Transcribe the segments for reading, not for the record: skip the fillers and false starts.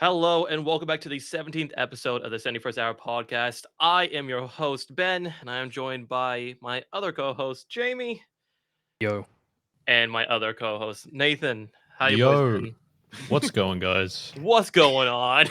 Hello and welcome back to the 17th episode of the 71st Hour podcast. I am your host, Ben, and I am joined by my other co host, Jamie, Yo. and my other co host, Nathan. How you boys Yo, been? what's going, guys? What's going on?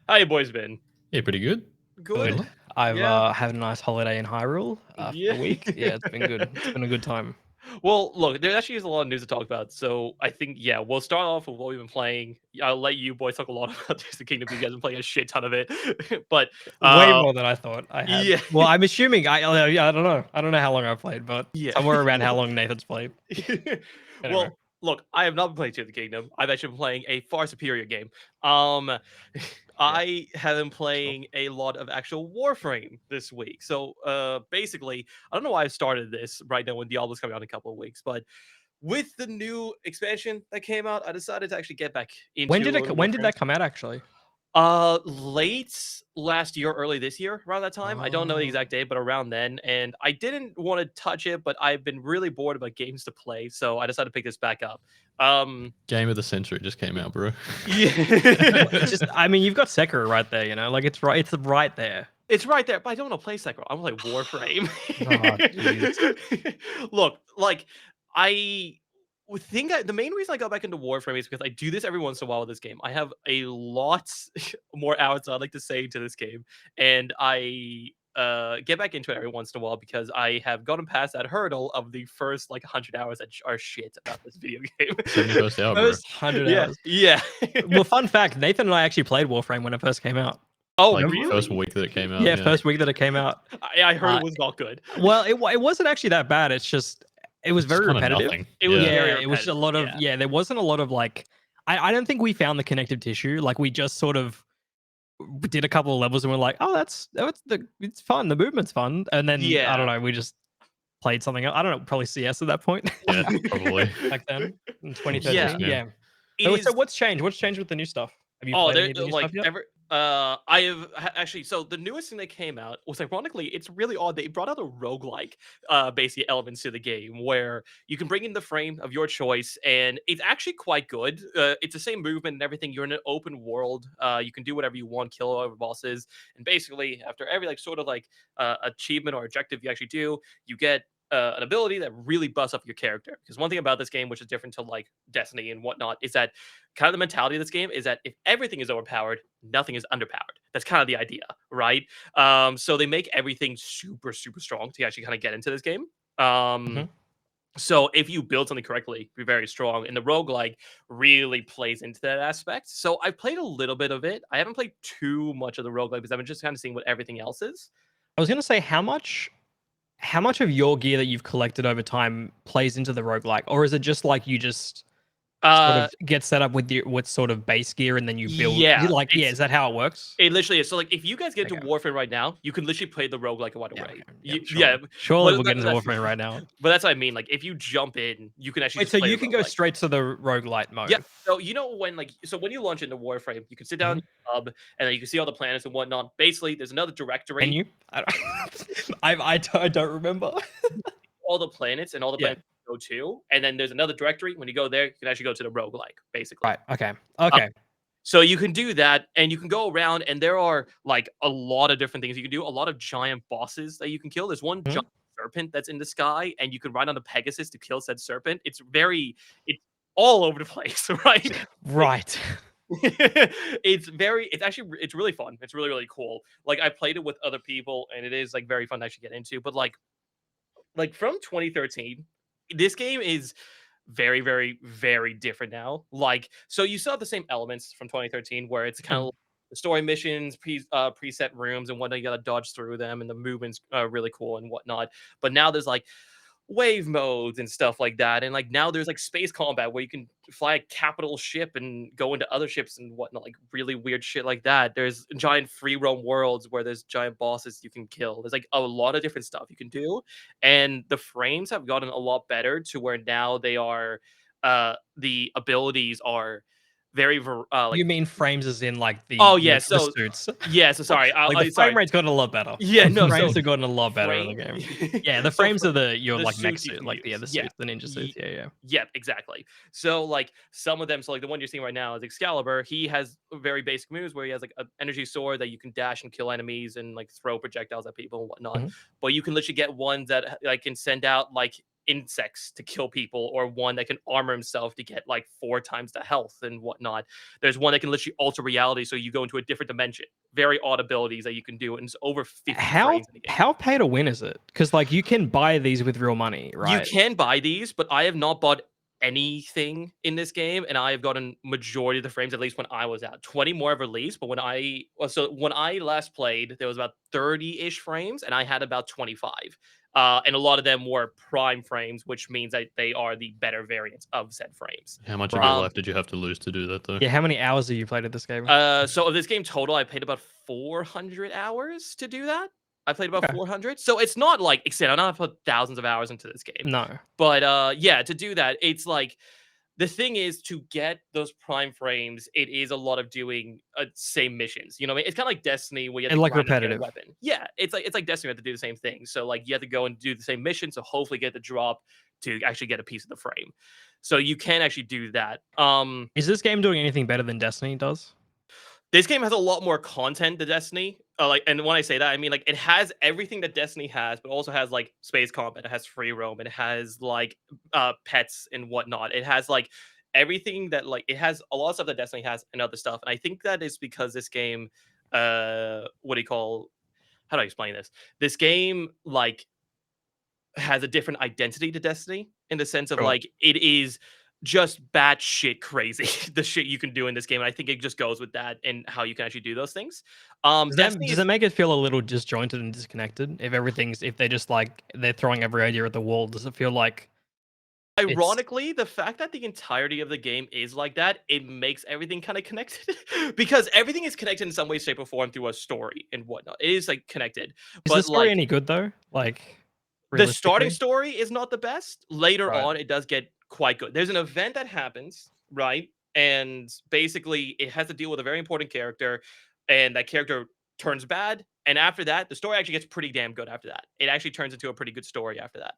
How you boys been? Yeah, pretty good. Good? Good. I've Yeah. had a nice holiday in Hyrule for Yeah. a week. Yeah, it's been good. It's been a good time. Well, look, there actually is a lot of news to talk about. So I think, yeah, we'll start off with what we've been playing. I'll let you boys talk a lot about Tears of the Kingdom because you guys have been playing a shit ton of it. but Way uh, more than I thought I had. yeah. Well, I'm assuming I don't know. I don't know how long I've played, but Yeah. somewhere around how long Nathan's played. Anyway. Well, look, I have not been playing Tears of the Kingdom. I've actually been playing a far superior game. Um, I have been playing a lot of actual Warframe this week. So, basically, I don't know why I started this right now when Diablo's coming out in a couple of weeks, but with the new expansion that came out, I decided to actually get back into When did Warframe. that come out actually? Late last year, early this year, around that time. I don't know the exact date, but around then. And I didn't want to touch it, but I've been really bored about games to play, so I decided to pick this back up. Game of the century just came out, bro. Yeah. It's just I mean you've got Sekiro right there, like it's right there. It's right there, but I don't want to play Sekiro. I want to play Warframe. jeez. Look, like I think the main reason I got back into Warframe is because I do this every once in a while with this game. I have a lot more hours I'd like to say to this game, and I get back into it every once in a while because I have gotten past that hurdle of the first like 100 hours that are shit about this video game. 71st hour, bro. First 100 yeah, hours. yeah. Well, fun fact, Nathan and I actually played Warframe when it first came out. Oh, Like really? first week that it came out. Yeah, first week that it came out. I heard it was not good. Well, it wasn't actually that bad. It's just it was very kinda repetitive. nothing. It was Yeah. very It was just a lot of repetitive, there wasn't a lot of like I don't think we found the connective tissue. Like we just sort of did a couple of levels and we're like, oh, it's fun. The movement's fun. And then I Yeah. don't know, we just played something else. I don't know, probably CS at that point. Yeah, probably. Back then in 2013. Yeah. Yeah. It So is what's changed? What's changed with the new stuff? Have you Oh, played there any of the new like stuff yet? I have actually so the newest thing that came out was ironically it's really odd they brought out a roguelike basically elements to the game where you can bring in the frame of your choice and it's actually quite good. It's the same movement and everything. You're in an open world. You can do whatever you want, kill whatever bosses, and basically after every like sort of like achievement or objective you actually do, you get an ability that really busts up your character. Because one thing about this game, which is different to like Destiny and whatnot, is that kind of the mentality of this game is that if everything is overpowered, nothing is underpowered. That's kind of the idea, right? So they make everything super, super strong to actually kind of get into this game. Mhm. So if you build something correctly, be very strong. And the roguelike really plays into that aspect. So I played a little bit of it. I haven't played too much of the roguelike because I've been just kind of seeing what everything else is. I was gonna say how much of your gear that you've collected over time plays into the roguelike? Or is it just like you just sort Uh of get set up with sort of base gear and then you build yeah, is that how it works? it literally is. So, like, if you guys get into Okay. Warframe right now, you can literally play the roguelike right Yeah, away. okay. Yeah, Yeah, surely but we'll get into Warframe right now. but that's what I mean. Like, if you jump in, you can actually Wait, just so play you the can go roguelike. straight to the roguelite mode? Yeah. So you know when when you launch into Warframe, you can sit down Mhm. in the hub and then you can see all the planets and whatnot. Basically, there's another directory, Can you? I don't, I don't remember. all the planets and all the Yeah. planets you go to, and then there's another directory. When you go there, you can actually go to the roguelike, basically. Right. Okay. Okay. So you can do that, and you can go around, and there are like a lot of different things you can do. A lot of giant bosses that you can kill. There's one Mhm. giant serpent that's in the sky, and you can ride on a Pegasus to kill said serpent. It's all over the place, right? Right. It's really fun. It's really really cool. Like I played it with other people, and it is like very fun to actually get into. But like from 2013, this game is very, very, very different now. Like, so you still have the same elements from 2013, where it's kind Mhm. of the story missions, preset rooms, and whatnot. You got to dodge through them, and the movements are really cool and whatnot. But now there's like wave modes and stuff like that. And like now there's like space combat where you can fly a capital ship and go into other ships and whatnot, like really weird shit like that. There's giant free roam worlds where there's giant bosses you can kill. There's like a lot of different stuff you can do. And the frames have gotten a lot better to where now they are the abilities are very like You mean frames as in like oh the yeah, the so suits? yeah, so sorry, Like the frame sorry. rate's gotten a lot better. Yeah, no, Frames so have gotten a lot better in the frame game. Yeah, the so frames are your the like mech suits you suit, can like use. the Yeah. suits, the ninja suits. Yeah, yeah. Yeah, exactly. So like some of them, so like the one you're seeing right now is Excalibur. He has very basic moves where he has like an energy sword that you can dash and kill enemies and like throw projectiles at people and whatnot. Mhm. But you can literally get ones that like can send out like insects to kill people, or one that can armor himself to get like 4 times the health and whatnot. There's one that can literally alter reality, so you go into a different dimension. Very odd abilities that you can do, and it's over 50 How frames in the game. how pay to win is it? Because like you can buy these with real money, You right? can buy these, but I have not bought anything in this game, and I have gotten majority of the frames, at least when I was out. 20 more have released, but when I last played, there was about 30-ish frames, and I had about 25. And a lot of them were prime frames, which means that they are the better variants of said frames. How much of your Right. life did you have to lose to do that though? Yeah, how many hours have you played at this game? So of this game total, I played about 400 hours to do that. I played about Okay. 400. So it's not like extended. I don't have to put thousands of hours into this game. No. But yeah, to do that, it's like the thing is to get those prime frames, it is a lot of doing same missions. You know what I mean? It's kind of like Destiny where you have And to like grind up to get a repetitive. weapon. Yeah, it's like Destiny, you have to do the same thing. So like you have to go and do the same mission to hopefully get the drop to actually get a piece of the frame. So you can actually do that. Is this game doing anything better than Destiny does? This game has a lot more content than Destiny. Like, and when I say that, I mean like it has everything that Destiny has, but also has like space combat. It has free roam. It has like pets and whatnot. It has like everything that like it has a lot of stuff that Destiny has and other stuff. And I think that is because this game, what do you call? How do I explain this? This game like has a different identity to Destiny in the sense of Sure. like it is just batshit crazy the shit you can do in this game. And I think it just goes with that and how you can actually do those things. Destiny Does is it make it feel a little disjointed and disconnected? If they're just like they're throwing every idea at the wall, does it feel like it's ironically the fact that the entirety of the game is like that, it makes everything kind of connected because everything is connected in some way, shape, or form through a story and whatnot. It is like connected, is the but story like any good though? Like the starting realistically? story is not the best. Later Right. on, it does get quite good. There's an event that happens, right? And basically, it has to deal with a very important character, and that character turns bad. And after that, the story actually gets pretty damn good. After that, it actually turns into a pretty good story. After that,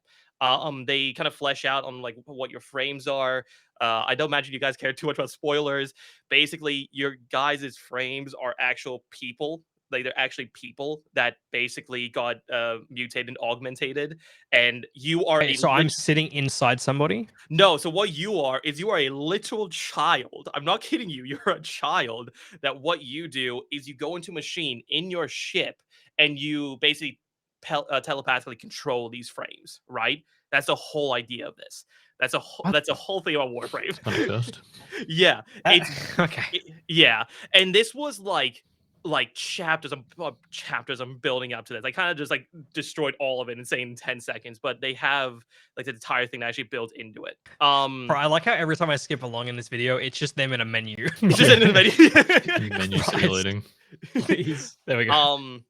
they kind of flesh out on like what your frames are. I don't imagine you guys care too much about spoilers. Basically, your guys' frames are actual people, like they're actually people that basically got mutated and augmented, and you are Wait, a so I'm sitting inside somebody? no. So what you are is you are a literal child. I'm not kidding you. You're a child. That what you do is you go into a machine in your ship and you basically telepathically control these frames. Right. That's the whole idea of this. What That's a the whole thing about Warframe. It's kind of cursed. Yeah, it's okay. yeah, and this was like chapters I'm building up to this. I kind of just like destroyed all of it in saying 10 seconds, but they have like the entire thing that actually built into it. Bro, I like how every time I skip along in this video, it's just them in a menu. It's just in the You menu Christ. simulating. Please. There we go.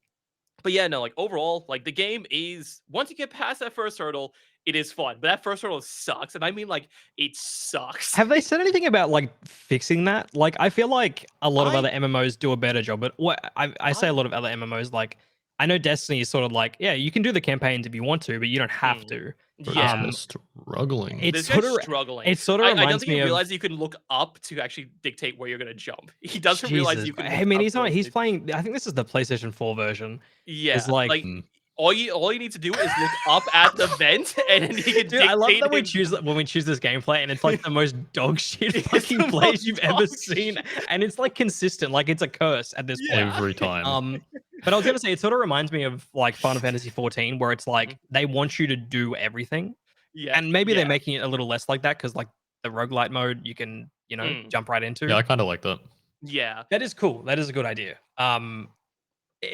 But yeah, no, like overall, like the game is once you get past that first hurdle, it is fun. But that first hurdle sucks, and I mean like it sucks. Have they said anything about like fixing that? Like, I feel like a lot of I other MMOs do a better job, but what I say a I lot of other MMOs, like I know Destiny is sort of like, yeah, you can do the campaigns if you want to, but you don't have mm, to. Bro, this yeah. Um, guy's struggling. it This sort guy's of struggling. it sort of I don't reminds think he me of realizes you can look up to actually dictate where you're gonna jump. He doesn't realize Jesus. you can I look mean, up to he's it. playing. I think this is the PlayStation 4 version. Is Yeah, like, like Mm. all you need to do is look up at the vent, and then he can dude, I love dictate that we him. choose when we choose this gameplay, and it's like the most dog shit It's fucking the plays most you've ever dog seen, shit. and it's like consistent, like it's a curse at this point. Yeah. Every time. But I was gonna say it sort of reminds me of like Final Fantasy 14, where it's like Mhm. they want you to do everything, Yeah, and maybe they're yeah. making it a little less like that because like the roguelite mode you can Mm, jump right Yeah, into. I kind of like that. yeah. That is cool. That is a good idea.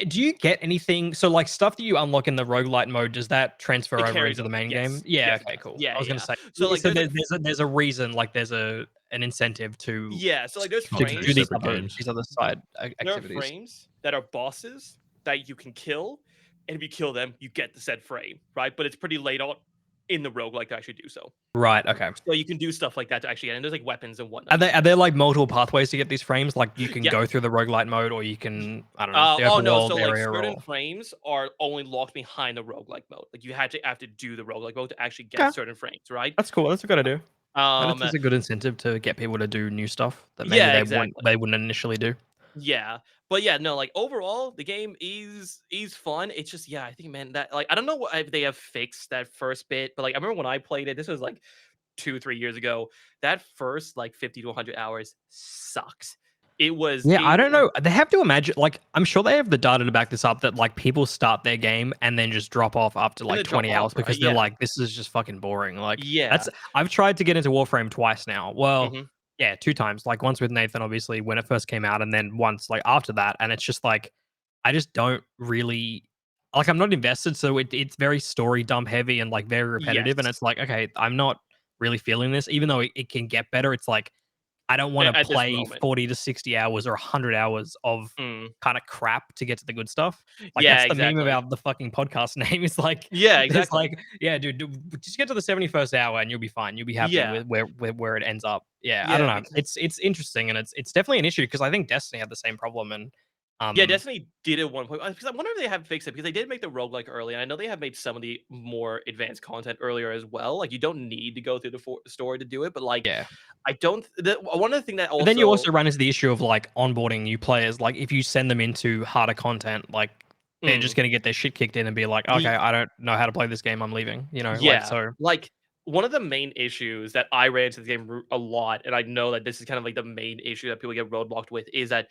Do you get anything? So, like stuff that you unlock in the roguelite mode, does that transfer It over carries into the over. main game? Yes. Yeah. Yes, it Okay. does. Cool. I Yeah, was gonna yeah. say. So, like, So there's, like there's a reason, like an incentive to yeah, so, like, there's Not two do frames. separate games. these other Mhm. side There are activities. frames that are bosses that you can kill, and if you kill them, you get the said frame, right? But it's pretty late on in the roguelike to actually do so. Right. Okay. So you can do stuff like that to actually get, and there's like weapons and Are whatnot. there like multiple pathways to get these frames? Like you can Yeah. go through the roguelite mode, or you can I don't know the Oh open no, world so like area, certain or frames are only locked behind the roguelike mode. Like you have to do the roguelike mode to actually get okay, certain frames, right? that's cool. That's a good idea. And Um, it's a good incentive to get people to do new stuff that maybe yeah, exactly. they wouldn't initially do. Yeah, but yeah, no, like overall, the game is fun. It's just yeah, I think man that like I don't know if they have fixed that first bit, but like I remember when I played it, this was like 2 3 years ago. That first like 50 to 100 hours sucks. It was Yeah, I it don't know. They have to imagine, like, I'm sure they have the data to back this up that like people start their game and then just drop off after and like then drop 20 hours off, right? because they're Yeah, like, this is just fucking boring. Like, yeah. I've tried to get into Warframe twice now. Well, Hmm. yeah, two times. Like once with Nathan, obviously, when it first came out, and then once like after that. And it's just like, I just don't really like, I'm not invested. So it's very story dump heavy and like very repetitive. And Yes, it's like, okay, I'm not really feeling this, even though it can get better. It's like, I don't want to at this play moment. 40 to 60 hours or 100 hours of Mm. kind of crap to get to the good stuff. Like Yeah, that's the meme exactly. about the fucking podcast name. It's like Yeah, there's exactly. like, yeah, dude, just get to the 71st hour and you'll be fine. You'll be happy Yeah, with where it ends up. Yeah, I don't yeah, know. because It's interesting, and it's definitely an issue because I think Destiny had the same problem. And yeah, um Destiny did at one point because I wonder if they have fixed it because they did make the roguelike early, and I know they have made some of the more advanced content earlier as well. Like you don't need to go through the story to do it, but like yeah. I don't. One of the thing that But then you also also run into the issue of like onboarding new players. Like if you send them into harder content, like they're just mm, gonna get their shit kicked in and be like, okay, the I don't know how to play this game. I'm leaving. You know, like yeah, so. like, one of the main issues that I ran into the game a lot, and I know that this is kind of like the main issue that people get roadblocked with, is that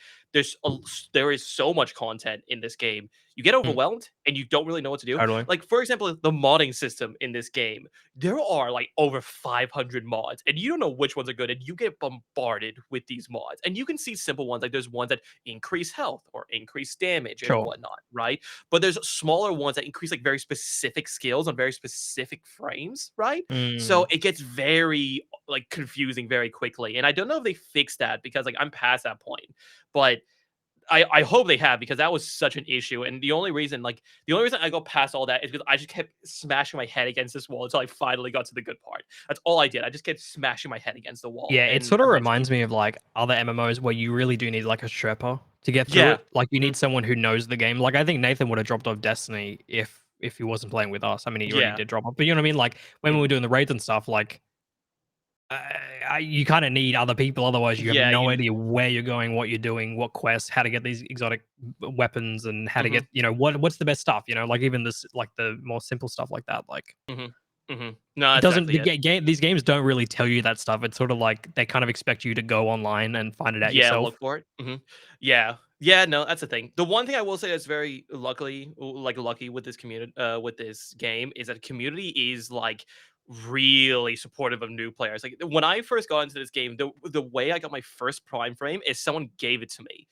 there is so much content in this game. You get Mm, overwhelmed and you don't really know what to do. totally. Like, for example, the modding system in this game, there are like over 500 mods, and you don't know which ones are good, and you get bombarded with these mods. And you can see simple ones, like there's ones that increase health or increase damage and Sure. whatnot, right? But there's smaller ones that increase like very specific skills on very specific frames, right? So Mm, it gets very like confusing very quickly. And I don't know if they fixed that because like I'm past that point. But I hope they have because that was such an issue. And the only reason I go past all that is because I just kept smashing my head against this wall until I finally got to the good part. That's all I did. I just kept smashing my head against the wall. yeah, it And sort of eventually reminds me of like other MMOs where you really do need like a Sherpa to get through yeah. it. Like you Mhm. need someone who knows the game. Like I think Nathan would have dropped off Destiny if he wasn't playing with us. I mean, he already Yeah. did drop off, but you know what I mean. Like when we were Mhm. doing the raids and stuff, like you kind of need other people, otherwise you have Yeah, no you idea where you're going, what you're doing, what quests, how to get these exotic weapons, and how to mhm, get what's the best stuff. You know, like even this like the more simple stuff like that. Like mhm, mhm. No, it that's doesn't exactly it. these games don't really tell you that stuff. It's sort of like they kind of expect you to go online and find it out Yeah, yourself. look for it. Mhm. Yeah. Yeah, no, that's the thing. The one thing I will say that's very lucky with this community, with this game is that community is like really supportive of new players. Like when I first got into this game, the way I got my first prime frame is someone gave it to me.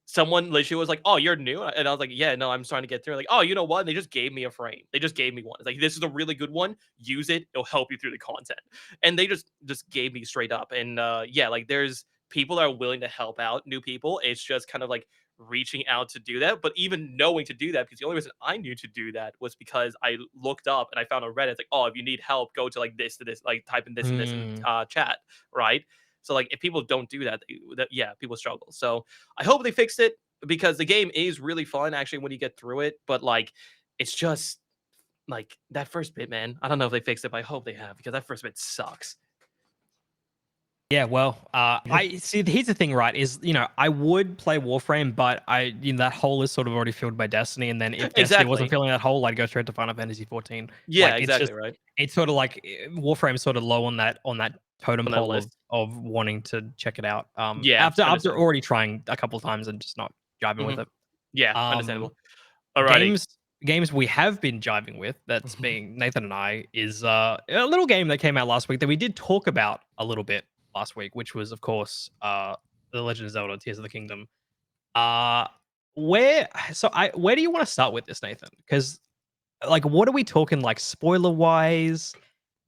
Someone literally was like, "Oh, you're new," and I was like, "Yeah, no, I'm starting to get through." Like, "Oh, you know what?" And they just gave me a frame. They just gave me one. It's like, "This is a really good one. Use it. It'll help you through the content." And they just gave me straight up. And yeah, like there's people that are willing to help out new people. It's just kind of like reaching out to do that. But even knowing to do that, because the only reason I knew to do that was because I looked up and I found on Reddit, it's like, oh, if you need help, go to like this to this, like type in this and this in Mm. chat, right? So like if people don't do that, yeah, people struggle. So I hope they fixed it because the game is really fun actually when you get through it. But like it's just like that first bit, man. I don't know if they fixed it, but I hope they have because that first bit sucks. Yeah, well, I see. Here's the thing, right? Is I would play Warframe, but that hole is sort of already filled by Destiny. And then if Destiny wasn't Exactly. filling that hole, I'd go straight to Final Fantasy 14. Yeah, Like it's exactly just, right. it's sort of like Warframe's sort of low on that totem On that pole list. of wanting to check it out. Yeah, After understandable. already trying a couple of times and just not jiving with Mhm. it. Yeah, Um, understandable. Alrighty. games games we have been jiving with, that's being Nathan and I, is a little game that came out last week that we did talk about a little bit last week, which was of course The Legend of Zelda Tears of the Kingdom. uh where do you want to start with this, Nathan? Because like what are we talking, like spoiler wise?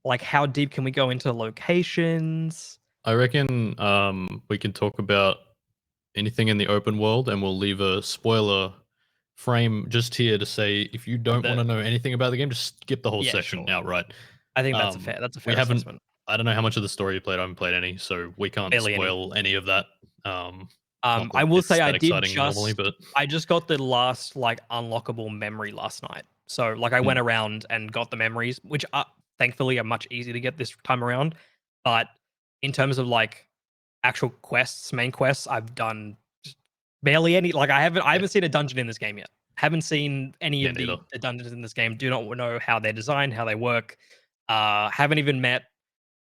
Like how deep can we go into locations? I reckon we can talk about anything in the open world, and we'll leave a spoiler frame just here to say if you don't want The to know anything about the game, just skip the whole Yeah, section sure. outright. I think Um, that's a we fair haven't. assessment. I don't know how much of the story you played. I haven't played any, so we can't Barely any. spoil any of that. Not I that will say it's that exciting normally, but I just got the last like unlockable memory last night. So like I went Mm. around and got the memories, which are thankfully are much easier to get this time around. But in terms of like actual quests, main quests, I've done just barely any. Like I Yeah, haven't seen a dungeon in this game yet. Haven't seen any yeah, of neither. the dungeons in this game. Do not know how they're designed, how they work. Haven't even met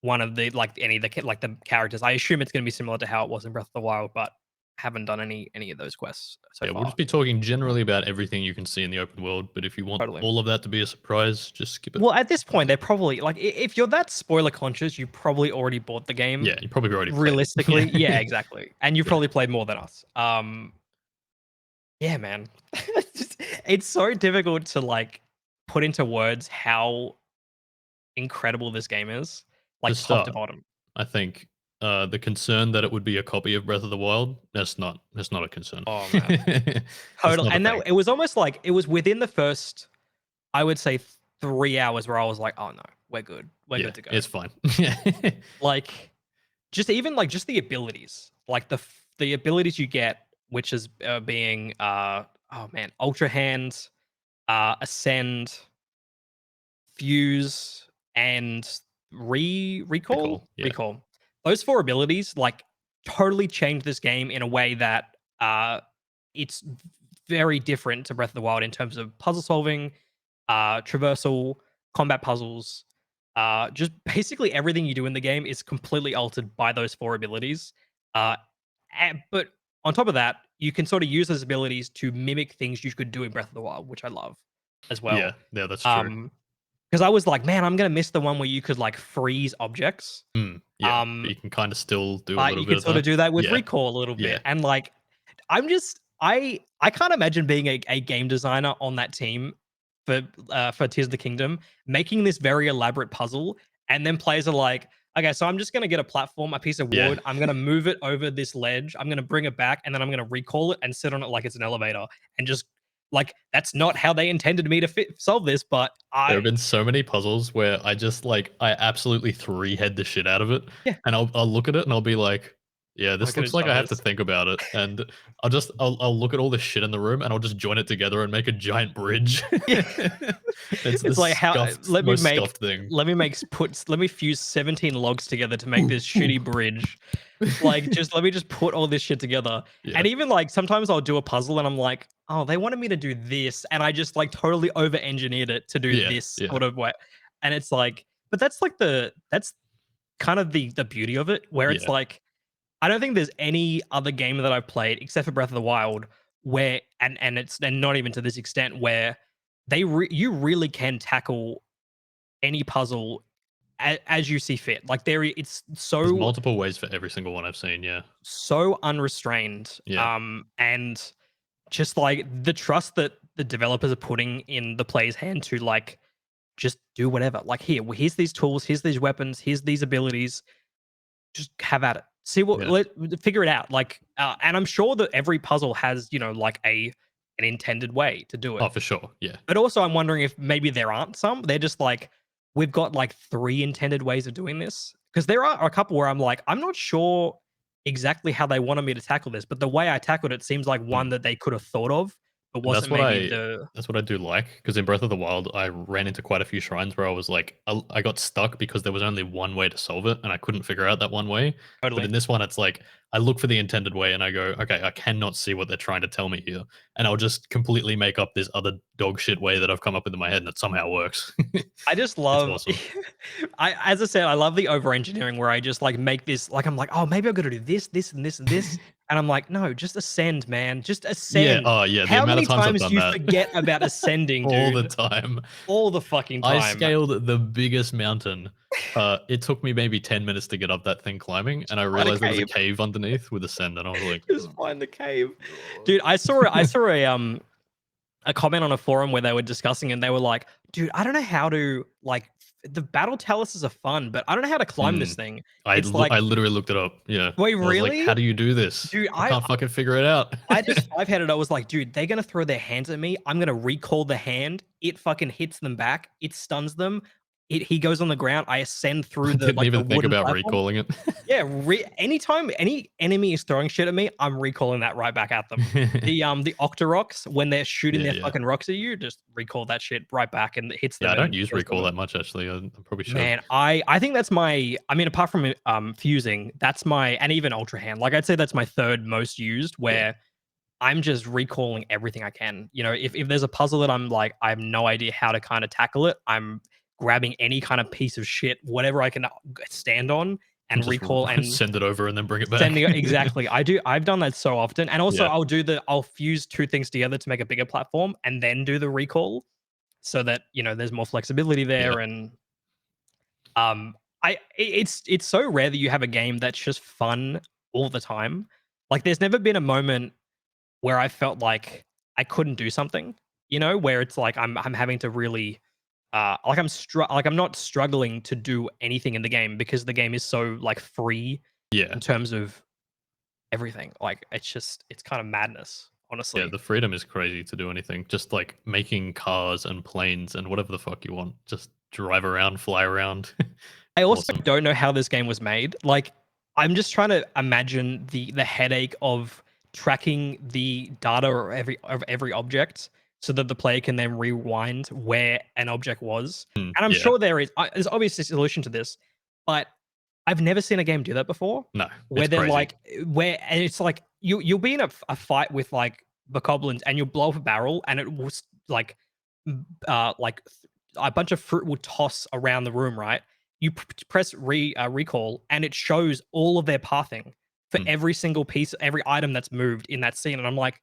one of the like any of the like the characters. I assume it's going to be similar to how it was in Breath of the Wild, but haven't done any of those quests so Yeah, we'll far. just be talking generally about everything you can see in the open world. But if you want Totally. all of that to be a surprise, just skip it. Well, at this point, they're probably like if you're that spoiler conscious, you probably already bought the game. Yeah, you probably already played it. Realistically, yeah, Yeah, exactly, and you've yeah. probably played more than us. Yeah, man, it's so difficult to like put into words how incredible this game is, To like top to start, bottom. I think the concern that it would be a copy of Breath of the Wild, that's not a concern. Oh man, That's total. not a And that thing. it was almost like it was within the first, I would say, 3 hours where I was like, oh no, we're good, we're Yeah, good to go. it's fine. Yeah. Like just even like just the abilities, like the abilities you get, which is being oh man, ultra hand, ascend, fuse, and recall. Recall. Yeah. Those four abilities like totally change this game in a way that it's very different to Breath of the Wild in terms of puzzle solving, traversal, combat puzzles. Just basically everything you do in the game is completely altered by those four abilities. Uh, but on top of that, you can sort of use those abilities to mimic things you could do in Breath of the Wild, which I love as Yeah. well. Yeah, that's true. Um, because I was like, man, I'm gonna miss the one where you could like freeze objects. Yeah. But you can kind of still do a But little you bit could of sort of that. do that with Yeah. recall a little Yeah. bit, and like, I can't imagine being a game designer on that team for Tears of the Kingdom, making this very elaborate puzzle, and then players are like, okay, so I'm just gonna get a platform, a piece of Yeah. wood, I'm gonna move it over this ledge, I'm gonna bring it back, and then I'm gonna recall it and sit on it like it's an elevator, and just like that's not how they intended me to solve this, but There have I been so many puzzles where I just like I absolutely three-head the shit out of it, yeah, and I'll look at it and I'll be like, "Yeah, I this could looks have like done I have to this. think about it," and I'll look at all the shit in the room and I'll just join it together and make a giant bridge. Yeah. It's the It's like how most scuffed thing. let me fuse 17 logs together to make this shitty bridge. Like, just let me just put all this shit together. Yeah, And even like sometimes I'll do a puzzle and I'm like, oh, they wanted me to do this. And I just like totally over engineered it to do yeah, this yeah, sort of way. And it's like, but that's kind of the beauty of it, where it's yeah. like, I don't think there's any other game that I've played except for Breath of the Wild where and not even to this extent where you really can tackle any puzzle as you see fit. Like it's There's so multiple ways for every single one I've seen. Yeah, unrestrained, yeah, and just like the trust that the developers are putting in the player's hand to like just do whatever. Like here's these tools, here's these weapons, here's these abilities. Just have at it. See what yeah. figure it out. Like, and I'm sure that every puzzle has like an intended way to do it. Oh, for sure. Yeah, But also, I'm wondering if maybe there aren't some. They're just like, we've got like three intended ways of doing this. Because there are a couple where I'm like, I'm not sure exactly how they wanted me to tackle this, but the way I tackled it seems like one mm. that they could have thought of, but And wasn't maybe the that's what I do like because in Breath of the Wild, I ran into quite a few shrines where I was like, I got stuck because there was only one way to solve it, and I couldn't figure out that one way. But totally. in this one, it's like I look for the intended way, and I go, okay, I cannot see what they're trying to tell me here, and I'll just completely make up this other dog shit way that I've come up with in my head, and it somehow works. I just It's love awesome. as I said, I love the over engineering where I just like make this like I'm like, oh, maybe I'm gonna do this, this, and this, and this. And I'm like, no, just ascend, man. Just Yeah. ascend. Oh, yeah. The How amount many of times I've times done do you that forget about ascending, all the dude? time. All the fucking I time. scaled the biggest mountain. It took me maybe 10 minutes to get up that thing climbing, and I Find a realized there was a cave. cave underneath with a send, and I was like, Just "Oh find the cave. god." Dude, I saw a comment on a forum where they were discussing and they were like, dude, I don't know how to like the battle taluses are fun, but I don't know how to climb this Mm. thing. It's like, I literally looked it up. Yeah. wait, I was like, "How really? do you do this? Dude, I can't fucking figure it out." I just five-headed. I was like, dude, they're gonna throw their hands at me. I'm gonna recall the hand. It fucking hits them back. It stuns them. he goes on the ground. I ascend I through the didn't like the even think wooden about platform. recalling it. Yeah, anytime any enemy is throwing shit at me, I'm recalling that right back at them. The Octoroks, when they're shooting Yeah, their yeah. fucking rocks at you, just recall that shit right back and it hits Yeah, I them don't and use kills recall them. that much actually. I probably should. Man, I think that's I mean, apart from fusing, that's my and even Ultra Hand. Like I'd say that's my third most used Yeah. where I'm just recalling everything I can. You know, if there's a puzzle that I'm like, I have no idea how to kind of tackle it, I'm grabbing any kind of piece of shit, whatever I can stand on and Just recall and send it over and then bring it sending back. it exactly. I've done that so often. And also Yeah. I'll fuse two things together to make a bigger platform and then do the recall so that, you know, there's more flexibility Yeah. there and um it's so rare that you have a game that's just fun all the time. Like there's never been a moment where I felt like I couldn't do something, you know, where it's like I'm having to really like like I'm not struggling to do anything in the game because the game is so like free Yeah. in terms of everything. Like it's kind of madness, Yeah, honestly. the freedom is crazy to do anything. Just like making cars and planes and whatever the fuck you want. Just drive around, fly around. I also Awesome. don't know how this game was made. Like, I'm just trying to imagine the headache of tracking the data of every object so that the player can then rewind where an object was. Mm, And I'm yeah. sure there's obviously a solution to this, but I've never seen a game do that before. No, Where it's they're crazy. like, where and it's like you'll be in a fight with like the goblins and you'll blow up a barrel and it will like like a bunch of fruit will toss around the room, right? You press recall, and it shows all of their pathing for Mm, every single piece, every item that's moved in that scene. And I'm like,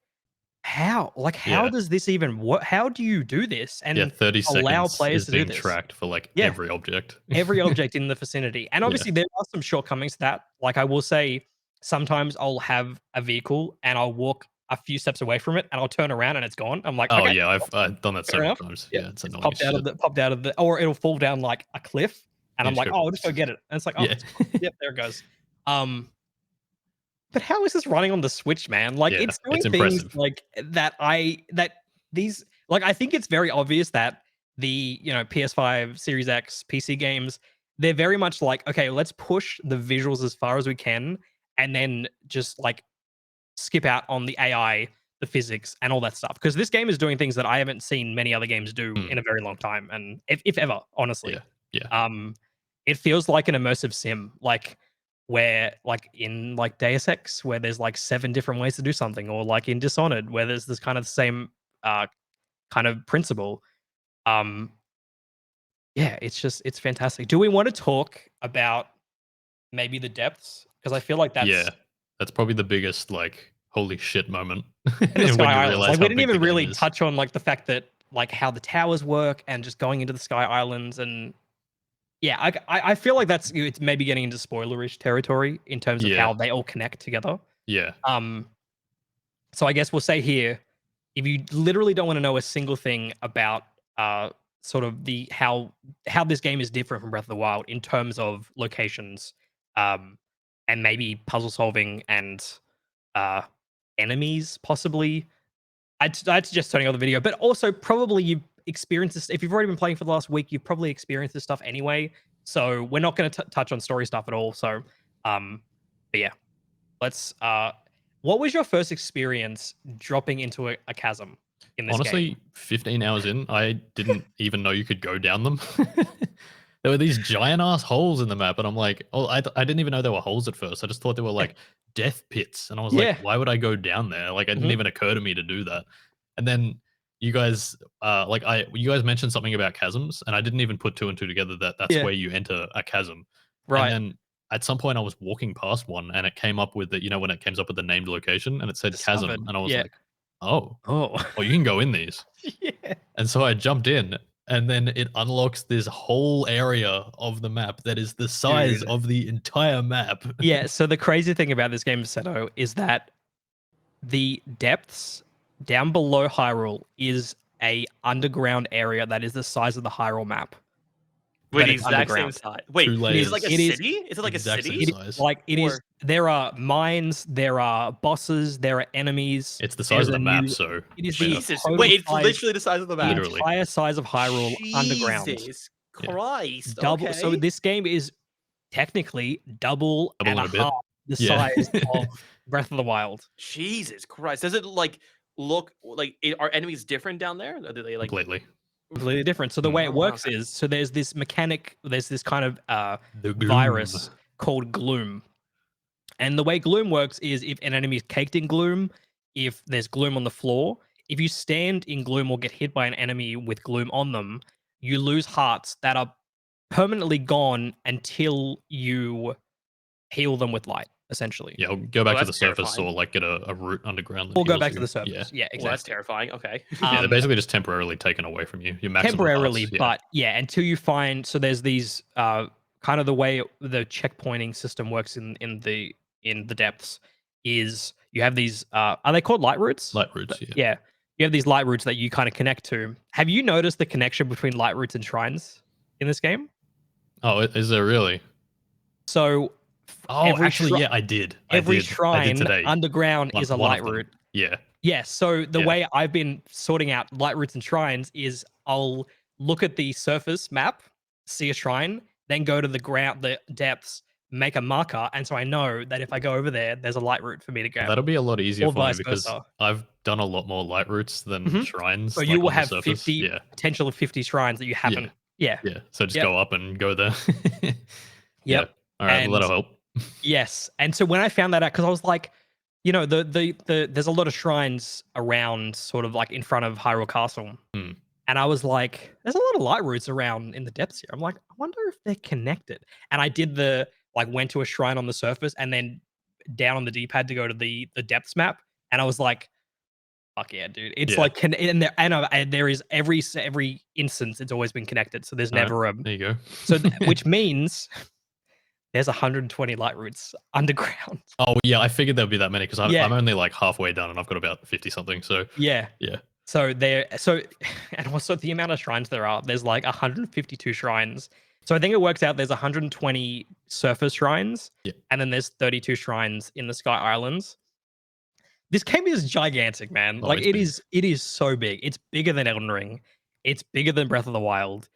how? Like, how yeah. does this even work? How do you do this Yeah, and 30 allow seconds players is to do being this? tracked for like Yeah, every object. every object in the vicinity. And Yeah. obviously, there are some shortcomings to that. Like, I will say, sometimes I'll have a vehicle and I'll walk a few steps away from it and I'll turn around and it's gone. I'm like, Oh okay, yeah, I've done that fair several enough. times. Yep. Yeah, it's It's annoying as shit. popped out of the, or it'll fall down like a cliff. And You I'm just like, go, oh, I'll just go get it. And it's like, oh, yeah. it's gone. Yep, there it goes. Um, but how is this running on the Switch, man? Like Yeah, it's doing it's things impressive. like that these like I think it's very obvious that the, you know, PS5, Series X, PC games, they're very much like, okay, let's push the visuals as far as we can and then just like skip out on the AI, the physics, and all that stuff. Because this game is doing things that I haven't seen many other games do Mm, in a very long time, and if ever, honestly. yeah, yeah. Um, it feels like an immersive sim, like where, like in like Deus Ex, where there's like 7 different ways to do something, or like in Dishonored, where there's this kind of same uh kind of principle. Um, yeah, it's fantastic. Do we want to talk about maybe the depths? Because I feel like Yeah. that's That's probably the biggest like holy shit moment and the when Sky you Islands. realize Like we how didn't big the even game really is. touch on like the fact that like how the towers work and just going into the Sky Islands and yeah, I feel like it's maybe getting into spoilerish territory in terms of Yeah, how they all connect together. yeah, Um, so I guess we'll say here, if you literally don't want to know a single thing about sort of the how this game is different from Breath of the Wild in terms of locations, and maybe puzzle solving and uh enemies possibly, I'd suggest turning on the video, but also probably you've experienced this. If you've already been playing for the last week, you've probably experienced this stuff anyway. So we're not going to touch on story stuff at all. So, but yeah, let's. What was your first experience dropping into a chasm in this game? honestly, 15 hours in, I didn't even know you could go down them. There were these giant ass holes in the map, and I'm like, oh, I didn't even know there were holes at first. I just thought they were Yeah, like death pits, and I was like, yeah, why would I go down there? Like, it didn't hmm even occur to me to do that. And then you guys mentioned something about chasms, and I didn't even put two and two together that that's yeah, where you enter a chasm. And right. then at some point, I was walking past one, and it came up with the, when it comes up with the named location, and it said chasm, Discovered. and I was Yeah. like, oh, Oh, well, you can go in these. yeah. And so I jumped in, and then it unlocks this whole area of the map that is the size Dude. of the entire map. Yeah. So the crazy thing about this game, Seto, is that the depths down below Hyrule is a underground area that is the size of the Hyrule map, Wait, but the it's exact same underground. size. Two Wait, is it like a layers, It is city? Is it like a exact same it city? is size. like it is Or there are mines, there are bosses, there are enemies. It's the size There's of a the map, new so it is yeah, the Jesus. total Wait, it's size literally the size of the the map. literally. entire size of Hyrule underground. Jesus Yeah. Christ. Double. So Okay. this game is technically double Double and and a a bit. half the Yeah. size of Breath of the Wild. Jesus Christ. Does it like look like are enemies different down there? Or do they like Completely. Completely different. So the way Mm. it oh wow. works is, so there's this mechanic, there's this kind of The gloom. virus called gloom. And the way gloom works is if an enemy is caked in gloom, if there's gloom on the floor, if you stand in gloom or get hit by an enemy with gloom on them, you lose hearts that are permanently gone until you heal them with light, essentially. Yeah, I'll go Well, back to that's the surface terrifying. or like get a root underground that Or go heals back to you. the Yeah. surface. Yeah, Well, that's exactly. terrifying. Okay. Yeah, they're Um, basically just temporarily taken away from you. Your maximum temporarily, hearts. Yeah. but yeah, until you find, so there's these kind of the way the checkpointing system works in the depths is you have these are they called light roots? Light roots, yeah. Yeah. You have these light roots that you kind of connect to. Have you noticed the connection between light roots and shrines in this game? Oh, is there really? So Oh, every actually, yeah, I did. I every did. I did shrine today. underground is a One light of them. root. Yeah. Yes. So the Yeah. way I've been sorting out light roots and shrines is I'll look at the surface map, see a shrine, then go to the ground, the depths, make a marker, and so I know that if I go over there, there's a light route for me to get, That'll be a lot easier or for me vice because versa. I've done a lot more light routes than Mhm. So shrines, you like will on the have surface. 50 Yeah. potential of 50 shrines that you haven't. Yeah. Yeah. So just Yep. go up and go there. Yeah. Yep. All right. Well, And that'll help. yes. And so when I found that out, because I was like, you know, the there's a lot of shrines around, sort of like in front of Hyrule Castle. Hmm. And I was like, there's a lot of light routes around in the depths here. I'm like, I wonder if they're connected. And I did the like went to a shrine on the surface and then down on the D-pad to go to the depths map. And I was like, fuck yeah, dude. It's Yeah. like and there is every instance it's always been connected. So there's All right. never a There you go. which means there's 120 light routes underground. Oh, yeah. I figured there'd be that many because Yeah. I'm only like halfway done and I've got about 50 something. So, Yeah. yeah. So and also the amount of shrines there are, there's like 152 shrines. So I think it works out there's 120 surface shrines, Yeah. and then there's 32 shrines in the Sky Islands. This game is gigantic, man. Oh, Like it's big. it is so big. It's bigger than Elden Ring. It's bigger than Breath of the Wild.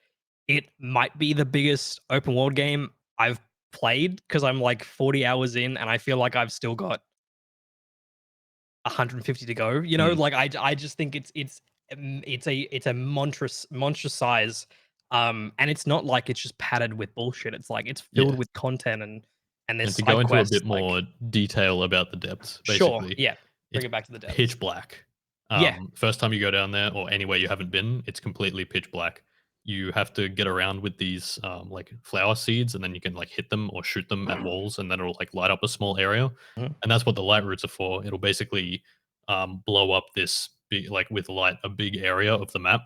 It might be the biggest open world game I've played because I'm like 40 hours in and I feel like I've still got 150 to go. You know, Mm. like I just think it's a monstrous size. And it's not like it's just padded with bullshit. It's like it's filled Yeah. with content and there's And to side go into a quests, bit like, more detail about the depths, sure, basically, yeah, bring it's it back to the depths. pitch black. Yeah. First time you go down there or anywhere you haven't been, it's completely pitch black. You have to get around with these like flower seeds, and then you can like hit them or shoot them at walls, and then it'll like light up a small area. Mhm. And that's what the light roots are for. It'll basically blow up this big, like with light, a big area of the map.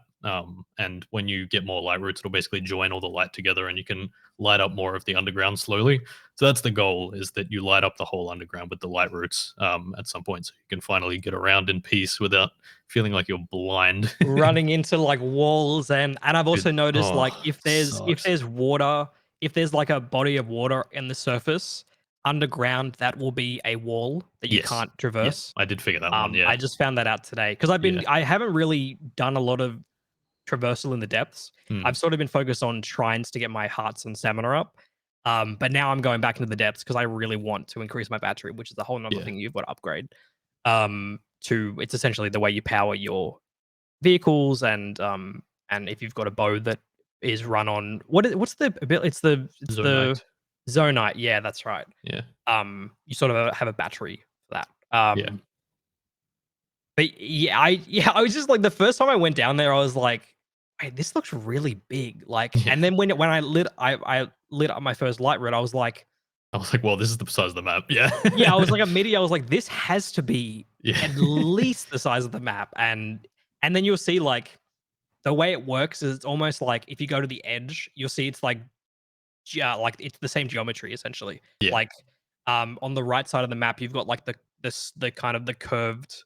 And when you get more light roots, it'll basically join all the light together, and you can light up more of the underground slowly. So that's the goal: is that you light up the whole underground with the light roots at some point, so you can finally get around in peace without feeling like you're blind. Running into like walls, and I've also Dude, noticed like oh, if sucks. there's water, if there's like a body of water in the surface underground, that will be a wall that you Yes. can't Yeah, traverse. I did figure that one. Yeah, I just found that out today because Yeah. I haven't really done a lot of traversal in the depths. Hmm. I've sort of been focused on shrines to get my hearts and stamina up. But now I'm going back into the depths because I really want to increase my battery, which is a whole nother Yeah. thing you've got to upgrade. To It's essentially the way you power your vehicles, and if you've got a bow that is run on what's the ability? It's the Zonite. Zonite. Yeah, that's right. Yeah. You sort of have a battery for that. Yeah. But I was just like the first time I went down there, I was like, "Wait, this looks really big." Like, Yeah. and then when I lit up my first light red, I was like, I was like, well, this is the size of the map. Yeah. yeah, I was like immediately, I was like, this has to be yeah. at least the size of the map, and then you'll see like the way it works is it's almost like if you go to the edge, you'll see it's like like it's the same geometry essentially. Yeah. Like on the right side of the map, you've got like the kind of the curved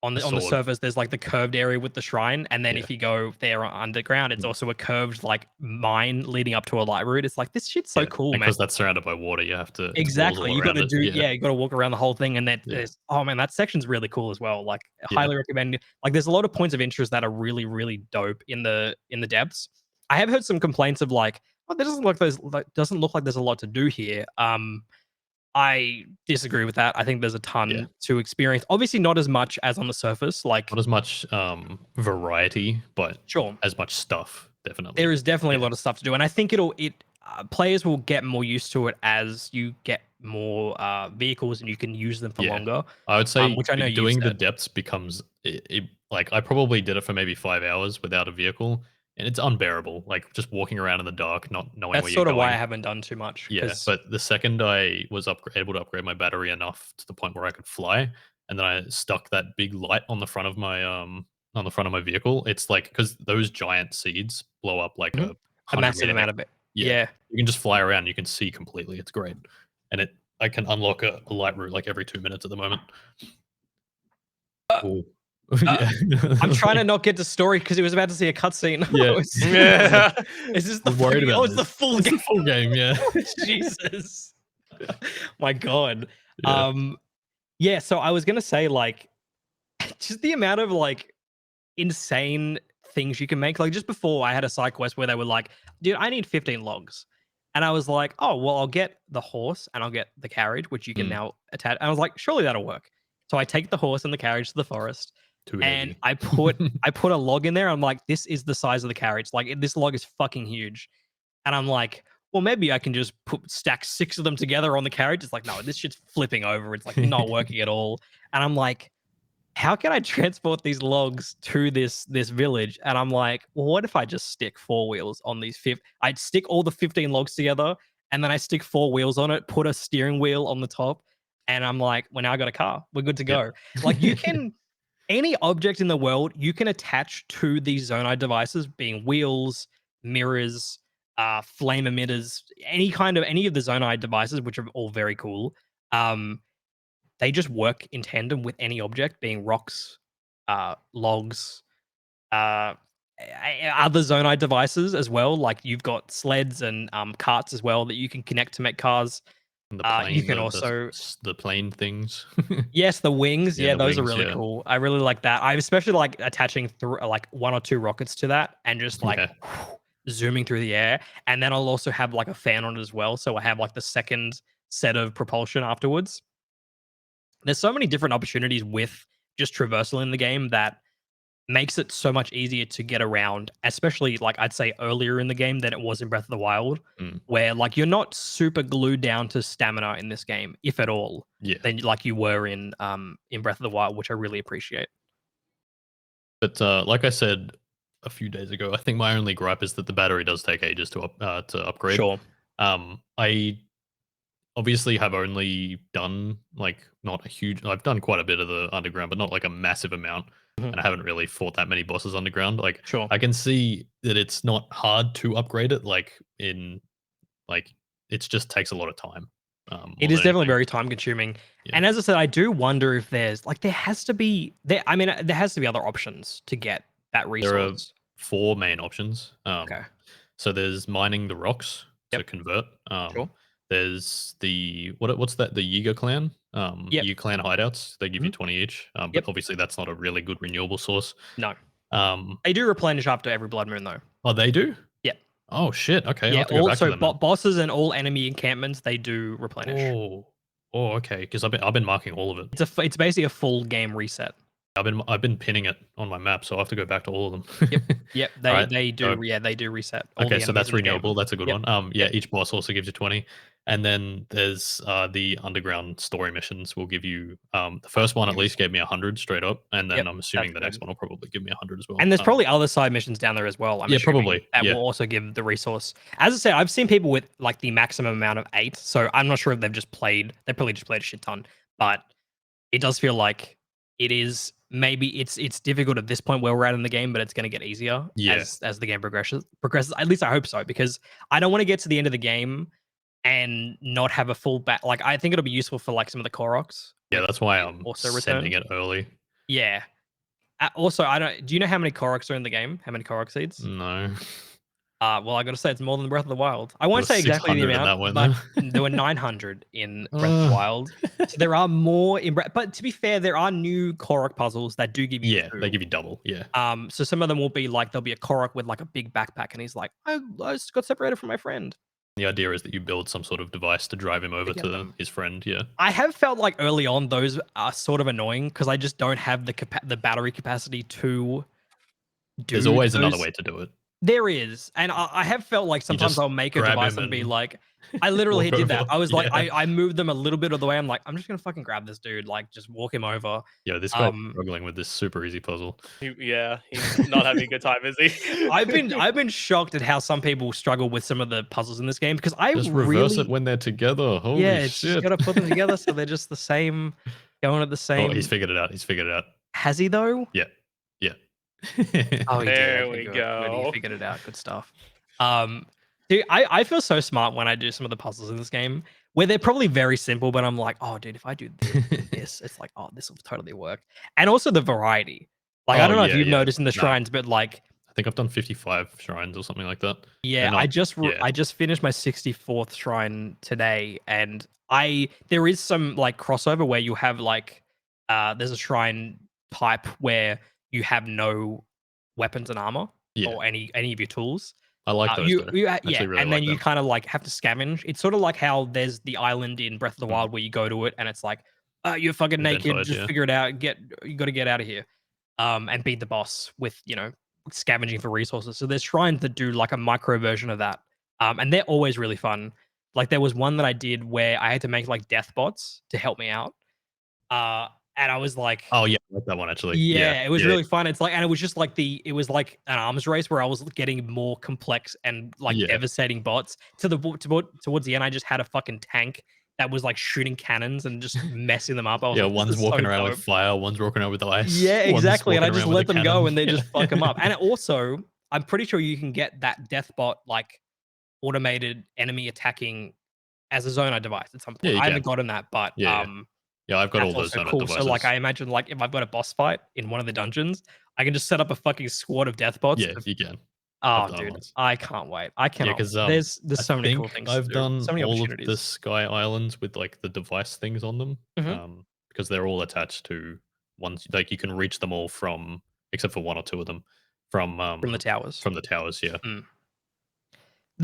on the sword. surface, there's like the curved area with the shrine, and then Yeah. if you go there underground, it's also a curved like mine leading up to a light route. It's like this shit's so Yeah. cool, man. Because that's surrounded by water, you have to. Exactly. You got to do, Yeah. you got to walk around the whole thing, and Yeah. there's oh man, that section's really cool as well. Like, Yeah. highly recommend. Like, there's a lot of points of interest that are really, really dope in the depths. I have heard some complaints of like, oh, there doesn't look like there's a lot to do here. I disagree with that. I think there's a Yeah. ton to experience. Obviously, not as much as on the surface. Like, Not as much variety, but sure, as much stuff, there definitely. is definitely a Yeah. lot of stuff to do, and I think players will get more used to it as you get more vehicles and you can use them for Yeah. longer. I would say Which I know you've doing the said. depths becomes like I probably did it for maybe 5 hours without a vehicle, and it's unbearable. Like just walking around in the dark, not knowing That's where you're sort of why I going. haven't done too much Yeah, because but the second I was able to upgrade my battery enough to the point where I could fly, and then I stuck that big light on the front of my vehicle, it's like because those giant seeds blow up like a a 100 massive meter neck. amount of it. Yeah, Yeah. you can just fly around. You can see completely. It's great, and I can unlock a light route like every 2 minutes at the moment. Uh, Ooh. uh, Yeah. I'm trying to not get to story because he was about to see a cutscene. Yeah. Yeah. Is this I the was worried fucking? about Oh, it's the this. full It's game. the full game, yeah. Jesus. My God. Yeah. Yeah. So I was gonna say like, just the amount of like insane things you can make. Like just before, I had a side quest where they were like, "Dude, I need 15 logs," and I was like, "Oh, well, I'll get the horse and I'll get the carriage, which you can Mm, now attach." And I was like, "Surely that'll work." So I take the horse and the carriage to the forest, too and heavy. I put a log in there. I'm like, "This is the size of the carriage. Like this log is fucking huge," and I'm like. Well, maybe I can just stack 6 of them together on the carriage. It's like, no, this shit's flipping over. It's like not working at all. And I'm like, how can I transport these logs to this village? And I'm like, well, what if I just stick 4 wheels on these I'd stick all the 15 logs together and then I stick 4 wheels on it, put a steering wheel on the top, and I'm like, well, now I got a car. We're good to Yep. go. Like you can any object in the world you can attach to these Zonai devices, being wheels, mirrors, flame emitters, any of the Zonai devices, which are all very cool. Um, they just work in tandem with any object, being rocks, logs, uh, other Zonai devices as well. Like you've got sleds and carts as well that you can connect to make cars. And the You plane, can also, the plane things. yes, the wings. Yeah, Yeah, the those are wings, really yeah. cool. I really like that. I especially like attaching through like 1 or 2 rockets to that and just like Yeah. zooming through the air. And then I'll also have like a fan on it as well, so I have like the second set of propulsion afterwards. There's so many different opportunities with just traversal in the game that makes it so much easier to get around, especially like I'd say earlier in the game than it was in Breath of the Wild, Mm, where like you're not super glued down to stamina in this game, if at all, yeah. than like you were in Breath of the Wild, which I really appreciate. But like I said a few days ago, I think my only gripe is that the battery does take ages to upgrade. Sure. I obviously have only done like not a huge. I've done quite a bit of the underground, but not like a massive amount. Mhm. And I haven't really fought that many bosses underground. Like Sure. I can see that it's not hard to upgrade it. Like it just takes a lot of time. It More is than definitely anything. very time consuming. Yeah. And as I said, I do wonder if there has to be there has to be other options to get that There are resource. 4 main options. Okay. So there's mining the rocks to Yep. convert. Sure. There's what's that? The Yiga clan. Yep. Yiga clan hideouts. They give you Mhm. 20 each. But Yep. obviously that's not a really good renewable source. No. Um, They do replenish after every blood moon though. oh, they do. Yep. Oh shit. Okay, I'll Yeah, have to go back to also them then. bosses and all enemy encampments, they do replenish. Oh, oh, okay. Because I've been marking all of it. It's basically a full game reset. I've been pinning it on my map, so I have to go back to all of them. Yep. Yep. All They right. they So do they do reset all okay, the so enemies that's in the game. renewable. That's a good Yep. one. Yeah, Yep. each boss also gives you 20. And then there's the underground story missions will give you the first one at Give you least gave me 100 straight up, and then Yep. I'm That's assuming the next good. one will probably give me 100 as well. And there's probably other side missions down there as well. I'm Yeah, assuming probably. that Yeah. will also give the resource. As I said, I've seen people with like the maximum amount of 8, so I'm not sure if they probably just played a shit ton, but it does feel like it is maybe it's difficult at this point where we're at in the game, but it's going to get easier Yeah. as the game progresses. At least I hope so, because I don't want to get to the end of the game and not have a full back. Like I think it'll be useful for like some of the Koroks, Yeah, which that's why will I'm also sending return. it early. Yeah. Also, I don't. Do you know how many Koroks are in the game? How many Korok seeds? No. Well, I got to say it's more than Breath of the Wild. I won't There's say exactly the 600 in amount, that one, but though. there were 900 in Breath of the Uh, Wild. So there are more in Breath. But to be fair, there are new Korok puzzles that do give you yeah, they two. give you double. Yeah. So some of them will be like there'll be a Korok with like a big backpack, and he's like, I just got separated from my friend. The idea is that you build some sort of device to drive him To over get to them. his friend. Yeah. I have felt like early on those are sort of annoying because I just don't have the battery capacity to There's do always another those. way to do it. There is, and I have felt like You sometimes just I'll make a grab device him and be and like, I literally walk did that. over. I was like, Yeah. I moved them a little bit of the way. I'm like, I'm just gonna fucking grab this dude, like just walk him over. Yeah, this guy's Um, struggling with this super easy puzzle. Yeah, he's not having a good time, is he? I've been shocked at how some people struggle with some of the puzzles in this game because I Just reverse it really, when they're together. yeah, Holy it's just shit. gotta put them together so they're just the same, going at the Oh, he's same. figured it out. He's figured it out. Has he though? Yeah. Yeah. Oh, he did. There Okay, we good. Good. He go. figured it out. Good stuff. Um, dude, I feel so smart when I do some of the puzzles in this game where they're probably very simple, but I'm like, oh, dude, if I do this, this, it's like, oh, this will totally work. And also the variety. Like, I Oh, don't know if yeah, you've yeah. noticed in the Nah, shrines, but like, I think I've done 55 shrines or something like that. They're yeah, not, yeah. I just finished my 64th shrine today, and there is some like crossover where you have like there's a shrine type where you have no weapons and armor Yeah. or any of your tools. I like those though. Yeah, Actually really and then like you them. kind of like have to scavenge. It's sort of like how there's the island in Breath of the Mm. Wild where you go to it and it's like, you're fucking naked, Eventide, just yeah. figure it out, you got to get out of here, and beat the boss with scavenging for resources. So there's shrines that do like a micro version of that, and they're always really fun. Like there was one that I did where I had to make like death bots to help me out, uh, and I was like, Oh, yeah, I like that one actually. Yeah. yeah, it was Yeah. really fun. It's like, and it was just like it was like an arms race where I was getting more complex and like Yeah. devastating bots towards the end. I just had a fucking tank that was like shooting cannons and just messing them up. I was Yeah, like, this one's is so walking around with dope. fire, one's walking around with ice, Yeah, one's exactly. And I walking just around with a let them go cannon. and they Yeah. just fuck them up. And it also, I'm pretty sure you can get that death bot like automated enemy attacking as a Zonite device at some Yeah, point. you I can. haven't gotten that, but Yeah, yeah. Yeah, I've got all that's those also donut cool. So like devices. I imagine like if I've got a boss fight in one of the dungeons, I can just set up a fucking squad of death bots. Yeah, you can. I've Oh, done it dude, once. I can't wait. I Yeah, cannot. because There's I so many cool think things to I've do. done So many all of the opportunities. Sky Islands with like the device things on them. Mhm. Because they're all attached to ones like you can reach them all from except for one or two of them From the towers. from the towers, yeah. Mm.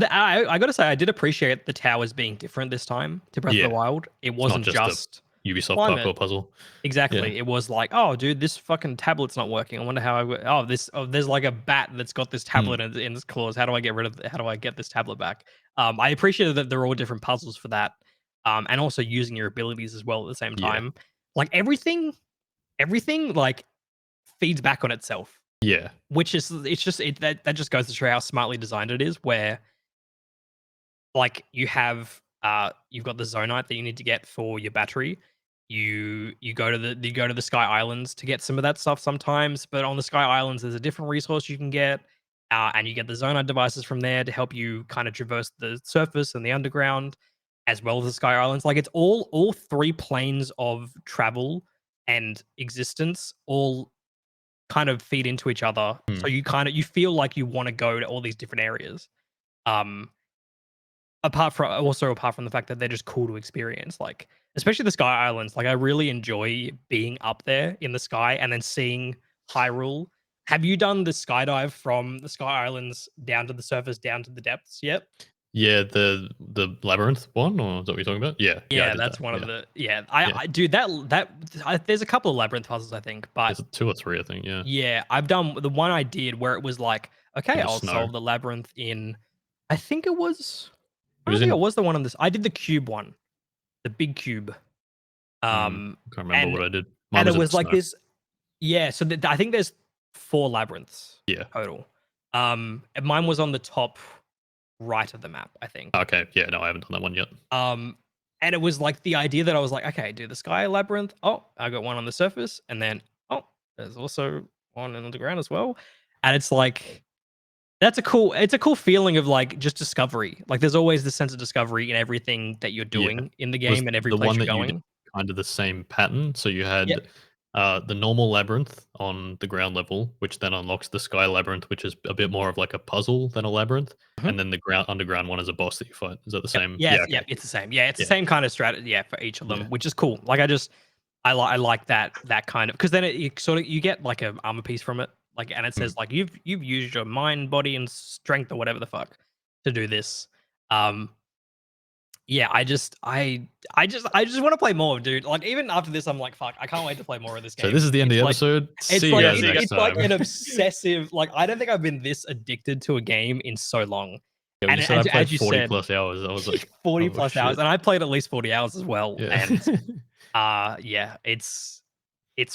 I gotta say, I did appreciate the towers being different this time to Breath of the Yeah. Wild. It It's not wasn't just a just Ubisoft climate. parkour puzzle. Yeah. Exactly. It was like, oh, dude, this fucking tablet's not working. I wonder how there's like a bat that's got this Mm, tablet in its claws. How do I get rid of? How do I get this tablet back? I appreciated that they're all different puzzles for that, and also using your abilities as well at the same yeah. time. Like everything like feeds back on itself, Yeah. which is that just goes to show how smartly designed it is. Where like you've got the zonite that you need to get for your battery. You go to the Sky Islands to get some of that stuff sometimes, but on the Sky Islands there's a different resource you can get, and you get the zonite devices from there to help you kind of traverse the surface and the underground, as well as the Sky Islands. Like it's all three planes of travel and existence all kind of feed into each other. Mm, So you feel like you want to go to all these different areas. Um, apart from the fact that they're just cool to experience, like especially the Sky Islands. Like I really enjoy being up there in the sky and then seeing Hyrule. Have you done the skydive from the Sky Islands down to the surface, down to the depths yet? yeah, the labyrinth one, or is that what you're talking about? Yeah, yeah, I Yeah, did that's that. one of Yeah, the yeah. yeah. I do there's a couple of labyrinth puzzles I think, but There's two or three, I think. Yeah, yeah, I've done the one I did where it was like, okay, in the I'll snow. solve the labyrinth in. I think it was. It I was don't think it in. was the one on this. I did the cube one, the big cube. Um, Can't remember and what I did. Mine it was in the was like snow. this. Yeah, so I think there's 4 labyrinths Yeah. total. And mine was on the top right of the map, I think. Okay. Yeah. No, I haven't done that one yet. And it was like the idea that I was like, okay, do the sky labyrinth. Oh, I got one on the surface, and then oh, there's also one on the ground as well. And it's like it's a cool feeling of like just discovery. Like there's always this sense of discovery in everything that you're Yeah. doing in the Was game and every the place one you're that you did going. kind of the same pattern? So you had Yep. the normal labyrinth on the ground level, which then unlocks the sky labyrinth, which is a bit more of like a puzzle than a labyrinth, Mhm. and then the ground underground one is a boss that you fight. Is that the same? Yes, Yeah. yeah, Okay. it's the same. Yeah, it's the Yeah. same kind of strategy. Yeah, for each of them, Yeah. which is cool. Like I like that kind of because then you sort of you get like a armor piece from it, like, and it says like you've used your mind, body, and strength or whatever the fuck to do this. Um, yeah, I just want to play more, dude. Like even after this, I'm like, fuck, I can't wait to play more of this So game. this is the end of It's the like episode. it's See you like guys see you next it's like time. an obsessive. Like I don't think I've been this addicted to a game in so long. Yeah, when And you said I played as you 40 said, plus hours, I was like, 40 oh plus hours, shit. and I played at least 40 hours as well. Yeah. And yeah, it's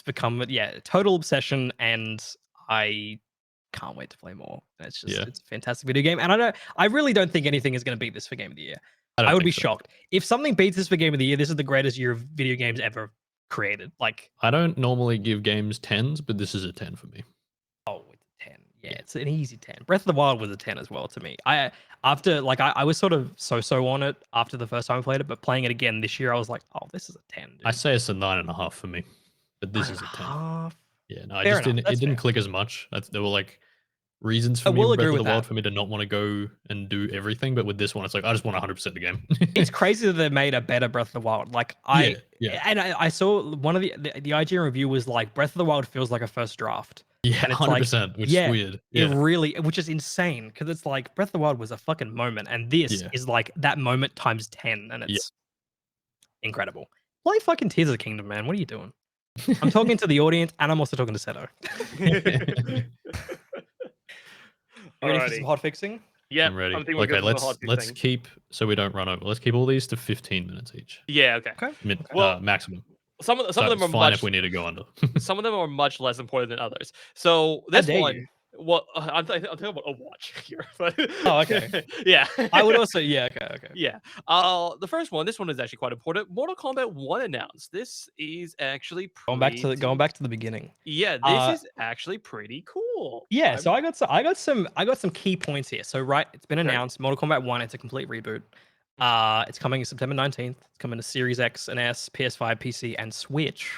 become total obsession, and I can't wait to play more. And Yeah. it's a fantastic video game, and I really don't think anything is going to beat this for game of the year. I I don't would be think so. shocked if something beats this for game of the year. This is the greatest year of video games ever created. Like, I don't normally give games 10s, but this is a 10 for me. oh, it's a 10. Yeah, Yeah. it's an easy 10. Breath of the Wild was a 10 as well to me. I was sort of so on it after the first time I played it, but playing it again this year, I was like, oh, this is a 10. Dude. I say it's a 9.5 for me, but this Nine is and a 10. half. Yeah, no, I Fair just enough. didn't. It That's didn't fair. click as much. There were like reasons I for me will in Breath agree of the with Wild that. for me to not want to go and do everything, but with this one, it's like I just want 100% the game. It's crazy that they made a better Breath of the Wild. Like yeah, I saw one of the IGN review was like Breath of the Wild feels like a first draft. yeah, And it's like 100%, which is yeah, weird. it Yeah, really, which is insane because it's like Breath of the Wild was a fucking moment, and this yeah, is like that moment times 10, and yeah. it's incredible. Play fucking Tears of the Kingdom, man. What are you doing? I'm talking to the audience, and I'm also talking to Seto. You ready for some Alrighty. hot fixing? Yeah, I'm ready. I'm thinking we're Okay, good for the hot let's thing. keep so we don't run over. Let's keep all these to 15 minutes each, Yeah, okay. Okay. Well, maximum. some of So them it's are fine much if we need to go under. some of them are much less important than others. So How this dare one, you? well, I'm talking about Overwatch here, but Oh, okay. yeah, I would also, yeah, okay. yeah. The first one, this one is actually quite important. Mortal Kombat 1 announced. This is actually Going back to the beginning. yeah, this is actually pretty cool. Yeah, so I got some key points here. So right, it's been Okay. announced Mortal Kombat 1, it's a complete reboot. It's coming September 19th. It's coming to Series X and S, PS5, PC, and Switch,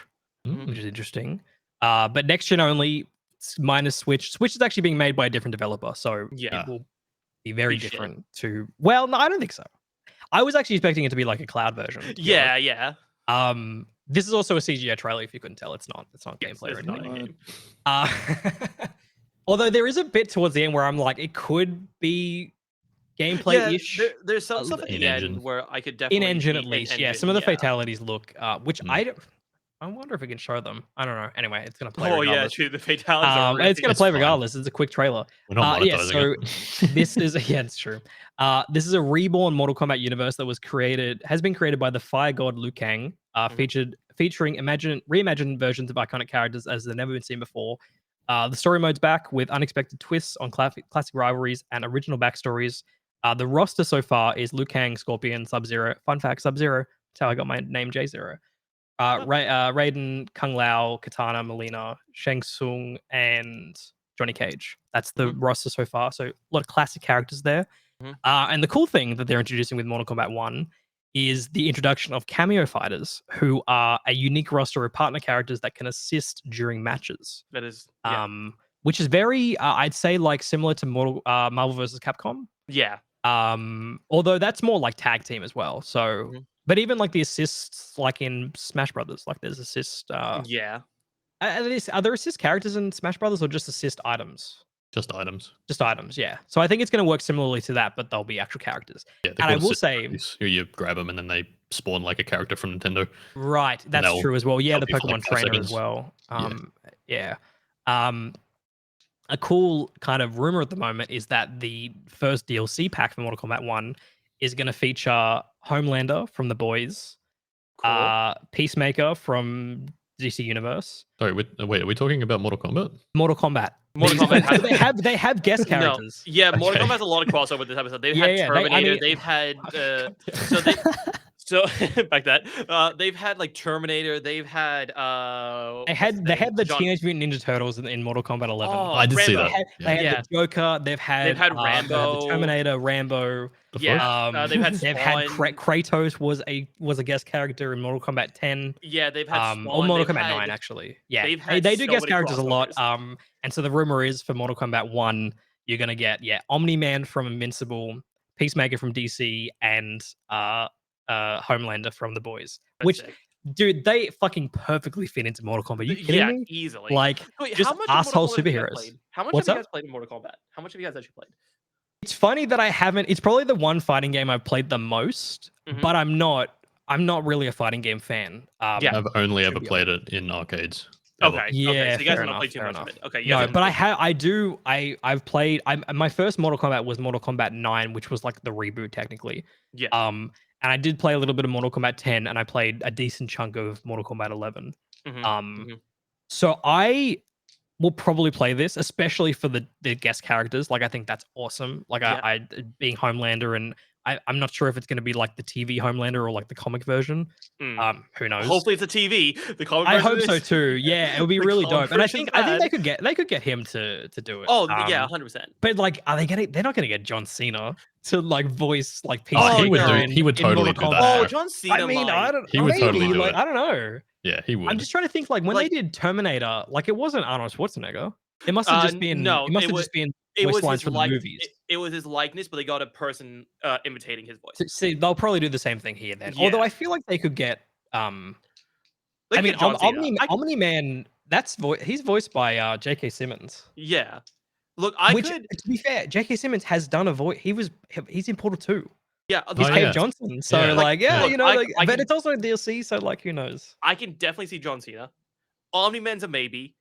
which is interesting. But next gen only, minus Switch. Switch is actually being made by a different developer, so Yeah. it will be very Be shit. different to. Well, no, I don't think so. I was actually expecting it to be like a cloud version. to be Yeah, honest. yeah. This is also a CGI trailer. If you couldn't tell, it's not Yes, gameplay or it's not a anything. game. Although there is a bit towards the end where I'm like, it could be gameplay-ish. There's some stuff at the end In-engine. where I could definitely In engine see at least, an yeah. engine, Some of the yeah. fatalities look, which Mm. I wonder if we can show them. I don't know. Anyway, it's gonna play Oh yeah, regardless. true. The fatalities are really It's gonna It's play fine. regardless. It's a quick trailer. We're not Yeah. monetizing So it. this is yeah, it's true. This is a reborn Mortal Kombat universe that has been created by the Fire God Liu Kang, featuring reimagined versions of iconic characters as they've never been seen before. The story mode's back with unexpected twists on classic rivalries and original backstories. The roster so far is Liu Kang, Scorpion, Sub-Zero. Fun fact, Sub-Zero. That's how I got my name J0. Raiden, Kung Lao, Katana, Melina, Shang Tsung, and Johnny Cage. That's the roster so far. So a lot of classic characters there. Mhm. And the cool thing that they're introducing with Mortal Kombat 1 is the introduction of cameo fighters, who are a unique roster of partner characters that can assist during matches. That is yeah. Which is very, I'd say, like similar to Marvel vs. Capcom. Yeah. Although that's more like tag team as well. So, Mhm. but even like the assists, like in Smash Brothers, like there's assist. Yeah. Are there assist characters in Smash Brothers or just assist items? Just items. Just items, yeah. So I think it's going to work similarly to that, but they'll be actual characters. Yeah, And I will say, you grab them and then they spawn like a character from Nintendo. right, that's they'll- true as well. Yeah, the they'll be for, Pokemon like, 5 trainer as seconds. well. Yeah. Yeah. A cool kind of rumor at the moment is that the first DLC pack for Mortal Kombat 1 is going to feature Homelander from The Boys, Cool. Peacemaker from DC Universe, Sorry, wait, are we talking about Mortal Kombat? Mortal Kombat. Mortal Kombat has- they have guest characters. No. Yeah, Mortal Okay. Kombat has a lot of crossover with this episode. They've Yeah, had yeah, Terminator. They've had So back that they've had like Terminator. They've had They what's his had they name? had the John. Teenage Mutant Ninja Turtles in Mortal Kombat 11. I Oh, did see They Rambo. that. had they Yeah. had Yeah, the Joker. they've had They had the Rambo. Terminator, Rambo. Yeah, they've had They've had Spawn. Kratos was a guest character in Mortal Kombat 10. Yeah, they've had Or Spawn. Mortal They've Kombat 9 had actually. Yeah, they've they had they do so guest many characters a lot. crossovers. And so the rumor is for Mortal Kombat 1, you're gonna get Omni-Man from Invincible, Peacemaker from DC, and Homelander from The Boys. That's Which, sick. dude, they fucking perfectly fit into Mortal Kombat. Are you kidding Yeah, me? easily. Like, Wait, just how much of Mortal asshole Kombat have you guys superheroes. played? How much have What's you up? guys played in Mortal Kombat? How much have you guys actually played? It's funny that I haven't. It's probably the one fighting game I've played the most, Mhm. but I'm not really a fighting game fan. Yeah. I've only to ever be played it in arcades. Okay. Ever. Okay. Yeah, So you guys fair haven't played enough, too fair much of enough. it. Okay. You No, guys but haven't I've played. My first Mortal Kombat was Mortal Kombat 9, which was like the reboot technically. Yeah. And I did play a little bit of Mortal Kombat 10, and I played a decent chunk of Mortal Kombat 11. Mhm, Um, mhm. so I will probably play this, especially for the guest characters. Like I think that's awesome. Like Yeah. I being Homelander, and I'm not sure if it's going to be like the TV Homelander or like the comic version. Mm. Who knows? Hopefully it's a TV. The comic I version hope so is too. Yeah, it would be the really comic dope. And I version's think bad. they could get him to do it. Oh, yeah, 100%. But like, are they getting? They're not going to get John Cena to like voice like Oh, Oh, he would no. do. He would in totally Mortal do Kombat. that. Oh, bro. John Cena I mean, might. I don't. He would Maybe totally do like it. I don't know. Yeah, he would. I'm just trying to think like when Like- they did Terminator, like it wasn't Arnold Schwarzenegger. It must have just been. no, It must it have wa- just been It voice was lines his for the like. movies. It was his likeness, but they got a person imitating his voice. See, they'll probably do the same thing here then. Yeah. Although I feel like they could get. They I mean, get John Cena. Omni Man. He's voiced by J.K. Simmons. Yeah. Look, I Which, could. to be fair, J.K. Simmons has done a voice. He's in Portal 2. Yeah. He's Oh, Cave yeah. Johnson. So Yeah. like, yeah, Look, you know, I- like, I but can- it's also a DLC. So like, who knows? I can definitely see John Cena. Omni-Man's a maybe.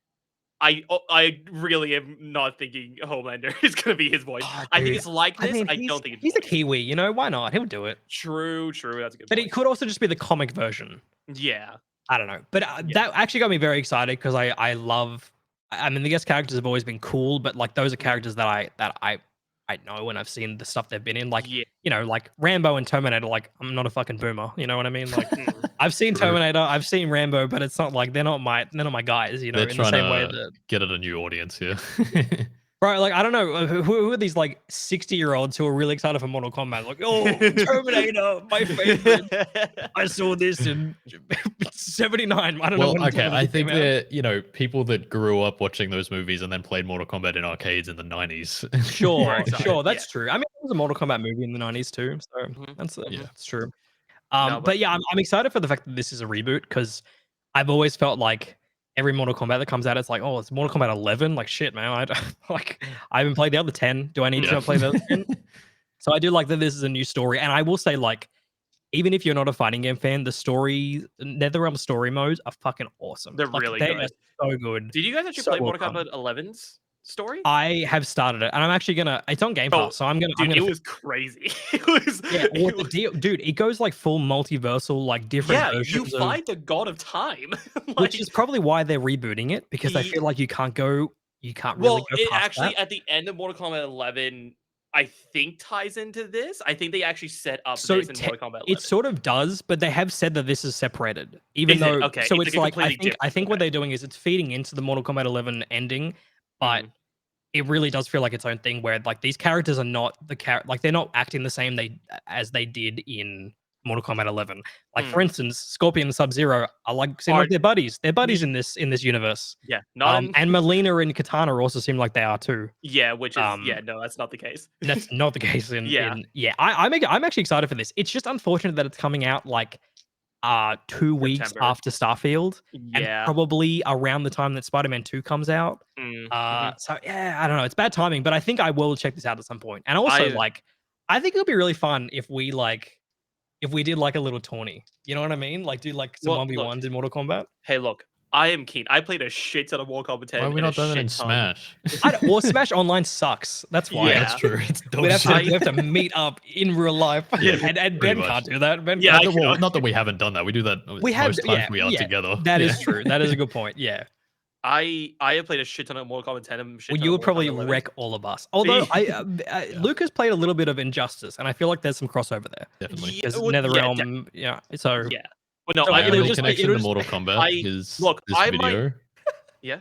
I really am not thinking Homelander is going to be his voice. Oh, I think dude, it's likeness. I he's, don't think it's he's a voice. Kiwi. You know, why not? He'll do it. True. That's a good But point. it could also just be the comic version. Yeah. I don't know. But that actually got me very excited because I love. I mean, the guest characters have always been cool, but like those are characters that I know and I've seen the stuff they've been in. Like, Yeah. you know, like Rambo and Terminator. Like, I'm not a fucking boomer. You know what I mean? Like, Mm. I've seen True. Terminator, I've seen Rambo, but it's not like they're not my guys. You know, They're in the trying same way to that. get at a new audience here. Bro, like I don't know who are these like 60-year-olds who are really excited for Mortal Kombat? Like, oh, Terminator, my favorite. I saw this in '79. I don't know. Well, when okay, it I came think out. that people that grew up watching those movies and then played Mortal Kombat in arcades in the 90s. Sure, excited, sure, that's yeah. true. I mean, there was a Mortal Kombat movie in the '90s too, so Mhm, that's true. No, But yeah, I'm excited for the fact that this is a reboot because I've always felt like every Mortal Kombat that comes out, it's like, oh, it's Mortal Kombat 11. Like shit, man. I haven't played the other 10. Do I need to play the other 10? So I do like that this is a new story, and I will say, like, even if you're not a fighting game fan, the NetherRealm story modes are fucking awesome. They're Like, really they good. are so good. Did you guys actually So play well Mortal done. Kombat 11's story? I have started it, and I'm actually gonna. It's on Game Oh, Pass, so I'm gonna. Dude, I'm gonna it was crazy. It was. yeah, well, it the was- deal, dude. It goes like full multiversal, like different yeah, you versions of, fight the God of Time. Like, which is probably why they're rebooting it because they Ye- feel like you can't really well, go it past actually that. at the end of Mortal Kombat 11, I think ties into this. I think they actually set up So this in Mortal Kombat 11. It sort of does, but they have said that this is separated, even Is it? though. Okay, So it's it's like like I completely think what different. they're doing is it's feeding into the Mortal Kombat 11 ending, but Mm. it really does feel like its own thing where like these characters are not like they're not acting the same as they did in Mortal Kombat 11. Like for instance, Scorpion and Sub-Zero seem like they're buddies. They're buddies in this universe. Yeah, not in, And Melina and Katana also seem like they are too. yeah, which is um, no, that's not the case. That's not the case Yeah. I'm actually excited for this. It's just unfortunate that it's coming out like 2 weeks September. after Starfield and Yeah. probably around the time that Spider-Man 2 comes out. So yeah, I don't know. It's bad timing, but I think I will check this out at some point. And also I think it'll be really fun if we did like a little tourney. You know what I mean? Like do like some Well, 1v1s in Mortal Kombat. Hey, look, I am keen. I played a shit ton of Mortal Kombat 10. Why are we and a not done that in shit ton- Smash? Well, Smash Online sucks. That's why. Yeah. That's true. It's dog We have, shit. we have to meet up in real life. Yeah, and pretty Ben much. can't do that. Ben Yeah, can't I do cannot. Well, not that we haven't done that. We do that We have, most times we are together. That Yeah. is true. That is a good point. Yeah. I have played a shit ton of Mortal Kombat 10 and a shit Well, ton you of would Mortal probably Kombat 11. wreck all of us. Although Yeah. Luke has played a little bit of Injustice, and I feel like there's some crossover there. Definitely. Yeah, There's well, yeah, NetherRealm, yeah. So, yeah. But no, so My I it'll only just be connection it'll to just Mortal Kombat I is look, this I might video yeah.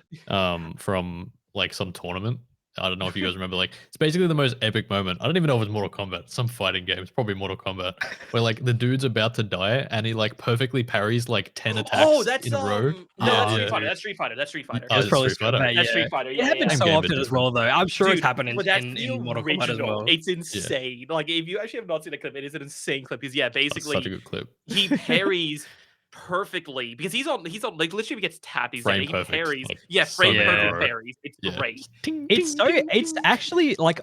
from like some tournament. I don't know if you guys remember. Like, it's basically the most epic moment. I don't even know if it's Mortal Kombat. Some fighting game. It's probably Mortal Kombat, where like the dude's about to die and he like perfectly parries like 10 Oh, attacks that's in a row. no, that's Street Yeah. Fighter. That's Street Fighter. That's Street Fighter. it was Is it probably Street Fighter? yeah. That's Street Fighter. It Yeah, happens yeah. Same so game, but often as well, different. though. I'm sure it's Dude, happened but that's in the Mortal Kombat as original. well. It's insane. Like if you actually have not seen the clip, it is an insane clip. Because yeah, That's such a basically good clip. he parries perfectly because he's on like literally if he gets tapped, he's Frame dead. He perfect, parries. like, Yeah, so frame many in a perfect row. parries. It's Yeah. great. It's so it's actually like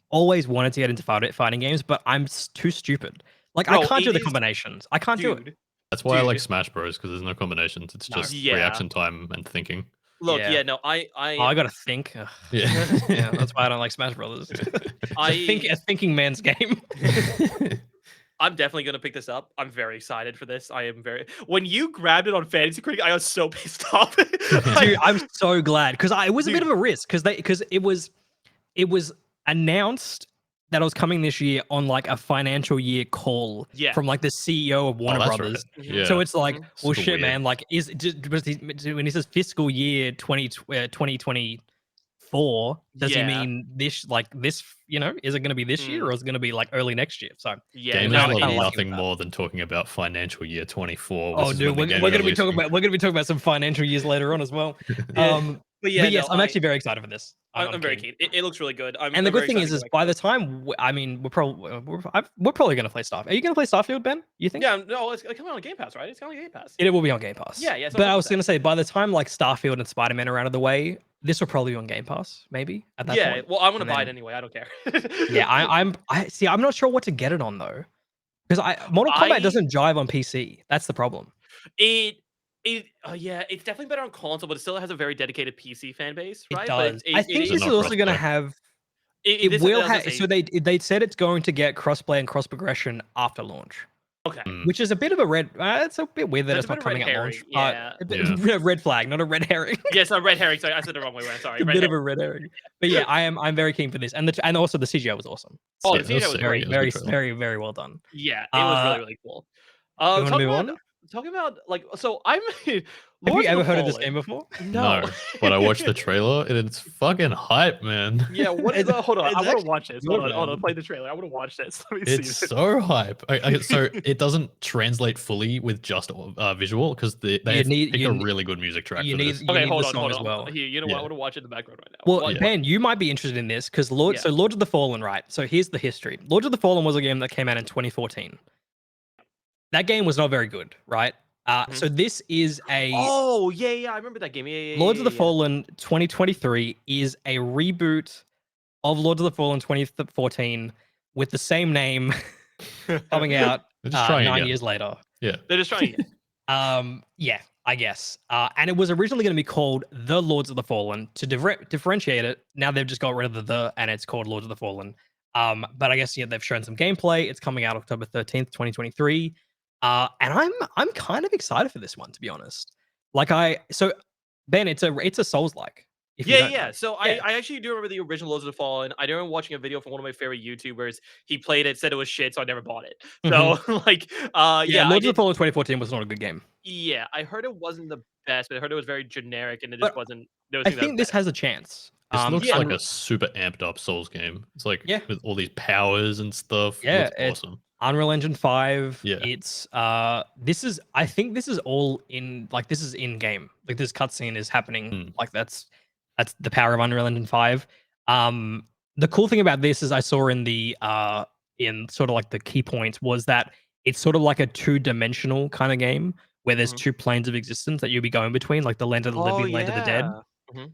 always wanted to get into fighting games, but I'm too stupid. Like I Bro, can't do it the is combinations. I can't do it. dude. That's why I like Dude. Smash Bros. Because there's no combinations. It's No. just Yeah. reaction time and thinking. Look, Yeah. yeah, no, Oh, I gotta think. Ugh. Yeah. Yeah, that's why I don't like Smash Brothers. A thinking man's game. I'm definitely gonna pick this up. I'm very excited for this. I am very. When you grabbed it on Fantasy Critic, I was so pissed off. Dude, I'm so glad because it was a bit Dude. of a risk because it was announced that it was coming this year on like a financial year call Yeah. from like the CEO of Warner that's right. Brothers. Yeah. So it's like, well, Super shit, weird. man. Like, when he says fiscal year 2024, does he Yeah. mean this? Like this? You know, is it going to be this year or is it going to be like early next year? So Yeah, Gamers no, kinda love lucky nothing with that. more than talking about financial year 24. oh, dude, we're gonna be talking about some financial years later on as well. but yeah, But yes, no, I'm actually very excited for this. I'm very keen. It looks really good. And the I'm good very thing excited is to go by the back to time I mean, we're probably gonna play Starfield. Are you gonna play Starfield, Ben? You it. think? Yeah, no, it's coming on Game Pass, right? It's coming on Game Pass. It will be on Game Pass. Yeah, yeah, But I was 100%. gonna say by the time like Starfield and Spider-Man are out of the way, this will probably be on Game Pass, maybe at that Yeah, point. well, I want to And buy it then- anyway. I don't care. Yeah, I see. I'm not sure what to get it on though, because Mortal Kombat doesn't jive on PC. That's the problem. It yeah, it's definitely better on console, but it still has a very dedicated PC fan base, It right? does. But I think Is it this is not also gonna crossplay? have. it It will I was gonna have. say, So they said it's going to get crossplay and cross progression after launch. okay. Mm. Which is a bit of a red. It's a bit weird that That's it's a not bit of a coming red at launch. herring, But yeah. a bit red flag, not a red herring. Yes, a red herring. Sorry, I said it the wrong way around. Sorry, a red bit of herring. a red herring. But yeah, I'm very keen for this, and also the CGI was awesome. Oh, Yeah, the that was CGI was sick. great. Yeah, it was a good trailer. Very well done. Yeah, it was really Uh, really cool. you want to Talking move about on? talking about like so I'm Have you Lords of ever the heard of this Fallen. game before? No, But I watched the trailer and it's fucking hype, man. Yeah, what is It's- hold on. it's I want to actually watch this. good, Hold on. man. Play the trailer. I want to watch this. Let me see It's this. so hype. So it doesn't translate fully with just visual because they You have need- picked you a ne- really good music track you for need- this. you Okay, need hold the on, song hold as on. well. Here, you know what? I Yeah. want to watch it in the background right now. Well, What- Ben, you might be interested in this because Yeah. So Lords of the Fallen, right? So here's the history. Lords of the Fallen was a game that came out in 2014. That game was not very good, right? So this is a Oh yeah, I remember that game. Yeah. Lords of the yeah. Fallen 2023 is a reboot of Lords of the Fallen 2014 with the same name coming out They're just trying 9 again. years later. Yeah. They're just trying. Yeah, I guess. And it was originally going to be called The Lords of the Fallen. To differentiate it, now they've just got rid of the and it's called Lords of the Fallen. But I guess they've shown some gameplay. It's coming out October 13th, 2023. And I'm kind of excited for this one, to be honest. So Ben, it's a Souls like. Yeah. So Yeah. I actually do remember the original Lords of the Fallen. I do remember watching a video from one of my favorite YouTubers. He played it, said it was shit, so I never bought it. So like, yeah, I Lords of did. the Fallen 2014 was not a good game. Yeah, I heard it wasn't the best, but I heard it was very generic, and it But just wasn't. There was I things that think was this better. has a chance. This looks yeah. like a super amped up Souls game. It's like Yeah. with all these powers and stuff. Yeah, It looks it's- awesome. Unreal Engine 5. Yeah. It's I think this is all in this is in game. Like this cutscene is happening. Mm. Like that's the power of Unreal Engine 5. The cool thing about this is I saw in sort of like the key points was that it's sort of like a two-dimensional kind of game where there's Mhm. two planes of existence that you'll be going between, like the land of the living, land of the dead. Mhm.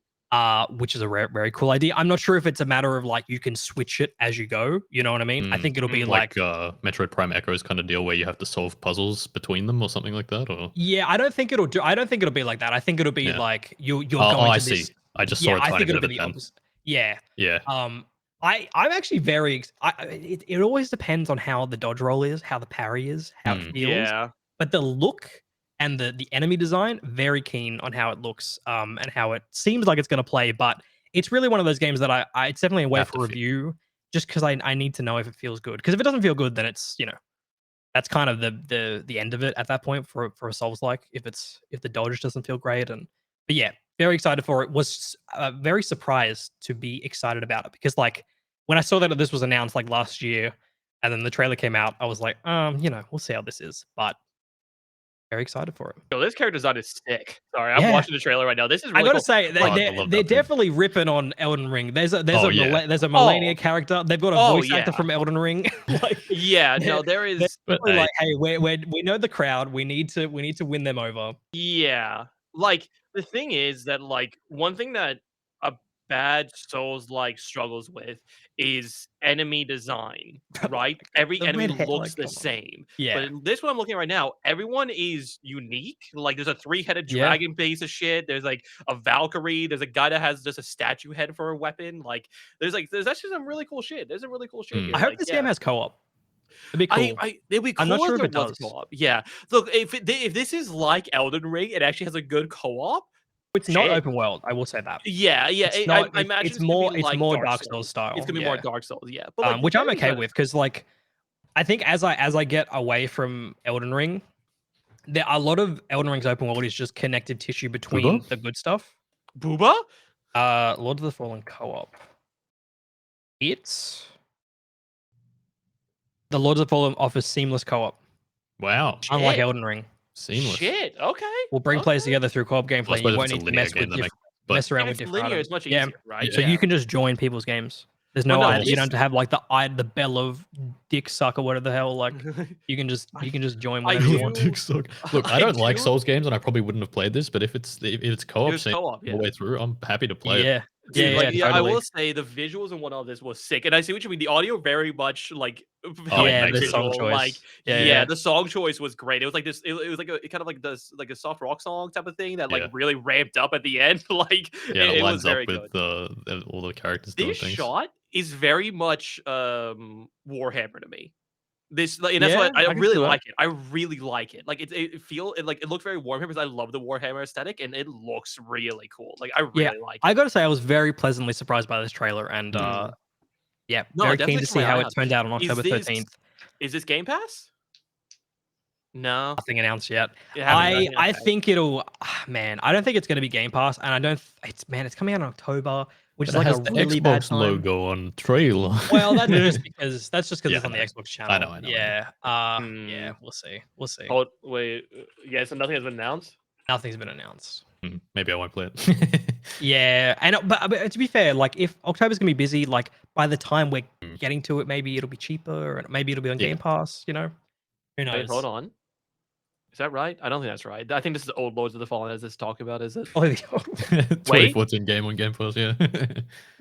Which is a very cool idea. I'm not sure if it's a matter of like you can switch it as you go. You know what I mean? I Mm, think it'll be like Metroid Prime Echoes kind of deal where you have to solve puzzles between them or something like that. Or yeah, I don't think it'll be like that. I think it'll be Yeah. like you're oh, going I to this. see. I just saw Yeah, a I tiny think bit it'll of be it the then. opposite. Yeah. Yeah. I'm actually it always depends on how the dodge roll is, how the parry is, how it Mm. feels. Yeah. But the look and the enemy design, very keen on how it looks, and how it seems like it's going to play. But it's really one of those games that I it's definitely a wait Have for to feel. review, just because I need to know if it feels good. Because if it doesn't feel good, then it's that's kind of the end of it at that point for a Souls like. If the dodge doesn't feel great, and but yeah, very excited for it. Was very surprised to be excited about it because like when I saw that this was announced like last year, and then the trailer came out, I was like, we'll see how this is, but very excited for it. Yo, this character design is sick. Sorry, I'm Yeah. watching the trailer right now. This is I really gotta cool. say, Oh, I they're love they're that thing. definitely ripping on Elden Ring. There's a Oh, yeah. there's a Melania Oh. character. They've got a Oh, voice actor yeah. from Elden Ring. Like, Yeah, they're no, there they're is But definitely hey, like, hey, we know the crowd. We need to win them over. yeah. Like, the thing is that, like, one thing that a bad Souls-like struggles with is enemy design, Oh my right? god, Every the enemy red hair, looks like, the come on. same. But Yeah, in this one I'm looking at right now, everyone is unique. Like, there's a three-headed yeah. dragon piece of shit. There's, like, a Valkyrie. There's a guy that has just a statue head for a weapon. There's actually some really cool shit. There's some really cool shit Mm. I here. hope Like, this game yeah. has co-op. It'd be cool. It'd be I'm not cool if sure if there it was does. co-op. Yeah. Look, if this is like Elden Ring, it actually has a good co-op. It's not Shit. open world. I will say that. Yeah, yeah. It's not. I imagine It's it's gonna be it's like more Dark Dark Souls Souls. It's style. gonna be more Yeah. Dark Souls, yeah. But like Which I'm there is okay a with because like I think as I get away from Elden Ring, there are a lot of Elden Ring's open world is just connective tissue Kubo? between the good stuff. Booba? Lord of the Fallen co-op. It's the Lords of the Fallen offers seamless co-op, Wow. unlike Shit. Elden Ring. Seamless. Shit. Okay. We'll bring Okay. players together through co-op Well, I gameplay. And you suppose if won't it's a need to linear game, that makes but mess around If with it's different linear, items. it's much Yeah, easier, right? so yeah. you can just join people's games. There's Well, no no, you this don't have to have like the bell of dick suck or whatever the hell. Like you can just join I whenever you Your want. do dick suck. Look, I I don't like do Souls games, and I probably wouldn't have played this. But if it's It co-op was scene co-op, all yeah. the way through, I'm happy to play it. Yeah, Dude, yeah, yeah, I totally. will say the visuals and whatnot of this was sick, and I see what you mean. The audio very much like Oh, it Yeah, makes the it song visual, like choice. Yeah. the song choice was great. It was like this. It was like a kind of like this, like a soft rock song type of thing that like Yeah. really ramped up at the end. Like Yeah, and it it was lines up very with good. all the characters doing This things. shot is very much Warhammer to me. This like, and that's Yeah, what I I can see really that. like it. I really like it. Like it looks very Warhammer because I love the Warhammer aesthetic and it looks really cool. Like I Yeah, really like I it. gotta say I was very pleasantly surprised by this trailer, and Mhm. yeah, No, very keen definitely to keep see my how eye it out. turned out on Is October this 13th. is this Game Pass? No, Nothing announced yet. it haven't done I yet. think it'll man, I don't think it's gonna be Game Pass, and I don't it's coming out in October, which But is it like a has the really bad Xbox time. logo on trailer. Well, that's just because Yeah, it's I on the know. Xbox I channel. know, I know, I know. Yeah. Hmm. Yeah, we'll see. We'll see. Hold wait, yeah, so nothing has been announced? Nothing's been announced. Maybe I won't play it. Yeah, and but to be fair, like if October's gonna be busy, like by the time we're Mm. getting to it, maybe it'll be cheaper, and maybe it'll be on Yeah. Game Pass. Who Wait, hold knows? on. Is that right? I don't think that's right. I think this is old Lords of the Fallen as this talking about, is it? Oh, the 2014 game on Game Pass, yeah.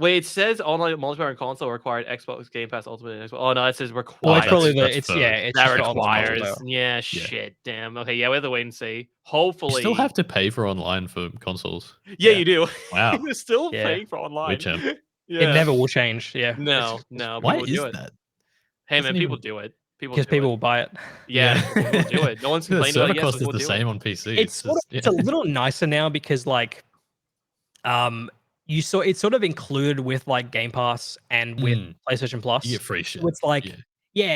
Wait, it says online multiplayer and console required Xbox Game Pass Ultimate and Xbox. Oh no, it says well, required. it's probably that's it's for it's That just for online requires. multiplayer. Yeah, Yeah. shit. Damn. Okay, yeah, we have to wait and see. You Hopefully. still have to pay for online for consoles. Yeah, Yeah. you do. Wow. You're still Yeah. paying for online. Witcher. It Yeah. never will change. Yeah. No, no. Why People is do it. that? Hey man, Doesn't people even- do it. People Because do people it. will buy it. Yeah, people do it. No one's The complaining server about it. Yes, cost is people the do same it. on PC. It's a little nicer now because like it's sort of included with like Game Pass and with PlayStation Plus. You get free shit. So it's like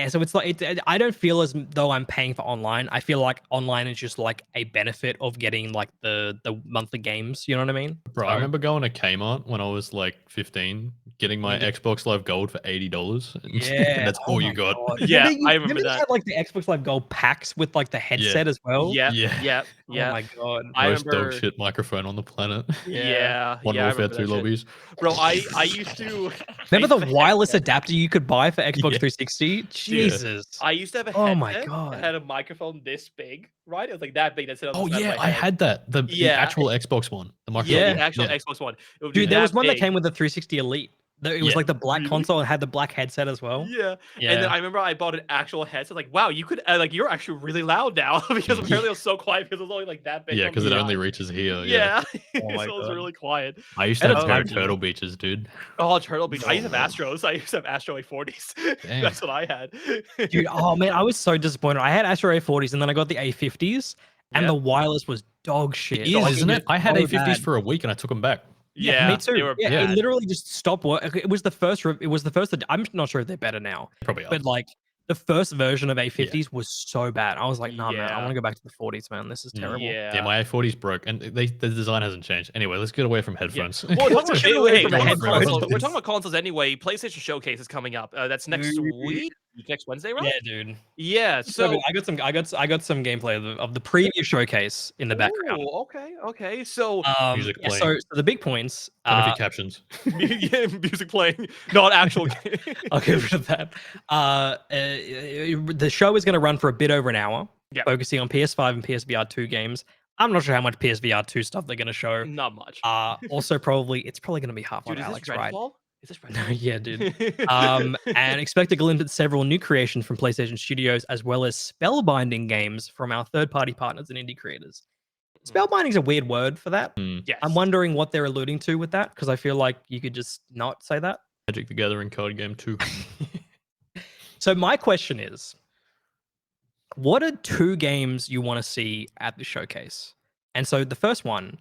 so it's like I don't feel as though I'm paying for online. I feel like online is just like a benefit of getting like the monthly games. You know what I mean? Bro, I So- remember going to Kmart when I was like 15, getting my Xbox Live Gold for $80. Yeah, And that's all you my got. God. Yeah, I remember remember they that. had like the Xbox Live Gold packs with like the headset as well. Yeah, Yeah. yeah, Oh yeah. my God. I Most remember. dog shit microphone on the planet. Yeah, One yeah. I Warfare remember 2 that shit. lobbies. Bro, I used to. Remember the I used to have a wireless headset. adapter you could buy for Xbox Yeah. 360? Jesus. I used to have a Oh headset my that God. had a microphone this big, right? It was like that big. That sit on the Oh, side yeah, of my I head. had that. The Yeah. actual Xbox one. The microphone. Yeah, Yeah. the actual Yeah. Xbox One. It would be Dude, there was that one that big. came with the 360 Elite. It was Yeah. like the black Really? console and had the black headset as well. Yeah. And Yeah. then I remember I bought an actual headset. Like, wow, you could like you're actually really loud now because apparently it was so quiet because it was only like that big. Yeah, on because the it only side. reaches here. Yeah. Oh my so it was God. really quiet. I used to At have a pair time, of dude. Turtle Beaches, dude. Oh, Turtle Beach. I used to have Oh. Astros. I used to have Astro A40s. Damn. That's what I had. Dude, oh man, I was so disappointed. I had Astro A40s and then I got the A50s and Yeah. the wireless was dog It shit. is, Like, isn't was it? I had so A50s bad. for a week and I took them back. Yeah, me Yeah, they too. were Yeah, it bad. literally just stopped work. It was the first. It was the first. I'm not sure if they're better now, Probably are. but like the first version of Yeah. A50s was so bad. I was like, nah, man, I Yeah. want to go back to the 40s, man. This is terrible. Yeah, my A40's broke, and the design hasn't changed. Anyway, let's get away from Yeah. headphones. Well, we're talking Let's about, get away hey, from we're the talking about headphones. consoles. We're Dude. talking about consoles anyway. PlayStation Showcase is coming up. That's next week, next Wednesday, right? Yeah, dude. Yeah. So I got some gameplay of the preview showcase in the background. Ooh, okay. So Music Yeah, playing. so the big points. Turn off your captions. yeah, music playing, not actual game. I'll get rid of that. The show is going to run for a bit over an hour, Yeah. focusing on PS5 and PSVR 2 games. I'm not sure how much PSVR 2 stuff they're going to show. Not much. Also, it's probably going to be Half-Life Dude, is Alex, this right? Redfall? Is this Redfall? Yeah, dude. And expect a glimpse at several new creations from PlayStation Studios, as well as spellbinding games from our third-party partners and indie creators. Spellbinding is a weird word for that. Yes. I'm wondering what they're alluding to with that, because I feel like you could just not say that. Magic the Gathering card game 2. So my question is, what are 2 games you want to see at the showcase? And so the first one,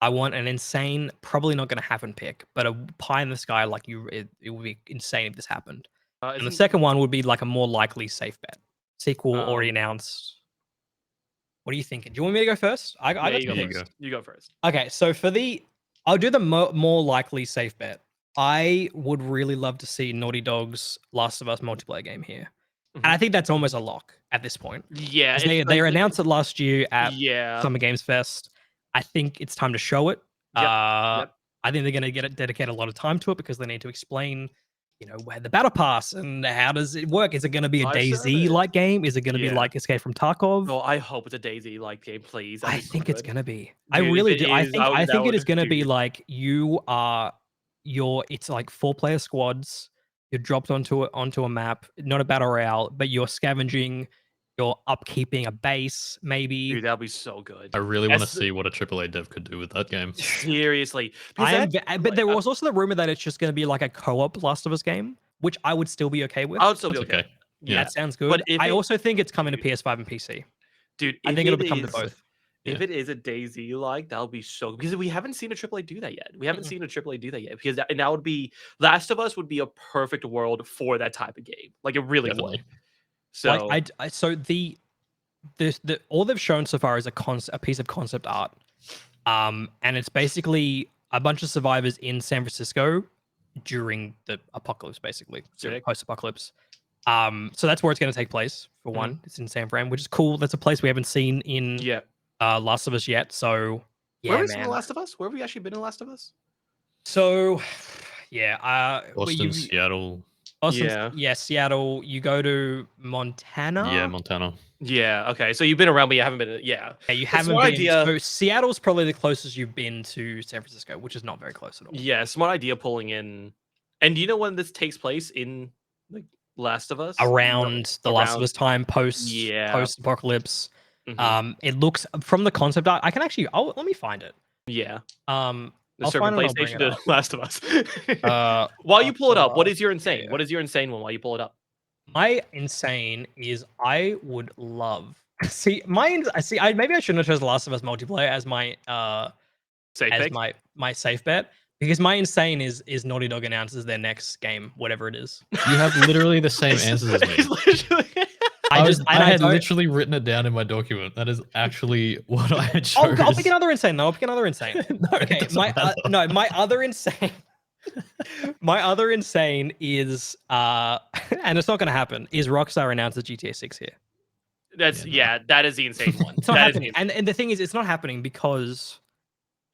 I want an insane, probably not going to happen pick, but a pie in the sky, like it would be insane if this happened. And the second one would be like a more likely safe bet. Sequel already announced. What are you thinking? Do you want me to go first? I got you go some first. picks. You go first. Okay, so I'll do the more likely safe bet. I would really love to see Naughty Dog's Last of Us multiplayer game here. And I think that's almost a lock at this point. Yeah, 'Cause they announced it last year at yeah. Summer Games Fest. I think it's time to show it. Yep. I think they're going to dedicate a lot of time to it because they need to explain, where the battle pass and how does it work. Is it going to be a Live DayZ like game? Is it going to be Yeah. like Escape from Tarkov? Oh, I hope it's a DayZ like game, please. I think it's going to be. I Dude, if really it do. I is, think it is going to be dude. like it's like 4-player squads. You're dropped onto a map, not a battle royale, but you're scavenging, you're upkeeping a base, maybe. Dude, that'd be so good. I really want to That's- see what a AAA dev could do with that game. Seriously. Because But there was also the rumor that it's just going to be like a co-op Last of Us game, which I would still be okay with. I would still be That's okay. okay. Yeah. That sounds good. But if I it- also think it's coming to PS5 and PC. Dude, I if think it'll it become to is- both. If it is a DayZ like, that'll be so because we haven't seen a AAA do that yet. We haven't seen a AAA do that yet because that would be Last of Us would be a perfect world for that type of game. Like it really Definitely. would. So The all they've shown so far is a piece of concept art, and it's basically a bunch of survivors in San Francisco during the apocalypse, basically Sick. post-apocalypse. So that's where it's going to take place. For Mm-hmm. one, it's in San Fran, which is cool. That's a place we haven't seen in yeah. Last of Us yet. So yeah, Where have we seen man. The Last of Us? Where have we actually been in Last of Us? So yeah, Boston, Seattle. Austin, yeah, Seattle. You go to Montana. Yeah, Montana. Yeah. Okay. So you've been around, but you haven't been. Yeah. Yeah, you That's haven't my been. idea. So Seattle's probably the closest you've been to San Francisco, which is not very close at all. Yeah. Smart idea pulling in. And do you know when this takes place in like Last of Us? Around the Last of Us time, post apocalypse. Mhm. It looks from the concept art. I can actually. Let me find it. Yeah. I'll Serve find it and I'll bring PlayStation it to up. Last of Us. While While you pull it up, what is your insane? yeah. What is your insane one while you pull it up? My insane is I would love see maybe I shouldn't have chosen The Last of Us multiplayer as my Safe as pick? my safe bet because my insane is Naughty Dog announces their next game, whatever it is. You have literally the same answers as me. It's literally- I had don't- literally written it down in my document. That is actually what I had I'll chose. pick another insane though. I'll pick another insane. No, it Okay, doesn't my matter. my other insane. My other insane is and it's not going to happen. Is Rockstar announces GTA 6 here? That's Yeah, that is the insane one. It's not That is happening. And the thing is, it's not happening because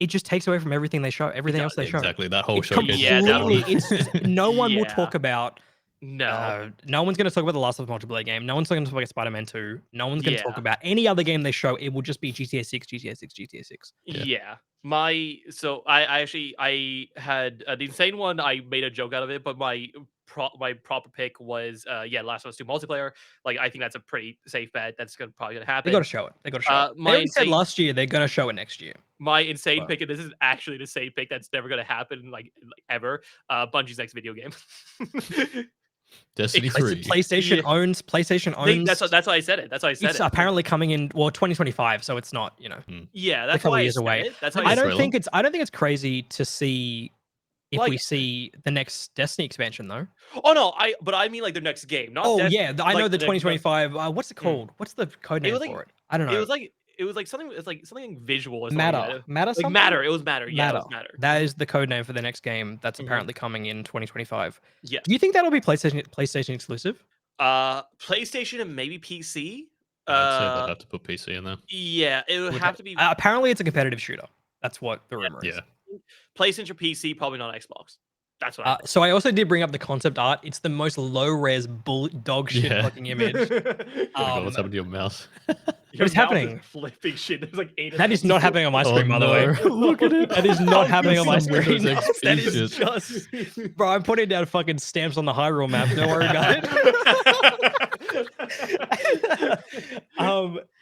it just takes away from everything they show. Everything else they show. Exactly, that whole It's showcase. Yeah, that completely. one. It's just, no one will Yeah. talk about. no. No one's going to talk about the Last of Us multiplayer game. No one's going to talk about Spider-Man 2. No one's going to talk Yeah. about any other game they show. It will just be GTA 6, GTA 6, GTA 6. Yeah. I actually I had the insane one. I made a joke out of it, but my proper pick was Last of Us 2 multiplayer. Like I think that's a pretty safe bet. That's probably gonna They happen. got to show it. They got to show it. They my already said insane- last year they're going to show it next year. My insane Wow. pick, and this is actually the same pick that's never gonna happen like ever. Bungie's next video game. Destiny It's- 3. PlayStation Yeah. owns. PlayStation owns. That's why I said it. That's why I said It's it. apparently coming in 2025, so it's not Yeah, a that's couple why I years said away. it. That's why I I the said don't trailer. think it's crazy to see if Like- we see the next Destiny expansion though. Oh no, but I mean like their next game, not. Oh Destiny, yeah, I know like the next- 2025. What's it called? What's the code It name was like for it? I don't know. it was like something. It's like something visual or something. Matter. Matter Like something? matter. It was matter. Yeah, it Matter. was matter. That is the code name for the next game that's Mhm. apparently coming in 2025. Yes. Do you think that'll be PlayStation exclusive? PlayStation and maybe PC. I'd say they'd have to put PC in there. Yeah, it would have to be Apparently, it's a competitive shooter. That's what the rumor is. Yeah. PlayStation, PC, probably not Xbox. That's what I thought. So I also did bring up the concept art. It's the most low res dog shit Yeah. fucking image. Oh my God, what's happened to your mouse? Your is mouse happening? Flipping shit. There's like 8 of That them. is not happening on my screen, by the way. Look at it. That is not happening on my Some Windows screen. XP That is shit. just, bro. I'm putting down fucking stamps on the Hyrule map. Don't worry about it.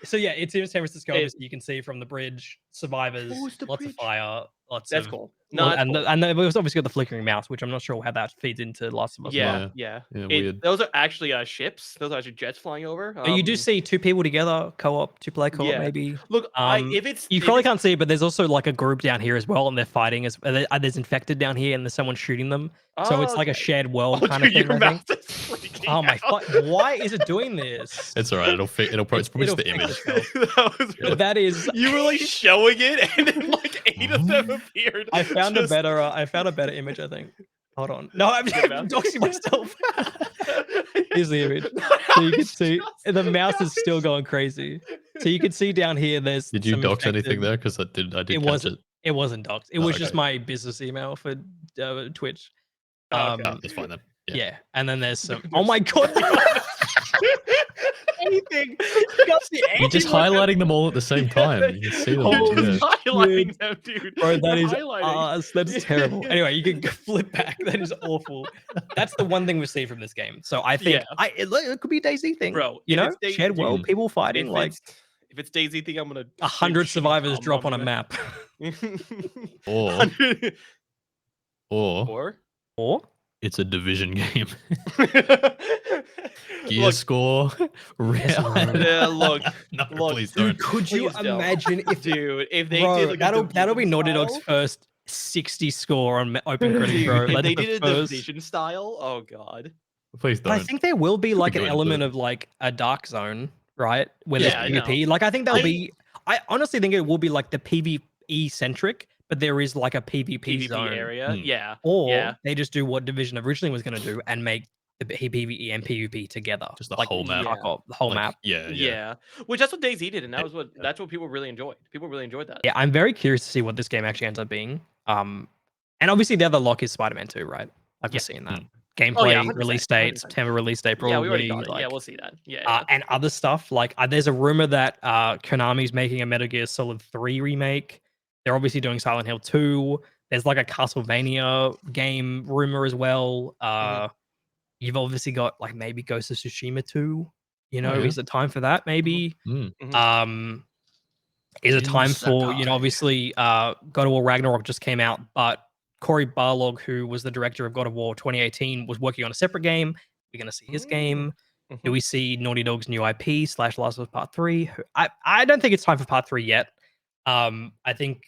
So yeah, it's in San Francisco. Obviously, you can see from the bridge, survivors, Oh, it's the lots bridge. of fire, lots That's of. cool. No, Well, that's and cool. and we've obviously got the flickering mouse, which I'm not sure how that feeds into Last of Us. Yeah, Yeah. yeah. Weird. Those are actually ships. Those are actually jets flying over. But you do see two people together, co-op, two-player co-op, yeah. maybe. Look, if it's You if probably it's- can't see it, but there's also like a group down here as well, and they're fighting. There's infected down here, and there's someone shooting them. So it's like a okay. shared world Oh, kind of dude, thing. your I think. mouse is freaking Oh my! out. Why is it doing this? It's alright. It's probably just It'll the fix image. itself. That was But that is. you were like showing it, and then like 8 of them appeared. I found a just- better. I found a better image. I think. Hold on. No, I'm Your mouse? doxing myself. Here's the image. So you can see the mouse is still going crazy. So you can see down here. There's. Did you some dox anything infected- there? Because I did It catch wasn't. it. It wasn't doxed. It Oh, was just okay. my business email for Twitch. Oh, okay. That's fine then. Yeah. And then there's some. Oh my god! Anything. You can't see You're just anyone. highlighting them all at the same time. You can see them. You're Holy yeah. just highlighting them, dude. Bro, that You're is highlighting. that's terrible. Anyway, you can flip back. That is awful. That's the one thing we see from this game. So I think Yeah. it could be a DayZ thing, Bro, You if know, it's Day- shared world, dude, people fighting If like it's Daisy thing, I'm gonna 100 survivors drop on a map. Or Or Or it's a division game. Gear look, score. yeah, look, No, look, please dude, don't. could you Please don't. imagine if dude, if they bro, did like that'll be Naughty Dog's style, first 60 score on Open Critic, dude, bro. if Like they the did a first- division style, oh god. Please But I don't. think there will be like an good, element but- of like a dark zone, right? Where Yeah, I there's know. PvP. Like I think there'll I- be. I honestly think it will be like the PvE centric, but there is like a PvP, PvP zone. area, Hmm. yeah. Or Yeah. they just do what Division originally was going to do and make the PvE and PvP together, Just the like whole map. fuck off, the whole Like, map. Yeah, Yeah. Which that's what DayZ did, and Yeah, that's what people really enjoyed. People really enjoyed that. Yeah, I'm very curious to see what this game actually ends up being. And obviously the other lock is Spider-Man 2, right? Like Yeah. we're seeing that. Mm. Gameplay, Oh, yeah, 100%, release date, 100%. September release date, probably. Yeah, we already got it. Yeah, like, we'll see that. Yeah. and other stuff like there's a rumor that Konami's making a Metal Gear Solid 3 remake. They're obviously doing Silent Hill 2. There's like a Castlevania game rumor as well. You've obviously got like maybe Ghost of Tsushima 2. You know, yeah. is it time for that? Maybe. Mm. Is it Jin time for Sakai. obviously God of War Ragnarok just came out, but Cory Barlog, who was the director of God of War 2018, was working on a separate game. We're gonna see his game. Do we see Naughty Dog's new IP / Last of Us Part 3? I don't think it's time for Part 3 yet. I think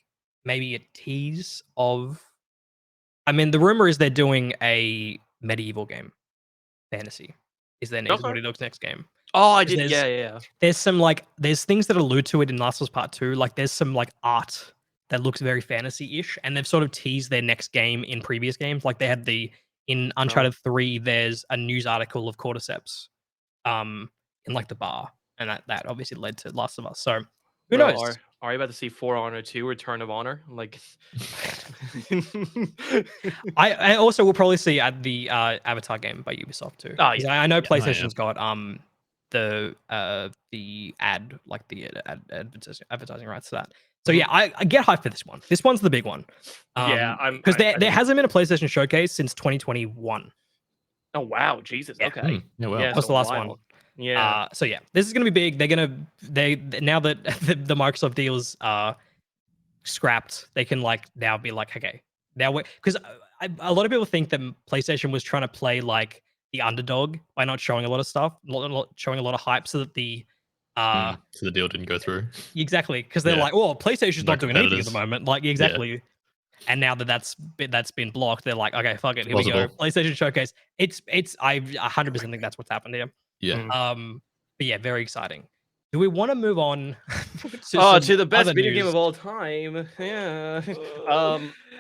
maybe a tease of. I mean, the rumor is they're doing a medieval game, fantasy. Is their Okay. Naughty Dog's next game? Oh, I 'Cause did. there's- Yeah. There's some there's things that allude to it in Last of Us Part 2. Like there's some like art that looks very fantasy-ish, and they've sort of teased their next game in previous games. Like they had in Uncharted 3, there's a news article of Cordyceps in like the bar, and that obviously led to Last of Us. So who Bro, knows? Are you about to see For Honor 2 Return of Honor? Like I also will probably see at the Avatar game by Ubisoft too. Oh, 'Cause yeah. I know yeah. PlayStation's got the ad like the advertising rights to that. So yeah, I get hyped for this one. This one's the big one. Yeah, because there hasn't been a PlayStation showcase since 2021. Oh wow, Jesus. Yeah. Okay. Yeah, well. Yeah, That's the a last while. one. Yeah. So yeah, this is gonna be big. They're gonna now that the Microsoft deals are scrapped, they can now be like, okay, now we because a lot of people think that PlayStation was trying to play like the underdog by not showing a lot of stuff, showing a lot of hype, so that the So the deal didn't go through. exactly, because they're Yeah. like, "Oh, PlayStation's No not doing anything at the competitors. moment." Like Yeah. exactly. And now that that's been blocked, they're like, "Okay, fuck it, It's here we go." possible. PlayStation Showcase. It's I 100% think that's what's happened here. Yeah. Mm. But yeah, very exciting. Do we want to move on to Oh, some to the best other video game news? of all time. Yeah.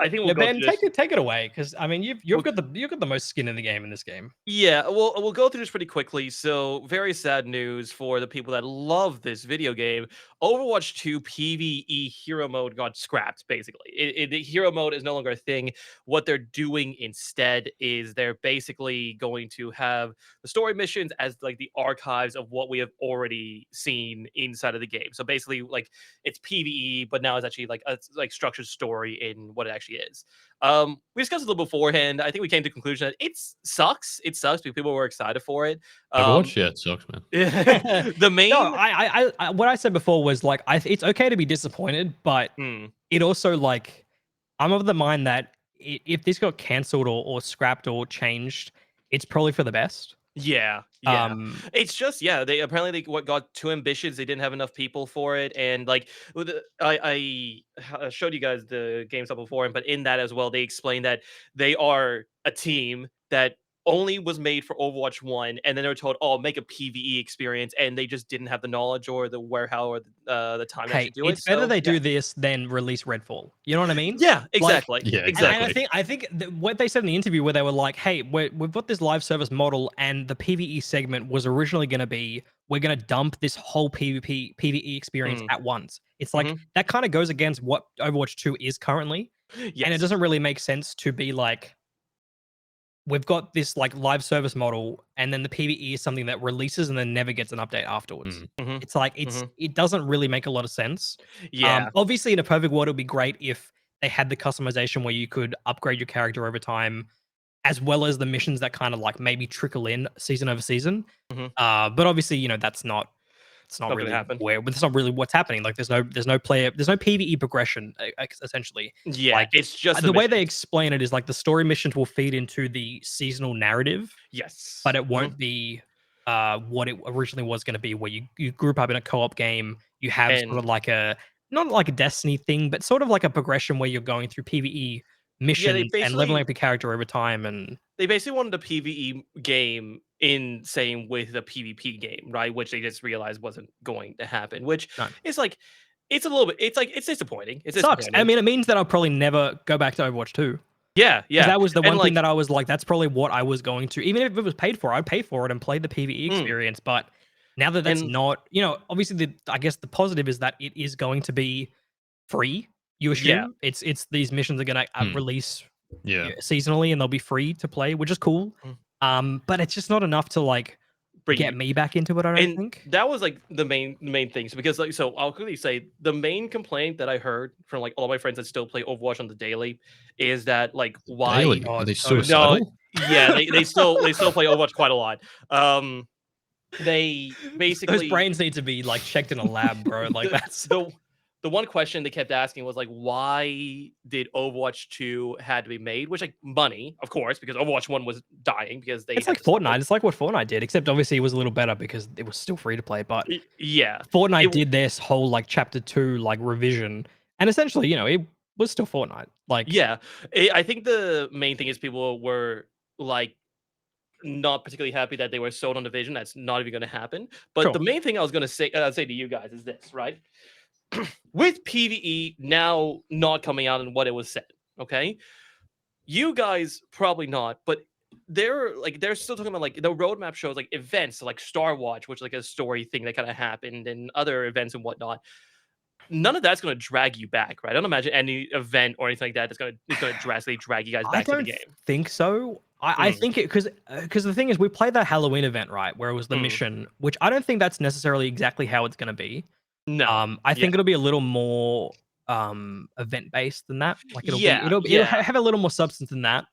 I think we'll Yeah, go Ben, through this. take it away, because I mean, We'll you've got the most skin in the game in this game. Yeah, we'll go through this pretty quickly. So, very sad news for the people that love this video game. Overwatch 2 PvE hero mode got scrapped, basically. The hero mode is no longer a thing. What they're doing instead is they're basically going to have the story missions as like the archives of what we have already seen inside of the game. So basically, like it's PvE, but now it's actually like a like structured story in what it actually is. We discussed it a little beforehand. I think we came to the conclusion that it sucks. It sucks because people were excited for it. Overwatch, yeah, it sucks, man. The No, main what I said before was like, it's okay to be disappointed, but mm, it also like, I'm of the mind that if this got cancelled or scrapped or changed, it's probably for the best. yeah. Um, It's just yeah. They apparently they what got too ambitious. They didn't have enough people for it, and like I showed you guys the game stuff before, but in that as well, they explained that they are a team that only was made for Overwatch 1, and then they were told, "Oh, make a PvE experience," and they just didn't have the knowledge or the warehouse or the time to Hey, actually do it. it's better So they yeah, do this than release Redfall. You know what I mean? yeah, Like, exactly, Yeah, and exactly. exactly. I think what they said in the interview, where they were like, "Hey, we've got this live service model, and the PVE segment was originally going to be, we're going to dump this whole PVE experience Mm, at once." It's like mhm. that kind of goes against what Overwatch 2 is currently, and it Yes. doesn't really make sense to be like, we've got this like live service model, and then the PVE is something that releases and then never gets an update afterwards. Mm. Mhm, It's like mhm. it doesn't really make a lot of sense. Yeah. Obviously, in a perfect world, it would be great if they had the customization where you could upgrade your character over time, as well as the missions that kind of like maybe trickle in season over season. Mhm. But obviously, that's not it's not Not gonna really happen. where that's not really what's happening. Like there's no PVE progression essentially. Yeah, Like it's just the the way they missions. explain it is like the story missions will feed into the seasonal narrative, but Yes. it Mhm. won't be what it originally was going to be, where you group up in a co-op game. You have sort And of like a, not like a Destiny thing, but sort of like a progression where you're going through PvE yeah, missions and leveling up your character over time. And they basically wanted a PvE game in same with the PvP game, right? Which they just realized wasn't going to happen. Which no, is like it's a little bit it's like it's disappointing. It's it sucks. I disappointing. mean, it means that I'll probably never go back to Overwatch 2, Yeah, because yeah. that was the And one thing like that I was like, that's probably what I was going to, even if it was paid for, I'd pay for it and play the PvE mm, experience. But now that that's and not, obviously I guess the positive is that it is going to be free. You yeah. assume it's these missions are going to Mm. release Yeah. seasonally, and they'll be free to play, which is cool. Mm, But it's just not enough to like bring get you me back into it, I don't and think. that was like the main things because like so I'll quickly say the main complaint that I heard from like all my friends that still play Overwatch on the daily is that like why Daily. Oh, Are it's they so no suicidal? yeah they still play Overwatch quite a lot. They those basically brains need to be like checked in a lab, bro. Like the that's the the one question they kept asking was like, why did Overwatch 2 had to be made? Which like money, of course, because Overwatch 1 was dying because they it's had like to stop it. Fortnite. It's like what Fortnite did, except obviously it was a little better because it was still free to play. But Yeah. It Fortnite w- did this whole like chapter 2 like revision, and essentially, it was still Fortnite. Like, yeah. I think the main thing is people were like not particularly happy that they were sold on Division. That's not even going to happen. But the sure, main thing I was going to say to you guys is this, right? With PvE now not coming out in what it was said, okay? You guys probably not, but they're still talking about like the roadmap shows like events like Star Watch, which is like a story thing that kind of happened, and other events and whatnot. None of that's going to drag you back, right? I don't imagine any event or anything like that is going to drastically drag you guys I back to the don't game. think so. I Mm, think it, because the thing is, we played that Halloween event, right, where it was the mm. mission, which I don't think that's necessarily exactly how it's going to be. No, I yeah, think it'll be a little more event based than that. Like yeah, it'll yeah. have a little more substance than that.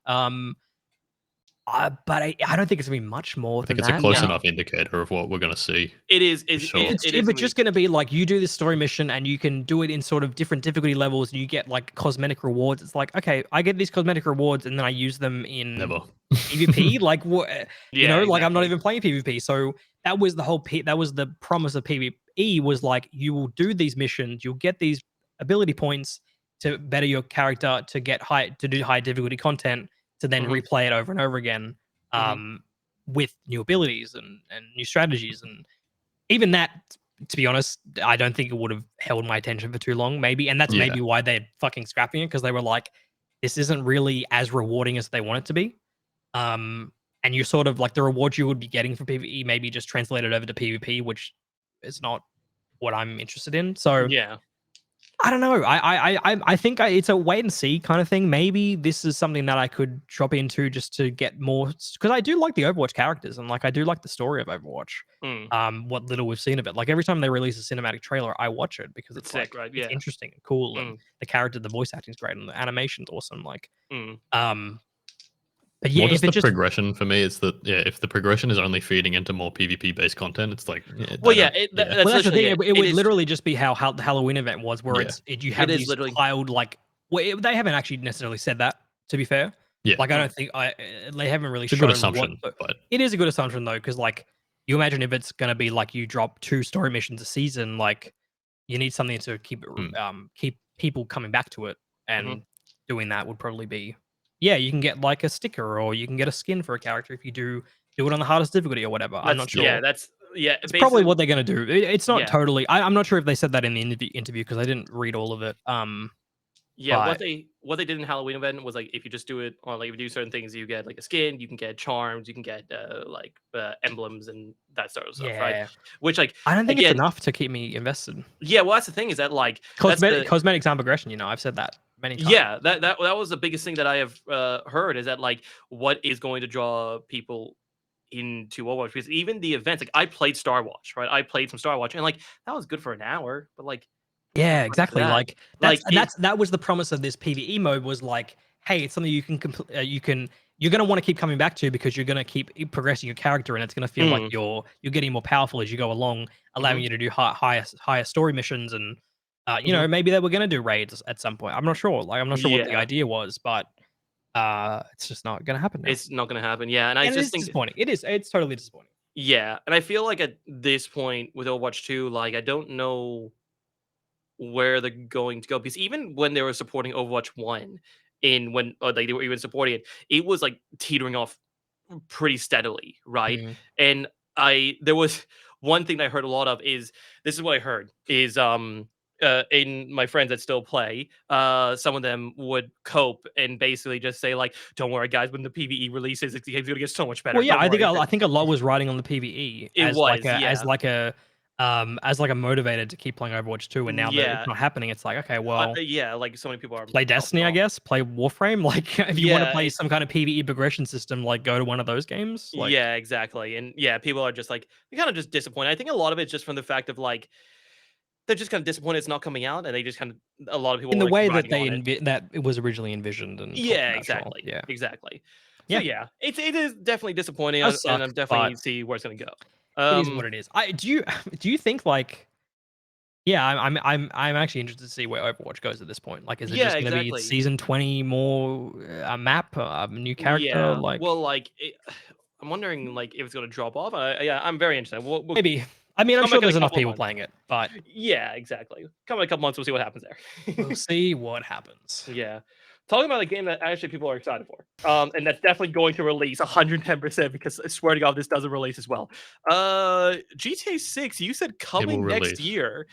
But I don't think it's gonna be much more I think than it's a that. close No. enough indicator of what we're gonna see It is for is sure. it If is it's gonna be just gonna be like you do this story mission and you can do it in sort of different difficulty levels and you get like cosmetic rewards, it's like, okay, I get these cosmetic rewards and then I use them in Never. PvP. Like what, yeah, like I'm not exactly. even playing PvP. So that was the whole that was the promise of PvE was like you will do these missions, you'll get these ability points to better your character, to get to do high difficulty content, to then Mhm, replay it over and over again. mhm. Um, with new abilities and new strategies and even that, to be honest, I don't think it would have held my attention for too long, maybe, and that's Yeah. maybe why they're fucking scrapping it because they were like, "This isn't really as rewarding as they want it to be." Um, and you sort of like the rewards you would be getting for PvE maybe just translated over to PvP, which is not what I'm interested in. So Yeah. I don't know. I think it's a wait and see kind of thing. Maybe this is something that I could drop into just to get more because I do like the Overwatch characters and like I do like the story of Overwatch. Mm. What little we've seen of it. Like every time they release a cinematic trailer, I watch it because It's it's sick, like right? it's Yeah. interesting and cool and Mm, the character, the voice acting's great and the animation's awesome. Like mm. um, but yeah, More if just it the just progression for me is that if the progression is only feeding into more PvP based content, it's like Well, I yeah, don't yeah. that's well, that's the literally thing. it. It It would is literally just be how the Halloween event was, where Yeah. you it have is these literally piled like. Well, they haven't actually necessarily said that. To be fair, Yeah. like I mm, don't think they haven't really It's a good shown what. assumption, But but it is a good assumption though, because like you imagine if it's gonna be like you drop 2 story missions a season, like you need something to mm, keep people coming back to it, mhm. and doing that would probably be yeah. You can get like a sticker or you can get a skin for a character if you do it on the hardest difficulty or whatever. I'm not yeah. sure. That's yeah, It's probably basically what they're gonna do. It's not yeah. totally. I'm not sure if they said that in the interview because I didn't read all of it. Yeah, But what they did in Halloween event was like if you just do it on like if you do certain things, you get like a skin, you can get charms, you can get emblems and that sort of stuff, right? yeah, Which like I don't think it's again, enough to keep me invested. yeah, well that's the thing is that like that's the Cosmetics aren't progression. You know, I've said that many times. yeah, that was the biggest thing that I have heard is that like what is going to draw people into Overwatch because even the events like I played Star Watch, right? I played some Star Watch and like that was good for an hour, but like Yeah, not much for exactly. that. Like Like it that was the promise of this PVE mode was like, hey, it's something you can you're gonna want to keep coming back to because you're gonna keep progressing your character and it's gonna feel like mm, you're getting more powerful as you go along, allowing mhm, you to do higher story missions and mhm. maybe they were gonna do raids at some point. I'm not sure. Like I'm not sure what the Yeah, idea was, but it's just not gonna happen now. it's not gonna happen. Yeah, and I And it just is think disappointing. It's totally disappointing. yeah, and I feel like at this point with Overwatch 2, like I don't know where they're going to go because even when they were supporting Overwatch 1 in when or like they were even supporting it, it was like teetering off pretty steadily, right? Mm. And I there was one thing that I heard a lot of is this is what I heard is in my friends that still play, some of them would cope and basically just say like, "Don't worry, guys. When the PVE releases, it's gonna get so much better. Well, yeah, Don't worry." I think a lot was riding on the PvE It was, yeah, as like a motivator to keep playing Overwatch 2, and now that it's yeah, not happening, it's like, okay, well, yeah. Like so many people are play dropping Destiny, I off. guess, play Warframe. Like, if you want to Yeah, play some kind of PvE progression system, like go to one of those games. Like, yeah, exactly. And yeah, people are just like they're kind of just disappointed. I think a lot of it's just from the fact of like they're just kind of disappointed it's not coming out, and they just kind of a lot of people in were the like way that riding on it. that it was originally envisioned and talked Yeah, about, sure, exactly, yeah, exactly. So yeah, yeah, it is definitely disappointing, does and suck, I'm definitely but see where it's gonna go. it is what it is. I do you do you think like yeah, I'm actually interested to see where Overwatch goes at this point. Like, is it Yeah, just gonna be exactly. season 20 more a map, a new character? Yeah. Like, Well, like I'm wondering like if it's gonna drop off. Yeah, I'm very interested. We'll maybe. I mean, I'm come sure back in a there's enough couple of people months. playing it, but Yeah, exactly. Come in a couple months, we'll see what happens we'll there. see what happens. Yeah. Talking about a game that actually people are excited for, and that's definitely going to release 110% because I swear to God, this doesn't release as well. GTA 6, you said It will coming next release. year.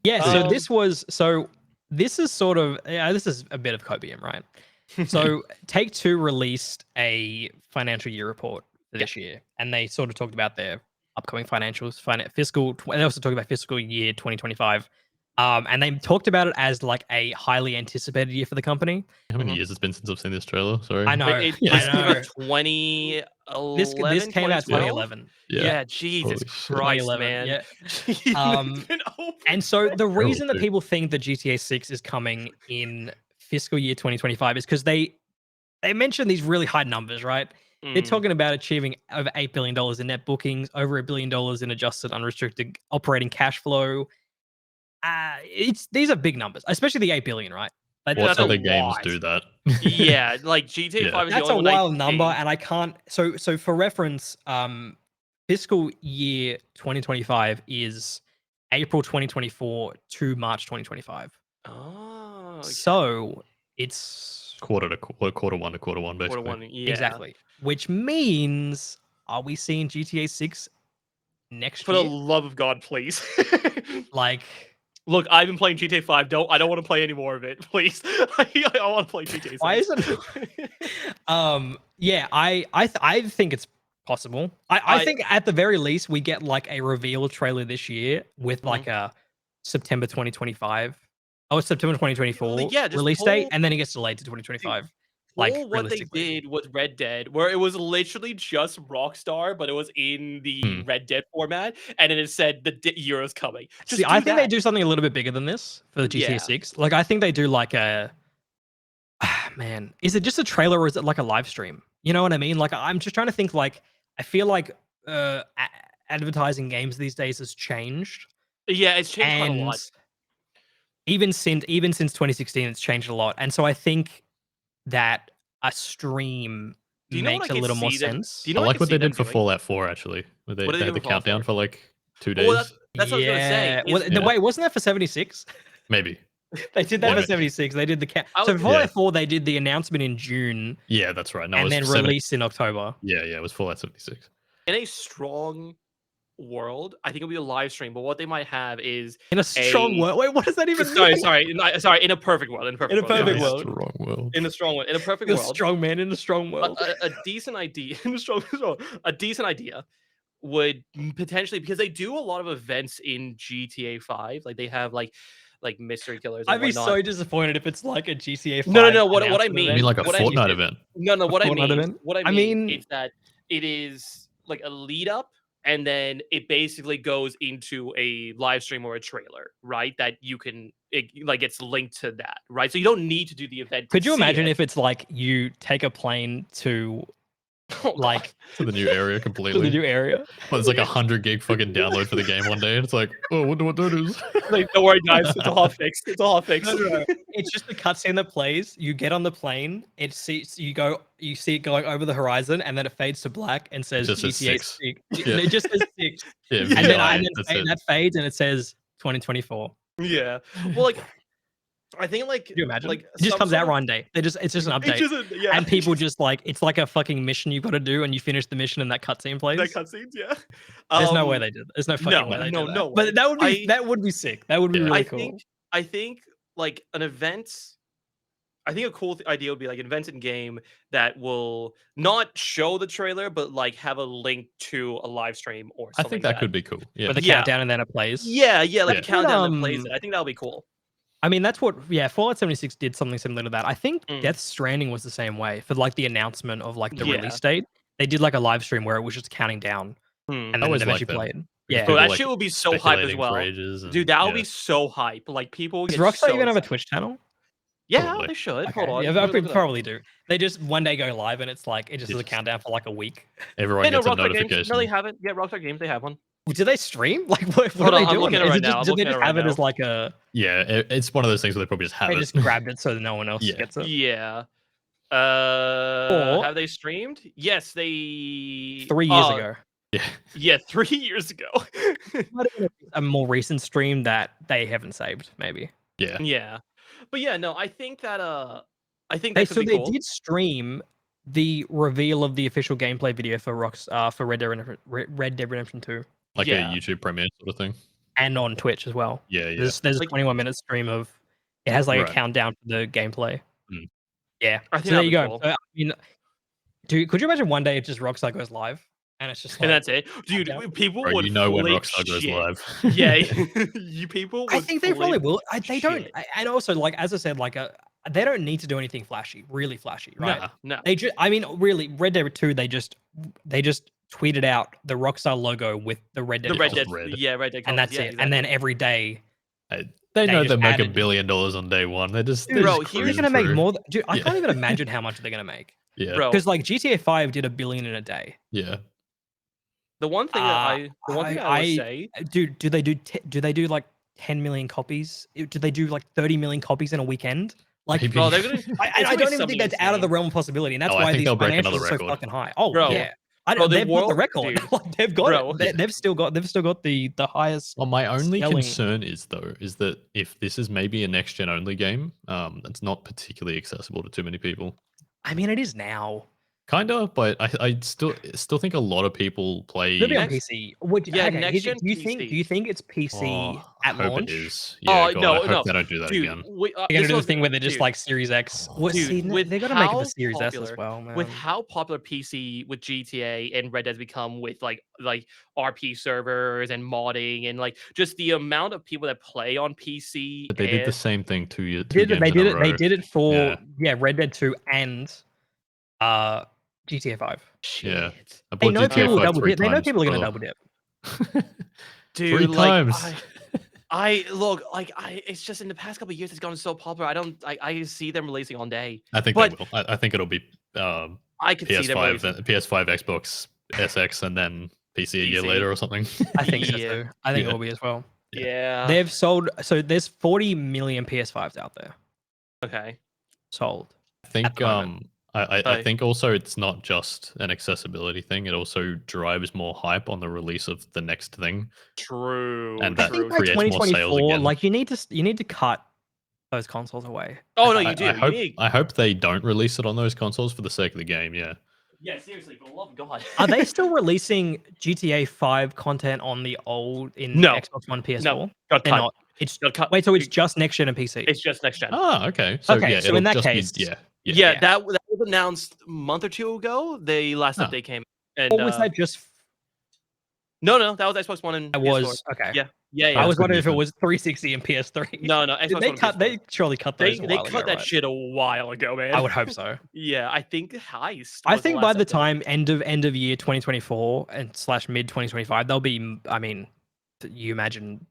Yeah, so um, this is sort of yeah, this is a bit of copium, right? So Take Two released a financial year report for yeah. this year, and they sort of talked about their upcoming financials, fiscal. They also talked about fiscal year 2025, and they talked about it as like a highly anticipated year for the company. How many Mhm. years it's been since I've seen this trailer? I Sorry. know, This I came out know. This 2011, came out 2012. 2011. Yeah. Yeah, Yeah, Jesus Holy shit. Christ, 2011. man. Yeah. It's Um, been over and so the Terrible reason that too. people think that GTA 6 is coming in fiscal year 2025 is because they mentioned these really high numbers, right? They're Mm. talking about achieving over $8 billion in net bookings, over $1 billion in adjusted unrestricted operating cash flow. It's these are big numbers, especially the 8 billion, right? Like What That's a other games lot. do that? Yeah, like GTA Yeah. 5 is the That's only a one I wild number, think. and I can't. So for reference, fiscal year 2025 is April 2024 to March 2025. Oh, okay. So it's Quarter one to quarter one, Quarter basically. one, yeah. exactly, which means are we seeing GTA 6 next For the year? love of God, please. Like, Look, I've been playing GTA 5. I don't want to play any more of it, please. I want to play GTA why 6. isn't? Yeah, I think it's possible. I I think at the very least we get like a reveal trailer this year with Mhm. like a September 2025 or September 2024 Yeah, just release date, pull and then it gets delayed to dude, 2025. Like pull what they realistically, did with Red Dead, where it was literally just Rockstar, but it was in the Hmm. Red Dead format, and it said the year is coming. see, Just I do think they that. do something a little bit bigger than this for the GTA Yeah. 6. Like, I think they do like a man. Is it just a trailer or is it like a live stream? You know what I mean? Like, I'm just trying to think. Like, I feel like advertising games these days has changed, Yeah, it's changed quite a and lot. even since 2016, it's changed a lot. And so I think that a stream Do you know what I makes a could little more see them do you sense. know I what I like could what see they them did for doing? Fallout 4, actually. Where What are they they had doing the for Fallout countdown 4? for like 2 Well, days. that's what I was gonna say, Yeah. Well, is no, Yeah. wait, wasn't that for 76? Maybe. They did that Yeah. for 76. They did the I so was for gonna Yeah. Fallout 4, they did the announcement in June Yeah, that's right. No, it and was then 70. released in October. Yeah, it was Fallout 76. in a strong world, I think it'll be a live stream, but what they might have is In a strong a world. Wait, what does that even mean? sorry, in a perfect world, In a In perfect a world. strong world. in a strong one, in a perfect You're a world, strong man in a strong a, world. a decent idea, in a a decent idea would potentially, because they do a lot of events in GTA 5, like they have like mystery killers and I'd be whatnot. so disappointed if it's like a GTA No, no, 5 no. What I announcement You mean, mean event like a for what I mean, Fortnite GTA, event? no, no. a Fortnite event. What I I mean mean, is that it is like a lead up, and then it basically goes into a live stream or a trailer, right? That you can like it's linked to that, right? So you don't need to do the event to could you see imagine it. if it's like you take a plane to Oh god. like To the new area to the completely. new area? Well, it's like 100 gig fucking download for the game one day, and it's like, oh, I wonder what that is. Like, don't worry, guys. It's all fixed. It's all fixed. No, no, no. It's just a cutscene that plays. You get on the plane. It sees you see it going over the horizon, and then it fades to black and says Just says GTA 6. 6. Yeah. And it just says 6. Yeah, And then VI. That's it. that fades and it says 2024. Yeah. Well, like I think Could you imagine? like It just some comes sort out of one day. It's just an it update. just yeah. And people just like it's like a fucking mission you've got to do, and you finish the mission and that cutscene plays. that cutscenes, yeah. There's no way they did. There's no fucking way they No, did that. no way. But that would be sick. That would be Yeah. really think cool. I think like an event. I think a cool idea would be like an event in game that will not show the trailer, but like have a link to a live stream or I something. think that could be cool. Yeah. With a Yeah. countdown and then it plays. Yeah, like Yeah. a countdown that plays Um, it. I think that'll be cool. I mean, that's what, yeah, Fallout 76 did something similar to that. I think Mm. Death Stranding was the same way for like the announcement of like the Yeah. release date. They did like a live stream where it was just counting down Hmm. and I then always eventually like them. played. Because Yeah. Bro, people, that like, shit will be so hype as speculating for well. ages and- Dude, that will yeah. be so hype. Like people Does get Rockstar so even have a excited. Twitch channel? Yeah, Probably. they should. Okay. Hold on. Yeah, let me look it up. probably do. They just one day go live and it's like, it just is a It's- countdown for like a week. Everyone Hey, no, gets a Rockstar Games. notification. No, they haven't. Yeah, Rockstar Games, they have one. Do they stream? Like, what Hold are on, they I'm doing? looking at it Is right it just, now. I'm do they looking at just it have right it as now. like a, Yeah, it's one of those things where they probably just have they it. just grabbed it so that no one else Yeah. gets it? Yeah. Or- Have they streamed? Yes, they 3 years ago. Yeah. Yeah, 3 years ago. Might have been a more recent stream that they haven't saved, maybe. Yeah. Yeah. But yeah, no, I think that I think They that could be they cool. did stream the reveal of the official gameplay video for for Red Dead Redemption 2 Like Yeah. a YouTube premiere sort of thing. and on Twitch as well. Yeah, yeah. There's a Like- 21-minute stream of it has like a Right. countdown for the gameplay. Mm. Yeah. I think So there that'd you be go. cool. So, I mean, dude, could you imagine one day if just Rockstar goes live and it's just like And that's it. Dude, countdown? people Bro, would you know when flip Rockstar goes shit. live. Yeah, you people would I think they probably flip will. They don't, shit. and also like as I said, like they don't need to do anything flashy, really flashy, right? No. They just, I mean, really, Red Dead 2, they just tweeted out the Rockstar logo with the Red Dead. The Red colors, Dead, Red. yeah, Red Dead and colors, that's yeah, it. And then every day, I- They know just they make added- $1 billion on day one. They're just, Dude, Bro, just they're here's- gonna cruising make through. more. Dude, I Yeah. can't even imagine how much they're gonna make. Yeah, bro. Because like GTA 5 did $1 billion in a day. yeah. The one thing I would say, dude, do they do like 10 million copies? Do they do like 30 million copies in a weekend? Like, Maybe. bro, they're gonna. I gonna be don't even something think that's out of the insane. realm of possibility, and that's Oh, I why think these they'll break financials another are so record. fucking high. Oh Bro. yeah, Bro, the they've got the world- record. dude. Like, they've got Bro. it. They've still got the highest. Well, my only selling- concern is that if this is maybe a next gen only game, that's not particularly accessible to too many people. I mean, it is now. Kinda, but I still think a lot of people play. It'll be on Next- PC. Would, yeah, okay, next gen do you think it's PC Oh, I at hope launch? it is. Yeah, Oh, God, no, I hope no. they don't do that Dude, again. They're gonna this do the was- thing where they're just dude, like Series X. Well, dude, see, with they're gonna make it how the Series S as popular- well, man. with how popular PC with GTA and Red Dead's become with like RP servers and modding and like just the amount of people that play on PC. But they did the and- same thing 2 years. They Two games did in a it. They row. did it for Yeah. Red Dead 2 and GTA 5. Yeah. Shit. I They bought know GTA people will 5 double 3 dip. They know times, people are gonna brother. double dip. Dude, 3 like, times. I look like it's just in the past couple of years it's gotten so popular. I see them releasing all day. I think but- they will. I think it'll be I could see them PS5, releasing. then PS5, Xbox, SX, and then PC a year PC. later or something. I think so Yeah. too. I think Yeah. it will be as well. Yeah. They've sold, so there's 40 million PS5s out there Okay. sold. I think the moment. I Right. think also it's not just an accessibility thing. It also drives more hype on the release of the next thing. True. And I that think by creates more sales 2024, again. like you need to cut those consoles away. Oh no, I- you do. I You hope, need- I hope they don't release it on those consoles for the sake of the game. Yeah. Yeah, seriously, for the love of God. Are they still releasing GTA 5 content on the old in No. Xbox One, PS4? Got They're cut. not. It's Got cut. wait, so it's just next gen and PC. It's just next gen. Ah, okay. So Okay, yeah, so it'll in that just case- be, yeah. Yeah, that was announced a month or two ago. The last Huh. update came. And, or was that just? No, that was Xbox One and That PS4. was okay. Yeah. I That's was good wondering if it news, was 360 and PS3. No, Xbox Did One they and cut? PS4. They surely cut They those. they a while cut ago, that right? shit a while ago, man. I would hope so. Yeah, I think Heist. I was think the by last the update. time end of year 2024 and / mid 2025, there'll be. I mean, you imagine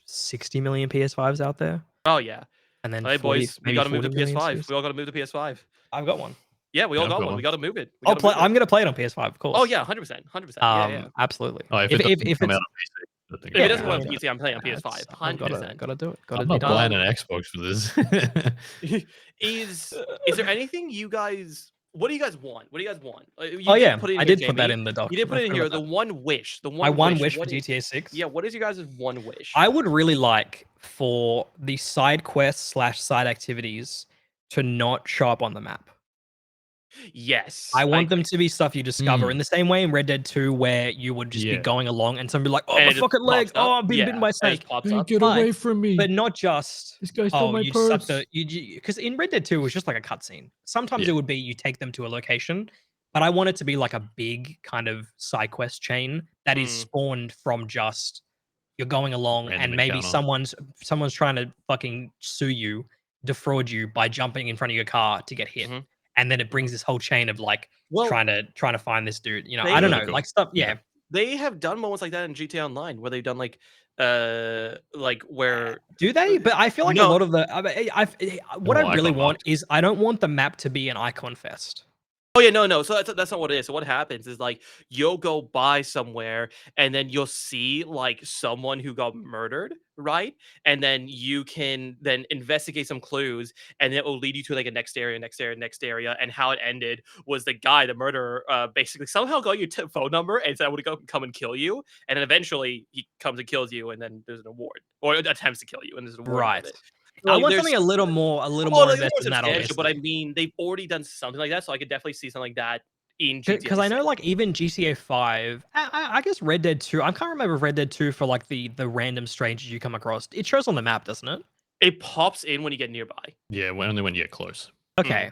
60 million PS5s out there, Oh yeah. and then Hey 40, boys, we maybe gotta move to 40 million PS5. Series. We all gotta move to PS5. I've got one. Yeah, we all Yeah, I've got got one. one. We gotta move it. We I'll gotta play. move it. I'm gonna play it on PS5, of course. Oh yeah, 100%. Yeah. Absolutely. Oh, if if it doesn't if come it's out on PC, I think If it I'll doesn't do come on it. PC, I'm playing on it's- PS5. I've 100%. gotta do it. Gotta I'm do not that. buying an Xbox for this. Is there anything you guys? What do you guys want? What do you guys want? You Oh did yeah, put it in I here, did put that Jamie. in the document. You did put it in here. The one wish. The My one one wish for What is- GTA 6. Yeah, what is your guys' one wish? I would really like for the side quests / side activities to not show up on the map. Yes. I want them to be stuff you discover Mm. in the same way in Red Dead 2, where you would just be Yeah. going along and somebody be like, "Oh, And my it just fucking leg! pops up. Oh, I'm being bitten by a and it snake." just pops up. Get But- away from me! But not just This guy stole oh, my you purse. suck the because in Red Dead 2 it was just like a cutscene. Sometimes Yeah. it would be you take them to a location, but I want it to be like a big kind of side quest chain that is Mm. spawned from just you're going along Random and maybe encounter. someone's trying to fucking sue you, defraud you by jumping in front of your car to get hit. Mhm. And then it brings this whole chain of like Well, trying to find this dude. You know, they- I don't know, Really cool. like stuff. Yeah. Yeah, they have done moments like that in GTA Online where they've done like where do they? But I feel like a No. lot of the what No I really icon want marks. is I don't want the map to be an icon fest. oh yeah, no. So that's not what it is. So what happens is like you'll go by somewhere and then you'll see like someone who got murdered, right? And then you can then investigate some clues and it will lead you to like a next area. And how it ended was the guy, the murderer, basically somehow got your phone number and said I would come and kill you. And then eventually he comes and kills you and then there's an award. Or attempts to kill you and there's an award. Right. With it. I Like, want there's- something a little more Oh, invested like, more in that. substantial, but I Obviously. mean, they've already done something like that, so I could definitely see something like that in GTA. Because I know, 6. like, even GTA 5, I guess Red Dead 2, I can't remember Red Dead 2 for, like, the random strangers you come across. It shows on the map, doesn't it? it pops in when you get nearby. Yeah, only when you get close. Okay.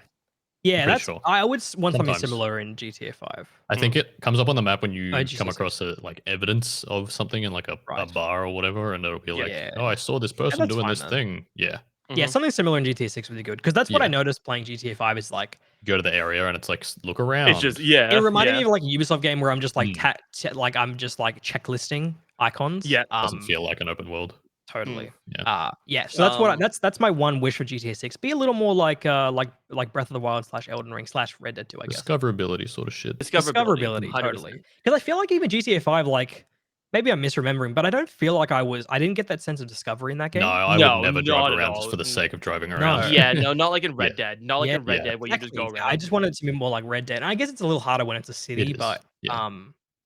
Yeah, pretty that's. sure. I would want something Sometimes. similar in GTA 5. I think it comes up on the map when you Jesus. come across like evidence of something in like a Right. bar or whatever, and it'll be like, Yeah. "Oh, I saw this person that's doing fine this then. thing." Yeah, Yeah, Mhm. something similar in GTA 6 would be good. Because that's what I Yeah. noticed playing GTA 5 is like, go to the area and it's like look around. It's just yeah. it reminded yeah. me of like a Ubisoft game where I'm just like, Mm. like I'm just like checklisting icons. Yeah. Doesn't feel like an open world. Totally. Yeah. Yeah. So that's what Um, that's my one wish for GTA 6. Be a little more like Breath of the Wild slash Elden Ring slash Red Dead 2, I guess. Discoverability sort of shit. discoverability, Discoverability, 100%. totally. Because I feel like even GTA 5, like maybe I'm misremembering, but I don't feel like I didn't get that sense of discovery in that No, game. I would No, never drive not at around just all. for the sake of driving around. No. Yeah, no, not like in Yeah. Red Dead. Not like Yeah, in Red yeah, Dead where you just go exactly. I around. just wanted it to be more like Red Dead. And I guess it's a little harder when it's a city, it is. but Yeah.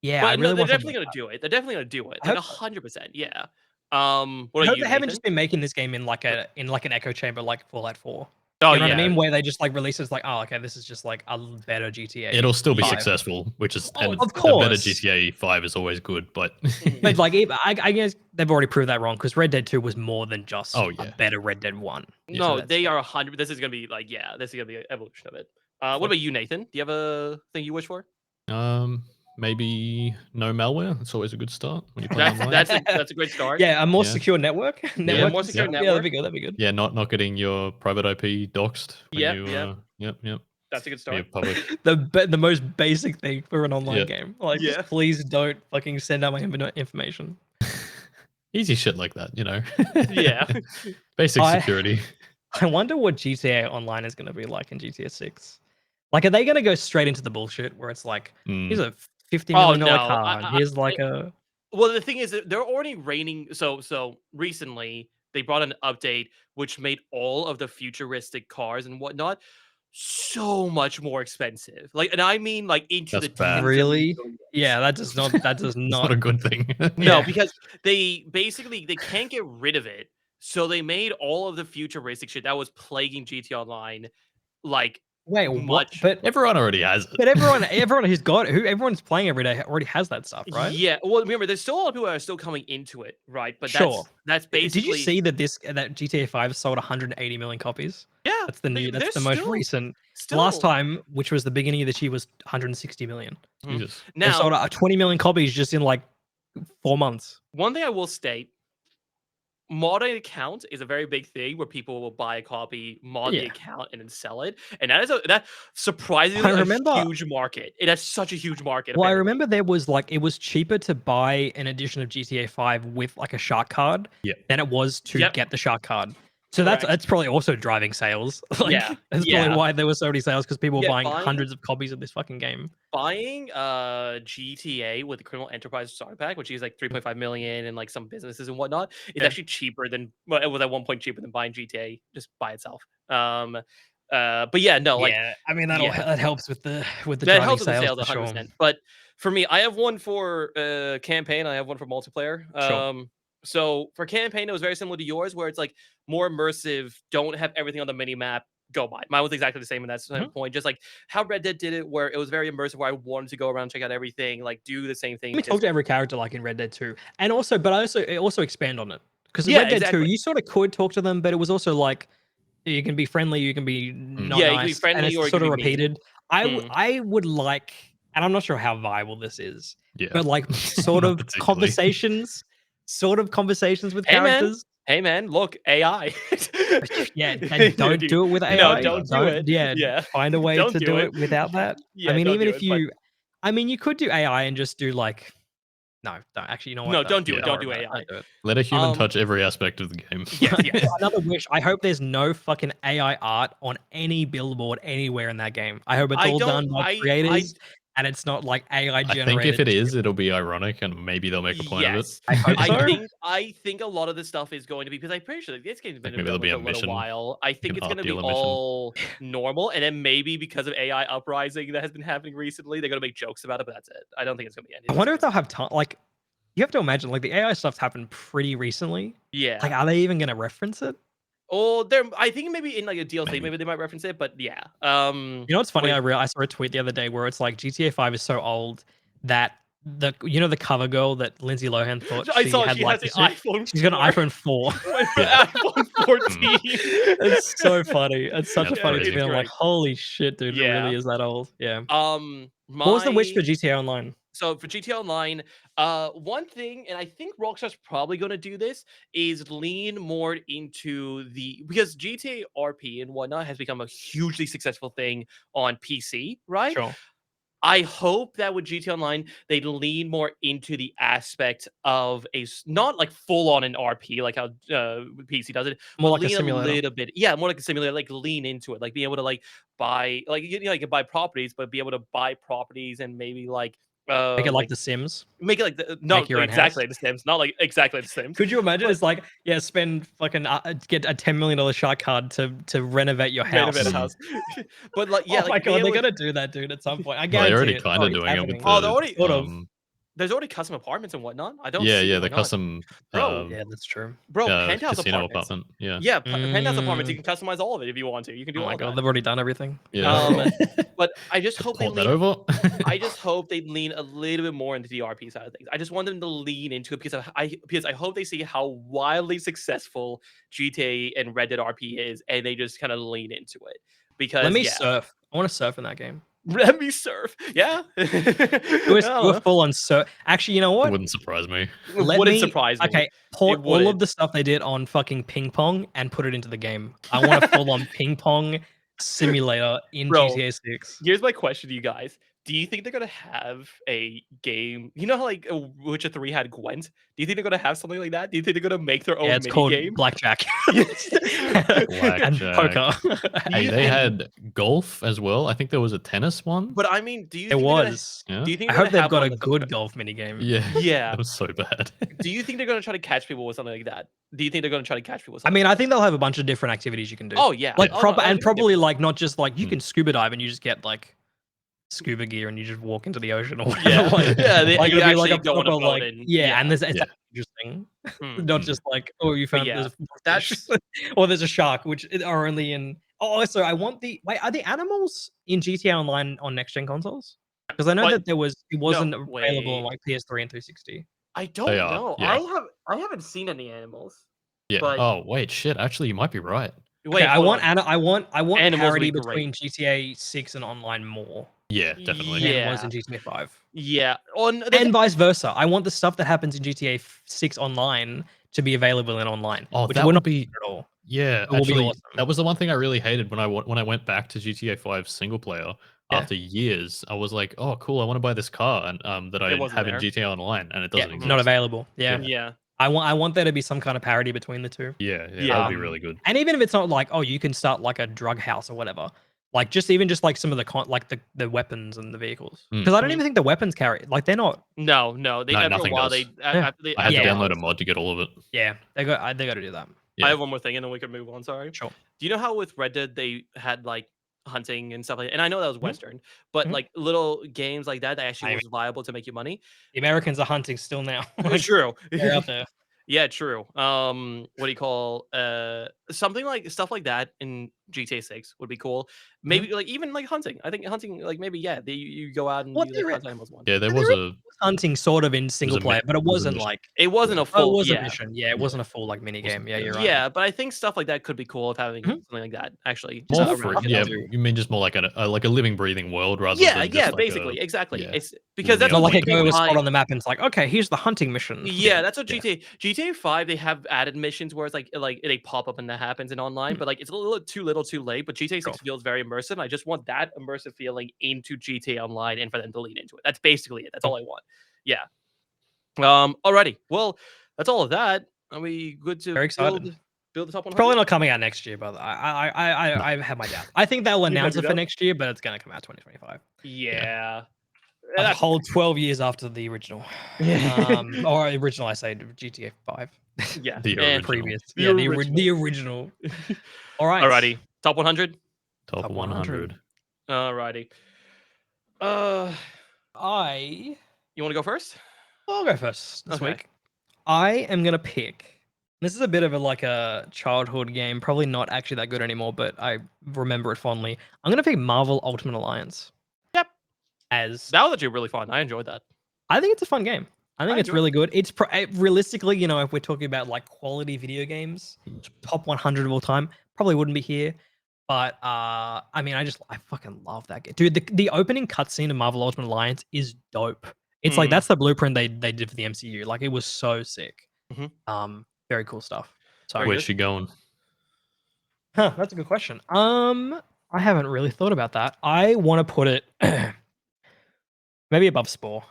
yeah, I But no, really they're want something definitely like gonna that. do it. They're definitely gonna do it. I Like hope so. 100%. Yeah. I What about hope you, they haven't Nathan? just been making this game in like an echo chamber like Fallout 4. Oh You know what I yeah. mean? Where they just like release it's like, oh, okay, this is just like a better GTA. It'll still be 5. successful, which is Oh, and it's Of a better course. GTA 5 is always good, but Mhm. But like, I guess they've already proved that wrong because Red Dead 2 was more than just oh a yeah. better Red Dead 1. Yeah. So No, that's they are 100. This is gonna be like, yeah, this is gonna be an evolution of it. What Like, about you, Nathan? Do you have a thing you wish for? Maybe no malware. It's always a good start when you play online. That's a great start. yeah, a more Yeah. secure network. Yeah, Yeah. Network more and secure stuff. Yeah, that'd network. be good. That'd be good. Yeah, not getting your private IP doxed when Yep, you yep. yep. That's a good Your start. public. The most basic thing for an online Yeah. game. Like, Yeah. just please don't fucking send out my information. Easy shit like that, you know. Yeah. Basic I security. I wonder what GTA Online is going to be like in GTA 6. Like, are they going to go straight into the bullshit where it's like, here's Mm, a $50 Oh million no. car, and here's like a Well, the thing is that they're already raining. So recently they brought an update which made all of the futuristic cars and whatnot so much more expensive. Like, and I mean like into that's the bad. tens of really? Yeah, millions. that does It's not not. a good thing. No, Yeah. because they basically they can't get rid of it. So they made all of the futuristic shit that was plaguing GT Online like Wait, what? much. Everyone already has it. But everyone who's got who everyone's playing every day already has that stuff, right? Yeah, well, remember, there's still a lot of people that are still coming into it, right? But Sure. that's Did you basically see that that GTA 5 sold 180 million copies? yeah. That's They're the most still recent. Last still time, which was the beginning of this year, was 160 million. Mhm. Jesus. They've sold Now, 20 million copies just in like 4 months. one thing I will state, modding account is a very big thing where people will buy a copy, mod the Yeah. account, and then sell it. And that surprisingly I a remember huge market. It has such a huge market, Well, I apparently. remember there was like it was cheaper to buy an edition of GTA 5 with like a shark card Yeah. than it was to Yep. get the shark card. So Correct. that's probably also driving sales. Like Yeah, that's yeah. probably why there were so many sales because people were Yeah, buying hundreds of copies of this fucking game. buying GTA with the Criminal Enterprise starter pack, which is like 3.5 million and like some businesses and whatnot, is Yeah. actually cheaper than well, it was at one point cheaper than buying GTA just by itself. But yeah, no, like Yeah, I mean yeah, that helps with the that driving helps with the sales sales for sure. 100%. But for me, I have one for campaign, I have one for multiplayer. Sure. So for campaign, it was very similar to yours, where it's like more immersive. Don't have everything on the mini map. Go by. Mine was exactly the same in that Mhm. point. Just like how Red Dead did it, where it was very immersive, where I wanted to go around, check out everything, like do the same thing. Let me talk Because to every character like in Red Dead 2. And also, but it also expand on it. Because in yeah, Red Dead 2, exactly. you sort of could talk to them, but it was also like you can be friendly, you can be Mm. not Yeah, you can be nice, and friendly it's or you sort can of be mean. repeated. I would like, and I'm not sure how viable this is, Yeah. but like Not particularly. sort of conversations with Hey man, characters. hey man, look, AI. Yeah, and don't do it with No, AI. don't do it. Yeah, Yeah, find a way don't to do do it. it without that. I Yeah, mean, don't even do if it. But you, I mean, you could do AI and just do like, no, don't actually. You know what? no, don't do it. Yeah. Don't Don't worry do about it. AI. Don't do it. Let a human Um, touch every aspect of the game. yes, yes. Another wish. I hope there's no fucking AI art on any billboard anywhere in that game. I hope it's I all don't. done by I creators and it's not like AI I think if generated it shit. is, it'll be ironic and maybe they'll make a point of it. yes. I hope so. I think a lot of the stuff is going to be because I'm pretty sure that this game's been Like maybe there'll be developed a for a little mission, while. I think an it's art going to be dealer mission. all normal, and then maybe because of AI uprising that has been happening recently, they're going to make jokes about it. But that's it. I don't think it's going to be I anything. wonder if they'll have time. Like, you have to imagine, like the AI stuff's happened pretty recently. Yeah. Like, are they even going to reference it? Oh, there. I think maybe in like a DLC, Maybe. maybe they might reference it. But yeah. You know what's funny? With I saw a tweet the other day where it's like GTA 5 is so old that the cover girl that Lindsay Lohan thought I she saw had she like has an iPhone she's got an 4. iPhone 4. Went for Yeah. iPhone 14. It's so funny. It's such a That's funny crazy. tweet. I'm like, Great. holy shit, dude! It Yeah. really is that old. Yeah. What was the wish for My GTA Online? so for GTA Online, one thing, and I think Rockstar's probably going to do this, is lean more into because GTA RP and whatnot has become a hugely successful thing on PC, right? Sure. I hope that with GTA Online, they lean more into the aspect of not like full on an RP like how PC does it, More but like a lean a simulator. little bit, yeah, more like a simulator, like lean into it, like be able to like buy, like you know, you can buy properties, but be able to buy properties and maybe Make it like like The Sims. make it like the no Make your own house. exactly the Sims, not like exactly the Sims, Could you imagine? but It's like, yeah, spend fucking get a $10 million shark card to renovate your renovate a house. Mm. house, but like yeah, Oh my like being god, they're able to, gonna do that, dude, at some point. I Well, they're guarantee already it. kind Oh, of it's doing it with happening. oh, they're the already Sort of. there's already custom apartments and whatnot. I don't yeah, see yeah, why the not, custom bro. Yeah, that's true. Bro, penthouse casino apartments. apartment. Yeah, Yeah, penthouse apartments. You Mm, can customize all of it if you want to. You can oh do my all god, that. they've already done everything. yeah. Um, but I just Just hope they port that lean. over. I just hope they lean a little bit more into the RP side of things. I just want them to lean into it because I hope they see how wildly successful GTA and Red Dead RP is, and they just kind of lean into it. Let Because me yeah, surf. I want to surf in that game. let me surf. Yeah, Do I a, don't do a know. full on surf. Actually, you know It what? wouldn't surprise me. It Let wouldn't me. surprise me. Okay, It port all of wouldn't. the stuff they did on fucking ping pong and put it into the game. I want a full on ping pong simulator in Bro, GTA 6. here's my question to you guys. Do you think they're gonna have a game? You know how like Witcher 3 had Gwent? Do you think they're gonna have something like that? Do you think they're gonna make their Yeah, own it's mini called game? blackjack Yes. and Blackjack. poker. Hey, You they and had golf as well. I think there was a tennis one. but I mean, do you It think was. Yeah. do you think I they're hope gonna they've have got one a that's good golf mini game. Yeah. yeah. That was so bad. Do you think they're gonna try to catch people with something like that? Do you think they're gonna try to catch people with I something mean, like I that? think they'll have a bunch of different activities you can do. Oh yeah. Like Yeah. Oh no, I think probably definitely. like not just like you Mm. can scuba dive and you just get like scuba gear and you just walk into the ocean or whatever. Yeah. Like, Yeah, like you it'll be like actually a go on a proper boat like and yeah, and yeah. there's it's Yeah. interesting. Mm. Not Mm. just like, oh, you But found yeah, there's a fish that's or there's a shark, which are only in. Oh, also, I want the wait. Are the animals in GTA Online on next gen consoles? Because I know but that it no wasn't available on way. like PS3 and 360. I They don't are. know. Yeah. I haven't seen any animals. Yeah. But Oh, wait, shit. Actually, you might be right. Okay, wait, hold on. I want Animals would be parity great. between GTA 6 and online more Yeah, definitely. than was in Yeah. GTA 5. Yeah. On there's And vice versa. I want the stuff that happens in GTA 6 online to be available in online, Oh, which that we're would not be at all. yeah, It will be actually, awesome. that was the one thing I really hated when when I went back to GTA 5 single player Yeah. after years. I was like, "Oh, cool, I wanna buy this car," and, that it I wasn't have in there. GTA Online, and it Yeah, doesn't Mhm. not exist. available. Yeah. Yeah. Yeah. I want there to be some kind of parity between the two. Yeah, yeah, that would Yeah. be really good. And even if it's not like, oh, you can start like a drug house or whatever, like just like some of the like the weapons and the vehicles. Mm. Because I don't Mhm. even think the weapons carry like they're not. No, no. They No, after a nothing while does. Yeah, I had to yeah, download a mod to get all of it. yeah. They got to do that. I Yeah. have one more thing and then we can move on, sorry. Sure. Do you know how with Red Dead they had like hunting and stuff like that? And I know that was Mhm, Western, but mhm. like little games like that that actually I mean, was viable to make you money. the Americans are hunting still now. Like True. they're out there. Yeah, true. What do you call something like stuff like that in GTA 6 would be cool. Mhm. Maybe like even like hunting. I think hunting like maybe yeah, you go out and What you like there hunt animals one. Yeah, there there was is a hunting sort of in it was single a mi player, but it it was a wasn't mission. like It wasn't Yeah. a oh, it full was a yeah. mission. Yeah, it Yeah. wasn't a full like mini game. Wasn't Yeah, yeah. you're right. Yeah, but I think stuff like that could be cool of having Mhm. something like that actually Just More a free around. fucking yeah, do. you mean just more like a living, breathing world rather Yeah, than yeah, just like a basically, exactly. yeah, It's because that's linear Not what like a content. GTA go to a spot 5 on the map and it's like, okay, here's the hunting mission. yeah, that's what Yeah. GTA 5 they have added missions where it's like they pop up and that happens in online, Hmm, but like it's a little too late. But GTA sure. 6 feels very immersive. And I just want that immersive feeling into GTA Online and for them to lean into it. That's basically it. That's Cool. all I want. Yeah. Alrighty. Well, that's all of that. Are we good to Very excited. build the top It's probably 100? not coming out next year, but No. I have my doubts. I think they'll You might announce be it for done. next year, but it's gonna come out 2025. Yeah. Yeah. A That's whole 12 years after the original. okay. Or original, I say GTA 5. Yeah. The And original. Previous. the Yeah, original. the original. All right. Alrighty. Top 100. Top Top 100. 100. Alrighty. Uh, I you want to go first? I'll go first this Okay. week. I am gonna pick. This is a bit of a childhood game, probably not actually that good anymore, but I remember it fondly. I'm gonna pick Marvel Ultimate Alliance Yep. as That was actually really fun. I enjoyed that. I think it's a fun game. I think I it's enjoyed really good. It's realistically, you know, if we're talking about like quality video games, top 100 of all time, probably wouldn't be here. But I mean, I fucking love that game, dude. The opening cutscene of Marvel Ultimate Alliance is dope. It's like Mm. that's the blueprint they did for the MCU. Like it was so sick. Mhm. Very cool stuff. So, Very Where's good. she going? that's a good question. I haven't really thought about that. I want to put it. Maybe above Spore.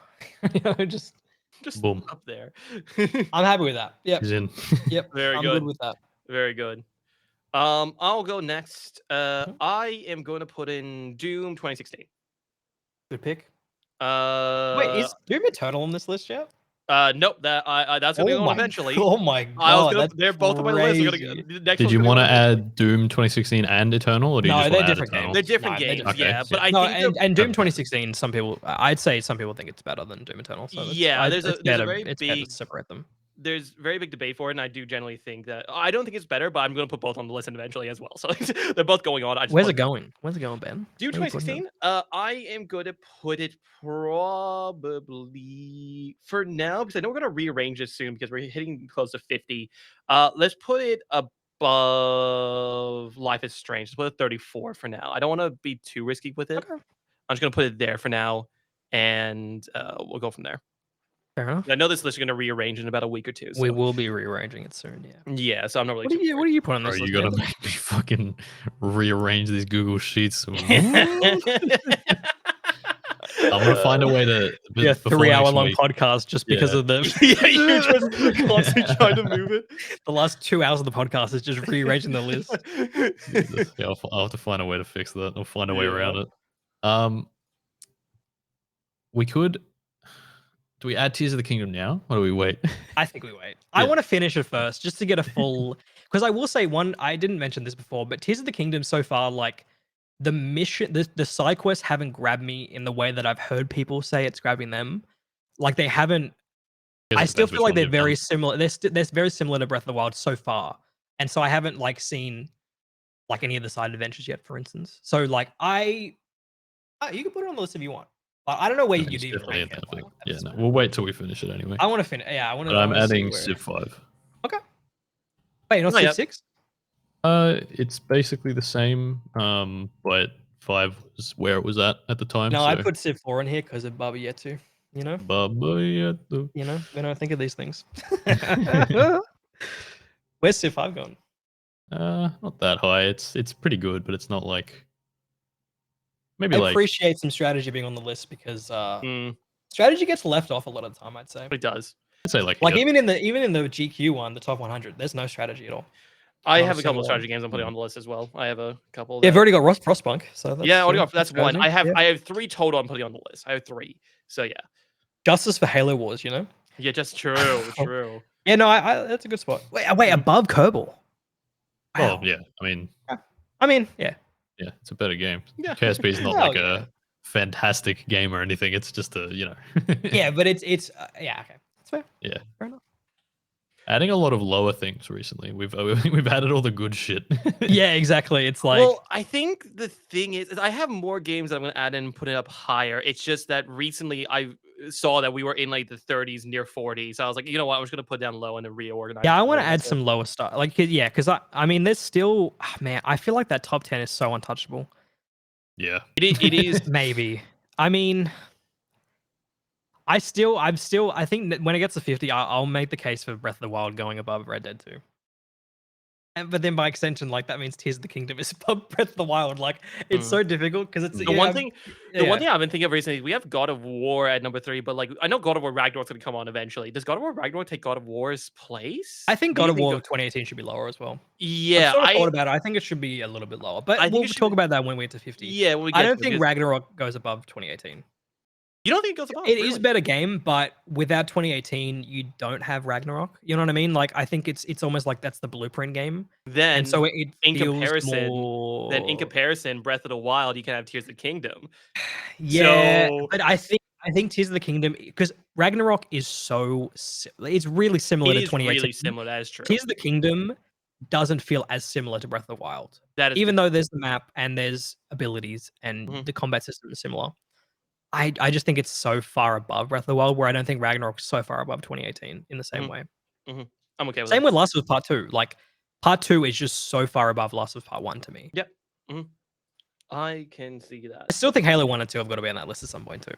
Just Just Boom. up there. I'm happy with that. Yep. He's in. Yep. Very I'm good. good with that. Very good. I'll go next. Mhm. I am going to put in Doom 2016. Good pick. Wait, Uh, is Doom Eternal on this list yet? Nope. That's gonna go on eventually. Oh my I was god, gonna. that's They're both on my list. We're crazy. gonna. The next Did one's you gonna go want on to eventually. add Doom 2016 and Eternal, or do you No, just they're want to add different Eternal? games. They're different No, they're games, different Okay, yeah. But yeah. I No, think and Doom 2016, I'd say some people think it's better than Doom Eternal. So yeah, there's a it's fair very to big separate them. there's very big debate for it, and I do generally think that I don't think it's better, but I'm gonna put both on the list eventually as well. So they're both going on. I just Where's put it going? Where's it going, Ben? Doom Where are you putting it? 2016. I am going to put it probably for now because I know we're gonna rearrange it soon because we're hitting close to 50. Let's put it above Life is Strange. Let's put it 34 for now. I don't want to be too risky with it. Okay, I'm just gonna put it there for now, and we'll go from there. fair enough. I know this list is gonna rearrange in about a week or two. We So will be rearranging it soon. Yeah. yeah, so I'm not really What do too you put on Bro, this you list? gotta Anthony? make me fucking rearrange these Google Sheets. I'm worried. gonna find a way to. Yeah, before 3 hour next long week. podcast just because Yeah. of the Yeah, you're just constantly trying to move it. the last 2 hours of the podcast is just rearranging the list. Jesus. Yeah, I'll have to find a way to fix that. I'll find a way around Yeah. it. We could. Do we add Tears of the Kingdom now, or do we wait? I think we wait. I Yeah. want to finish it first just to get a full. Because I will say I didn't mention this before, but Tears of the Kingdom so far, like the mission, the side quests haven't grabbed me in the way that I've heard people say it's grabbing them. Like they haven't. Guess I it still depends feel which like ones they're you've very done. similar. They're very similar to Breath of the Wild so far, and so I haven't like seen like any of the side adventures yet, for instance. So like you can put it on the list if you want. But I don't know where No, you'd it's even definitely rank in it. there, Like, but at yeah, this no, point. we'll wait till we finish it anyway. I want to finish. Yeah, I want to. But I'm see adding where... Civ 5. Okay. Wait, not Not Civ yet. 6? It's basically the same, but 5 was where it was at the time. No, so. I put Civ 4 in here because of Baba Yetu. You know, Baba Yato. we don't think of these things. Where's Civ 5 going? Not that high. It's pretty good, but it's not like maybe I like appreciate some strategy being on the list because Mm, strategy gets left off a lot of the time. I'd say, it does. I'd say like like yeah, even in the GQ one, the top 100, there's no strategy at all. I Not a have a couple single of one. strategy games I'm putting on the list as well. I have a couple. Yeah, I've That, already got Frostpunk, so that's yeah, I already you know, got that's one. strategy. Yeah. I have 3 total I'm putting on the list. I have 3. So yeah. Justice for Halo Wars. You know. Yeah, just true. Yeah, no, I that's a good spot. Wait, above Kerbal. well, Wow. yeah. I mean, Yeah. yeah, it's a better game. Yeah. KSP is not Hell like yeah. a fantastic game or anything. It's just a Yeah, but it's yeah, okay. That's fair. Yeah. Fair enough. Adding a lot of lower things recently. We've added all the good shit. Yeah, exactly. It's like Well, I think the thing is I have more games that I'm going to add in and put it up higher. It's just that recently I saw that we were in like the 30s, near 40s. So I was like, you know what? I'm just going to put it down low and then reorganize. yeah, I it want to later, add so- some lower stuff. Like yeah, because I mean there's still man, I feel like that top 10 is so untouchable. Yeah. It is. Maybe. I mean I think that when it gets to 50, I'll make the case for Breath of the Wild going above Red Dead 2. But then by extension, like that means Tears of the Kingdom is above Breath of the Wild. Like it's Mm. so difficult because it's The one thing yeah. I've been thinking of recently is we have God of War at number 3, but like I know God of War Ragnarok's gonna come on eventually. Does God of War Ragnarok take God of War's place? I think What do God you of War think 2018 should be lower as well. Yeah, I've sort of thought about it. I think it should be a little bit lower, but I think we'll it should talk be- about that when we get to 50. yeah. When we get I don't to it, think because- Ragnarok goes above 2018. You don't think it goes above? It is a really? better game, but without 2018, you don't have Ragnarok. You know what I mean? Like I think it's almost like that's the blueprint game, Then and so it in feels comparison, more. then in comparison, Breath of the Wild, you can have Tears of the Kingdom. Yeah, So- but I think Tears of the Kingdom because Ragnarok is it's really similar It to is 2018. really similar. That is true. Tears of the Kingdom doesn't feel as similar to Breath of the Wild. That is Even though there's the map and there's abilities and Mhm. the combat system is similar. I just think it's so far above Breath of the Wild where I don't think Ragnarok's so far above 2018 in the same Mhm. way. I'm okay with Same that. with Last of Us Part 2. Like Part 2 is just so far above Last of Us Part 1 to me. Yep. I can see that. I still think Halo 1 and 2 have got to be on that list at some point too.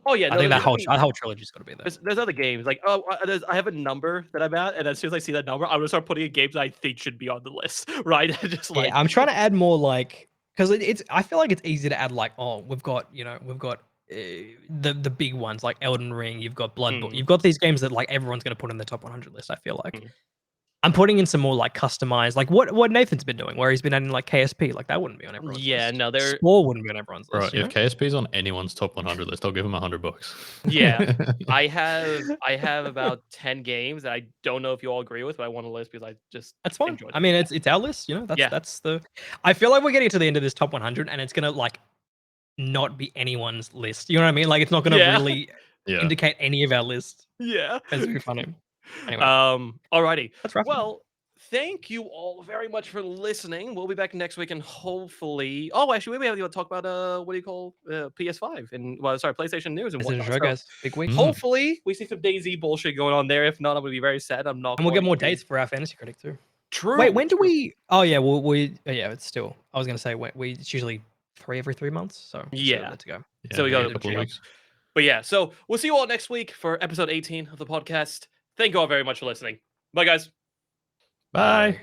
Oh yeah, I no, think that there's whole trilogy's got to be there. there's other games like I have a number that I'm at, and as soon as I see that number, I'm gonna start putting in games that I think should be on the list, right? Just Yeah, I'm trying to add more like because it's I feel like it's easy to add like we've got the big ones like Elden Ring. You've got Bloodborne. Mm, You've got these games that like everyone's going to put in the top 100 list. I feel like mm. I'm putting in some more like customized, like what Nathan's been doing, where he's been adding like KSP. Like that wouldn't be on everyone's Yeah, list. no, they're Spore wouldn't be on everyone's Bro, list. You if know? KSP's on anyone's top 100 list, I'll give him $100. yeah. I have about 10 games that I don't know if you all agree with, but I want to list because I just That's fine. enjoy I them. mean, it's our list. You know, Yeah. that's the. I feel like we're getting to the end of this top 100, and it's gonna like not be anyone's list. You know what I mean? Like it's not gonna Yeah. really Yeah. indicate any of our lists. Yeah. It's very funny. Anyway, Alrighty. let's wrap it up. Well, thank you all very much for listening. We'll be back next week and hopefully. Oh, actually, we have to talk about what do you call PS5 and PlayStation news and This is whatnot. the show, So guys. Big week. Mm. hopefully we see some DayZ bullshit going on there. If not, I'm gonna be very sad. I'm not. And we'll get going more to. dates for our fantasy critic too. True. Wait, when do true. we? Oh yeah, well yeah, it's still. I was gonna say it's usually every 3 months. So Yeah. let's go. Yeah, So we maybe got a couple of June. weeks. But yeah, so we'll see you all next week for episode 18 of the podcast. Thank you all very much for listening. Bye, guys. Bye.